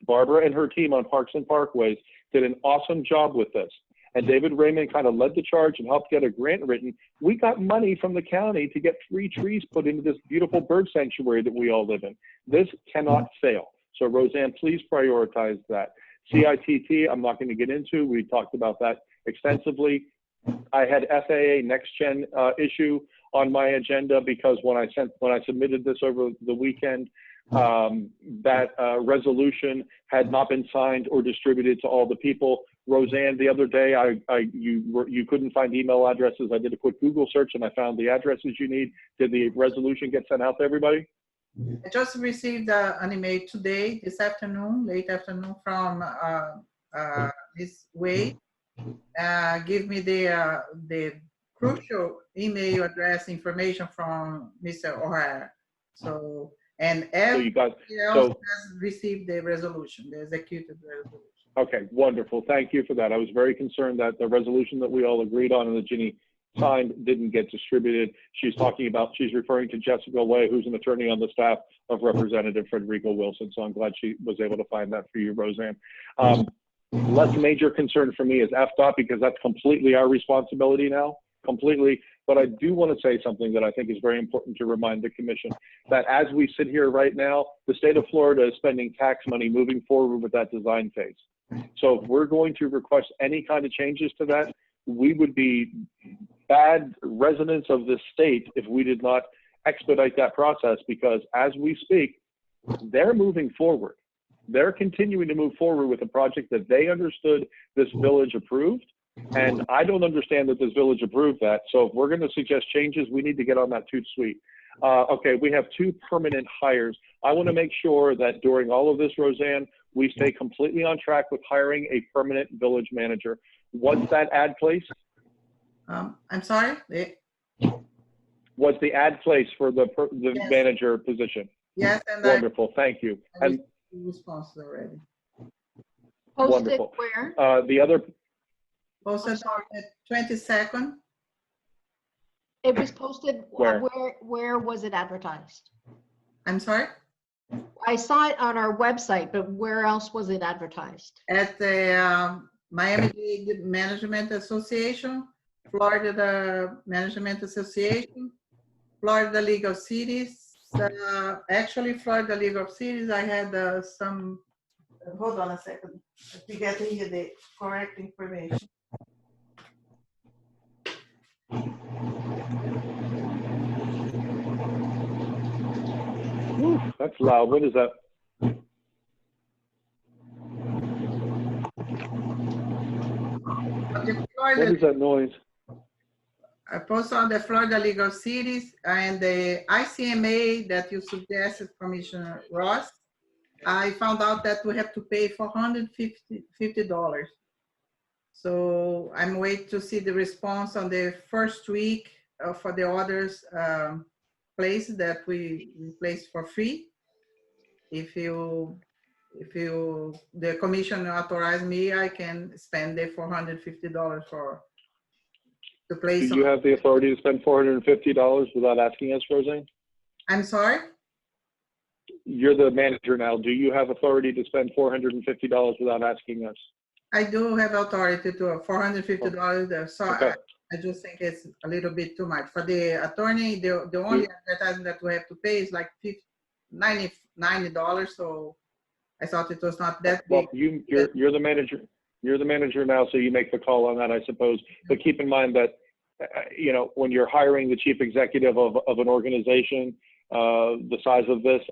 Barbara and her team on Parks and Parkways did an awesome job with this. And David Raymond kind of led the charge and helped get a grant written. We got money from the county to get 3 trees put into this beautiful bird sanctuary that we all live in. This cannot fail. So Roseanne, please prioritize that. CITT, I'm not going to get into. We talked about that extensively. I had FAA Next Gen issue on my agenda because when I submitted this over the weekend, that resolution had not been signed or distributed to all the people. Roseanne, the other day, you couldn't find email addresses. I did a quick Google search and I found the addresses you need. Did the resolution get sent out to everybody? I just received an email today, this afternoon, late afternoon, from Ms. Wade. Give me the crucial email address information from Mr. O'Hara. So, and everybody else has received the resolution, the executed resolution. Okay, wonderful. Thank you for that. I was very concerned that the resolution that we all agreed on and that Ginny signed didn't get distributed. She's referring to Jessica Way, who's an attorney on the staff of Representative Federico Wilson. So I'm glad she was able to find that for you, Roseanne. Less major concern for me is FDOT because that's completely our responsibility now, completely. But I do want to say something that I think is very important to remind the commission, that as we sit here right now, the state of Florida is spending tax money moving forward with that design phase. So if we're going to request any kind of changes to that, we would be bad residents of this state if we did not expedite that process, because as we speak, they're moving forward. They're continuing to move forward with a project that they understood this village approved. And I don't understand that this village approved that. So if we're going to suggest changes, we need to get on that toot sweet. Okay, we have 2 permanent hires. I want to make sure that during all of this, Roseanne, we stay completely on track with hiring a permanent village manager. What's that ad place? I'm sorry? What's the ad place for the Yes. manager position? Yes, and Wonderful, thank you. And response already. Posted wonderful. where? The other, Posted on the 22nd. It was posted, Where? where was it advertised? I'm sorry? I saw it on our website, but where else was it advertised? At the Miami-Dade Management Association, Florida Management Association, Florida League of Cities. Actually, Florida League of Cities, I had some, hold on a second, to get here the correct information. that's loud. What is that? What is that noise? I posted on the Florida League of Cities and the ICMA that you suggested, Commissioner Ross. I found out that we have to pay $450. So I'm waiting to see the response on the first week for the others place that we placed for free. If the commission authorize me, I can spend the $450 to place. Do you have the authority to spend $450 without asking us, Roseanne? I'm sorry? You're the manager now. Do you have authority to spend $450 without asking us? I do have authority to $450 there. So Okay. I just think it's a little bit too much. For the attorney, the only advertising that we have to pay is like $90. So I thought it was not that Well, big. you're the manager. You're the manager now, so you make the call on that, I suppose. But keep in mind that, you know, when you're hiring the chief executive of an organization the size of this,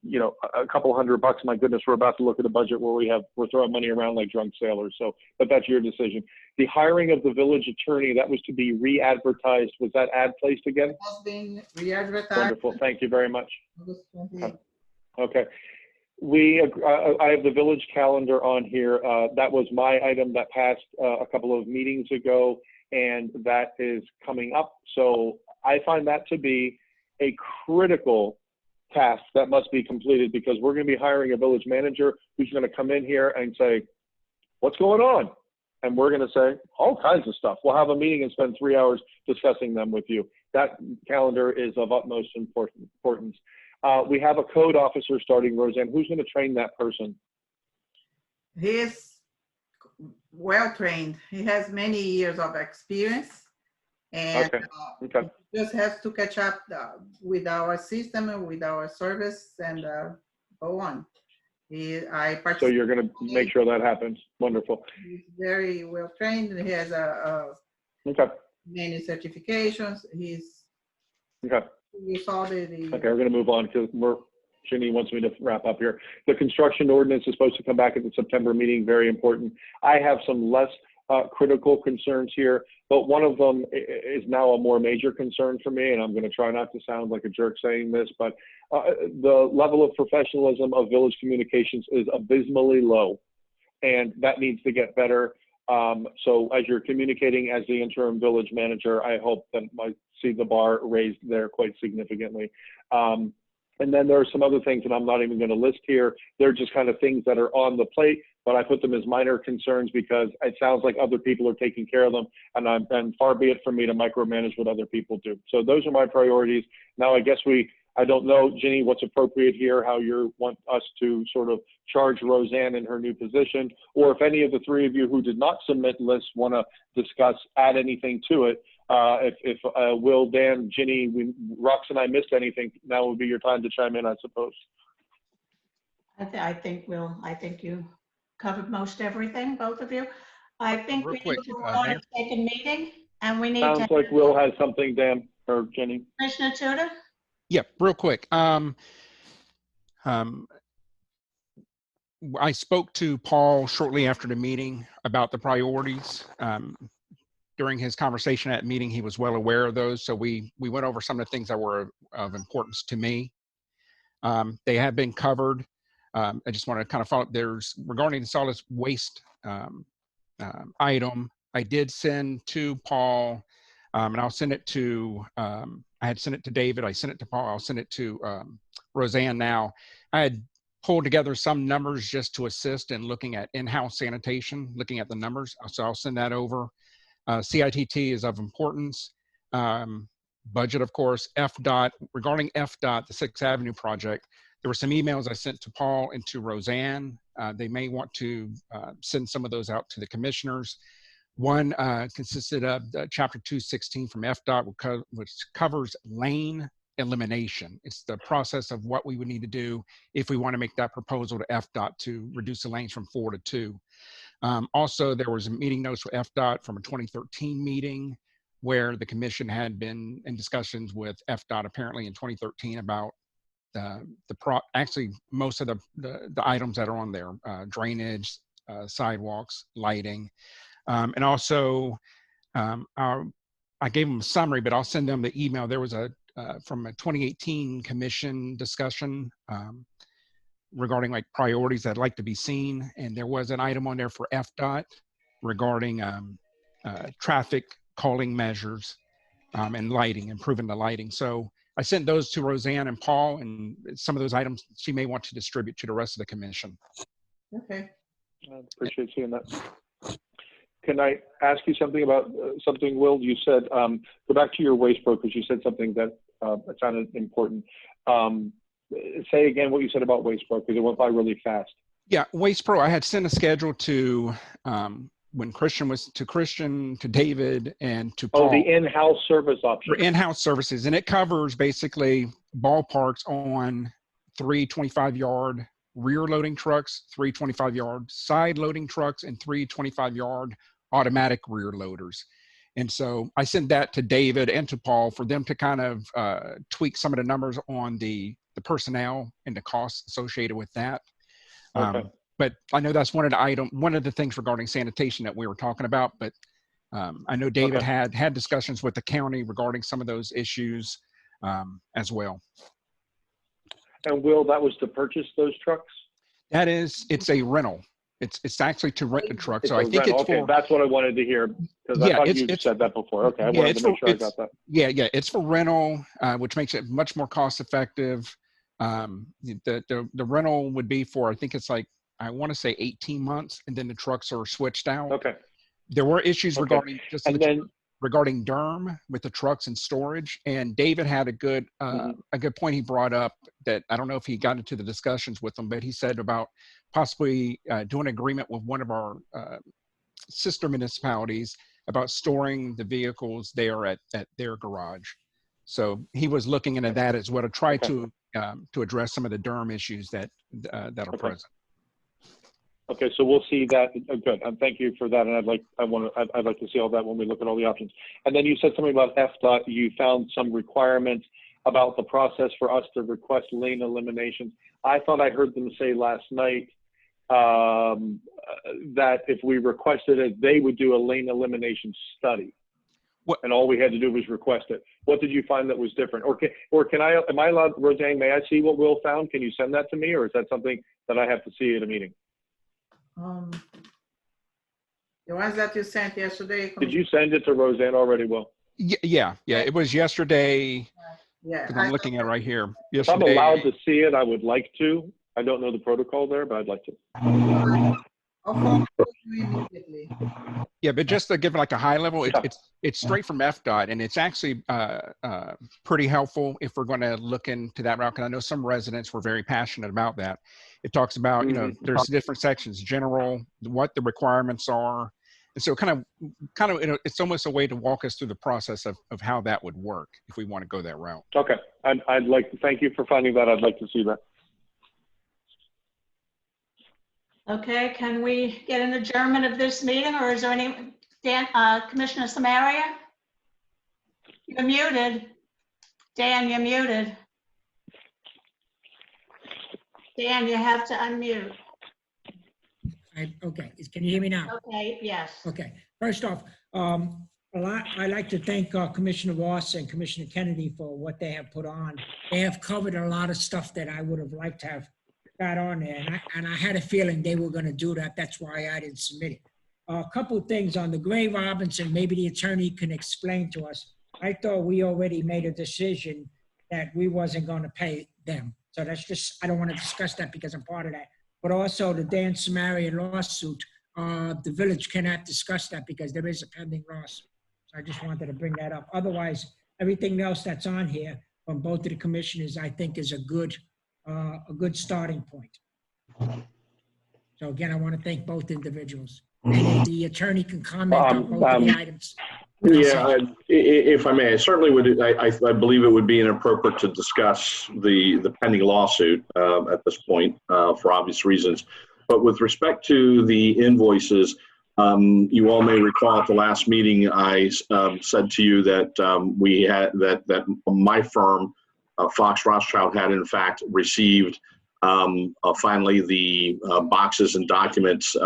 you know, a couple $100, my goodness, we're about to look at a budget where we're throwing money around like drunk sailors. So, but that's your decision. The hiring of the village attorney, that was to be re-advertised. Was that ad placed again? It has been re-advertised. Wonderful. Thank you very much. August 28th. Okay. I have the village calendar on here. That was my item that passed a couple of meetings ago, and that is coming up. So I find that to be a critical task that must be completed, because we're going to be hiring a village manager who's going to come in here and say, what's going on? And we're going to say all kinds of stuff. We'll have a meeting and spend 3 hours discussing them with you. That calendar is of utmost importance. We have a code officer starting, Roseanne. Who's going to train that person? He is well trained. He has many years of experience, and Okay. he just has to catch up with our system and with our service and go on. So you're going to make sure that happens. Wonderful. He's very well trained. He has many certifications. We saw Okay, we're going to move on because Ginny wants me to wrap up here. The construction ordinance is supposed to come back at the September meeting. Very important. I have some less critical concerns here, but one of them is now a more major concern for me, and I'm going to try not to sound like a jerk saying this, but the level of professionalism of village communications is abysmally low, and that needs to get better. So as you're communicating as the interim village manager, I hope that I see the bar raised there quite significantly. And then there are some other things that I'm not even going to list here. They're just kind of things that are on the plate, but I put them as minor concerns because it sounds like other people are taking care of them, and far be it from me to micromanage what other people do. So those are my priorities. Now, I guess I don't know, Ginny, what's appropriate here, how you want us to sort of charge Roseanne in her new position, or if any of the three of you who did not submit lists want to discuss, add anything to it. If Will, Dan, Ginny, Rox and I missed anything, now would be your time to chime in, I suppose. I think you covered most everything, both of you. I think we need to go on a second meeting, and we need to. Sounds like Will has something, Dan or Ginny. Commissioner Tudor? Yep, real quick. I spoke to Paul shortly after the meeting about the priorities. During his conversation at meeting, he was well aware of those. So we went over some of the things that were of importance to me. They have been covered. I just want to kind of follow up. Regarding the solid waste item, I did send to Paul, and I'll send it to, I had sent it to David, I sent it to Paul, I'll send it to Roseanne now. I had pulled together some numbers just to assist in looking at in-house sanitation, looking at the numbers. So I'll send that over. CITT is of importance. Budget, of course. FDOT, regarding FDOT, the 6th Avenue project, there were some emails I sent to Paul and to Roseanne. They may want to send some of those out to the commissioners. One consisted of Chapter 216 from FDOT, which covers lane elimination. It's the process of what we would need to do if we want to make that proposal to FDOT to reduce the lanes from 4 to 2. Also, there was a meeting notes for FDOT from a 2013 meeting where the commission had been in discussions with FDOT apparently in 2013 about actually most of the items that are on there, drainage, sidewalks, lighting. And also, I gave them a summary, but I'll send them the email. There was from a 2018 commission discussion regarding like priorities that'd like to be seen. And there was an item on there for FDOT regarding traffic calling measures and lighting, improving the lighting. So I sent those to Roseanne and Paul, and some of those items she may want to distribute to the rest of the commission. Okay. I appreciate seeing that. Can I ask you something about something, Will? You said, go back to your waste pro, because you said something that sounded important. Say again what you said about Waste Pro, because it went by really fast. Yeah, Waste Pro, I had sent a schedule to when Christian was to David, and to Paul. Oh, the in-house service option. For in-house services, and it covers basically ballparks on 3 25-yard rear loading trucks, 3 25-yard side loading trucks, and 3 25-yard automatic rear loaders. And so I sent that to David and to Paul for them to kind of tweak some of the numbers on the personnel and the costs associated with that. Okay. But I know that's one of the things regarding sanitation that we were talking about. But I know David had discussions with the county regarding some of those issues as well. And Will, that was to purchase those trucks? It's a rental. It's actually to rent the truck. It's So I a think rental. it's okay, for. That's what I wanted to hear, because I thought you said that before. Okay, I wanted to make sure I got that. Yeah, it's for rental, which makes it much more cost effective. The rental would be for, I think it's like, I want to say 18 months, and then the trucks are switched out. Okay. There were issues regarding regarding DERM with the trucks and storage, and David had a good point he brought up that I don't know if he got into the discussions with them, but he said about possibly doing an agreement with one of our sister municipalities about storing the vehicles there at their garage. So he was looking into that as well to try to address some of the DERM issues that are present. Okay, so we'll see that. Good, and thank you for that. And I'd like to see all that when we look at all the options. And then you said something about FDOT. You found some requirements about the process for us to request lane eliminations. I thought I heard them say last night that if we requested it, they would do a lane elimination study. And all we had to do was request it. What did you find that was different? Or can I, am I allowed, Roseanne, may I see what Will found? Can you send that to me, or is that something that I have to see at a meeting? The ones that you sent yesterday. Did you send it to Roseanne already, Will? Yeah. It was yesterday. Yeah. I'm looking at it right here. If I'm allowed to see it, I would like to. I don't know the protocol there, but I'd like to. I'll phone you immediately. Yeah, but just to give it like a high level, it's straight from FDOT, and it's actually pretty helpful if we're going to look into that route. Because I know some residents were very passionate about that. It talks about, you know, there's different sections: general, what the requirements are, and so kind of, you know, it's almost a way to walk us through the process of how that would work if we want to go that route. Okay, I'd like to thank you for finding that. I'd like to see that. Okay, can we get an adjournment of this meeting, or is there any, Commissioner Samaria? You're muted. Dan, you're muted. Dan, you have to unmute. Okay, can you hear me now? Okay, yes. Okay, first off, I'd like to thank Commissioner Ross and Commissioner Kennedy for what they have put on. They have covered a lot of stuff that I would have liked to have got on there, and I had a feeling they were going to do that. That's why I didn't submit it. A couple of things on the Gray Robinson, maybe the attorney can explain to us. I thought we already made a decision that we wasn't going to pay them. So that's just, I don't want to discuss that because I'm part of that. But also the Dan Samaria lawsuit, the village cannot discuss that because there is a pending lawsuit. So I just wanted to bring that up. Otherwise, everything else that's on here from both of the commissioners, I think is a good starting point. So again, I want to thank both individuals. And if the attorney can comment on both of the items. Yeah, if I may, I certainly would. I believe it would be inappropriate to discuss the pending lawsuit at this point for obvious reasons. But with respect to the invoices, you all may recall at the last meeting I said to you that we had that my firm, Fox Rothschild, had in fact received finally the boxes and documents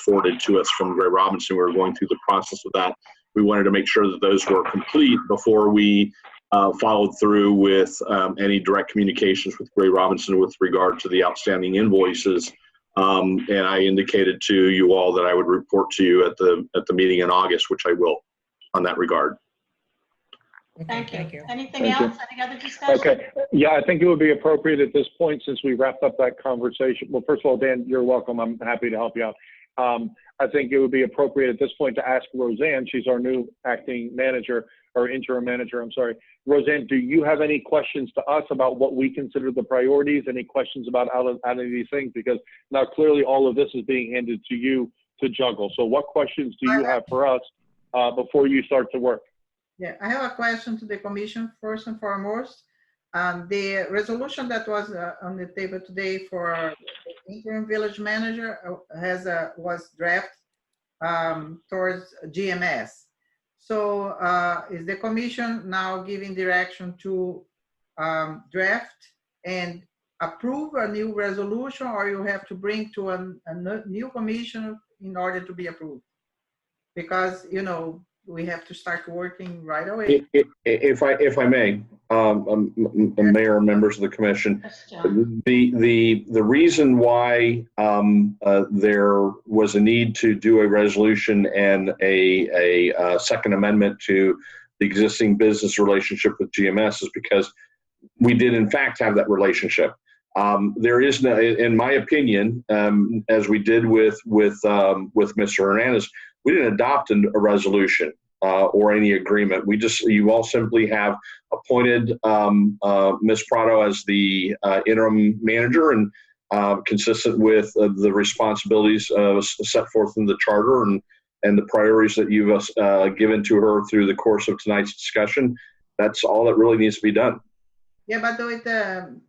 forwarded to us from Gray Robinson. We were going through the process of that. We wanted to make sure that those were complete before we followed through with any direct communications with Gray Robinson with regard to the outstanding invoices. And I indicated to you all that I would report to you at the meeting in August, which I will on that regard. Thank you. Anything Thank you. else? Any other discussion? Okay. Yeah, I think it would be appropriate at this point, since we wrapped up that conversation. Well, first of all, Dan, you're welcome. I'm happy to help you out. I think it would be appropriate at this point to ask Roseanne. She's our new acting manager, or interim manager, I'm sorry. Roseanne, do you have any questions to us about what we consider the priorities? Any questions about any of these things? Because now clearly all of this is being handed to you to juggle. So what questions do you have for us before you start to work? Yeah, I have a question to the commission first and foremost. The resolution that was on the table today for interim village manager was draft towards GMS. So is the commission now giving direction to draft and approve a new resolution, or you have to bring to a new commission in order to be approved? Because, you know, we have to start working right away. If I may, Mayor and members of the commission, Yes, John. the reason why there was a need to do a resolution and a second amendment to the existing business relationship with GMS is because we did in fact have that relationship. There is no, in my opinion, as we did with Mr. Hernandez, we didn't adopt a resolution or any agreement. You all simply have appointed Ms. Prado as the interim manager, and consistent with the responsibilities set forth in the charter and the priorities that you've given to her through the course of tonight's discussion. That's all that really needs to be done. Yeah, but with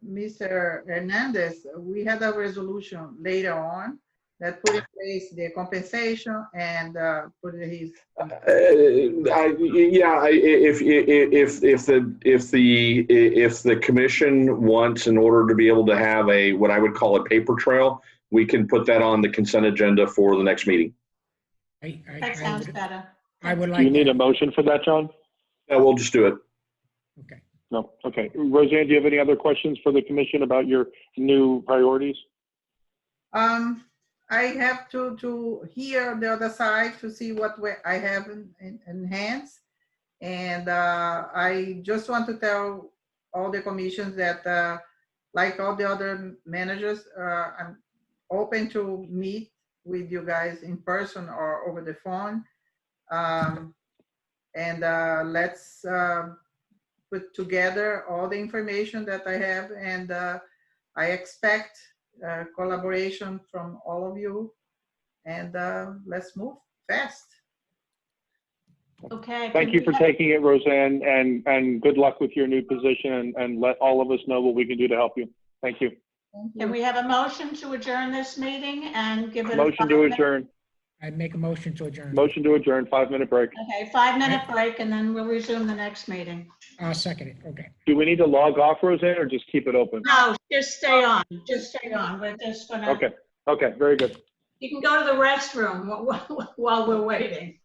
Mr. Hernandez, we had a resolution later on that put in place the compensation and put his. If the commission wants, in order to be able to have what I would call a paper trail, we can put that on the consent agenda for the next meeting. That sounds better. I would Do like. you need that. a motion for that, John? Yeah, we'll just do it. Okay. No. Okay. Roseanne, do you have any other questions for the commission about your new priorities? I have to hear the other side to see what I have in hands. And I just want to tell all the commissions that like all the other managers, I'm open to meet with you guys in person or over the phone. Let's put together all the information that I have, and I expect collaboration from all of you, and let's move fast. Okay. Thank you for taking it, Roseanne, and good luck with your new position, and let all of us know what we can do to help you. Thank you. Can we have a motion to adjourn this meeting and give it Motion to adjourn. I make a motion to adjourn. Motion to adjourn, 5-minute break. Okay, 5-minute break, and then we'll resume the next meeting. I'll second it. Okay. Do we need to log off, Roseanne, or just keep it open? No, just stay on. Just stay on. We're just gonna. Okay. Okay, very good. You can go to the restroom while we're waiting.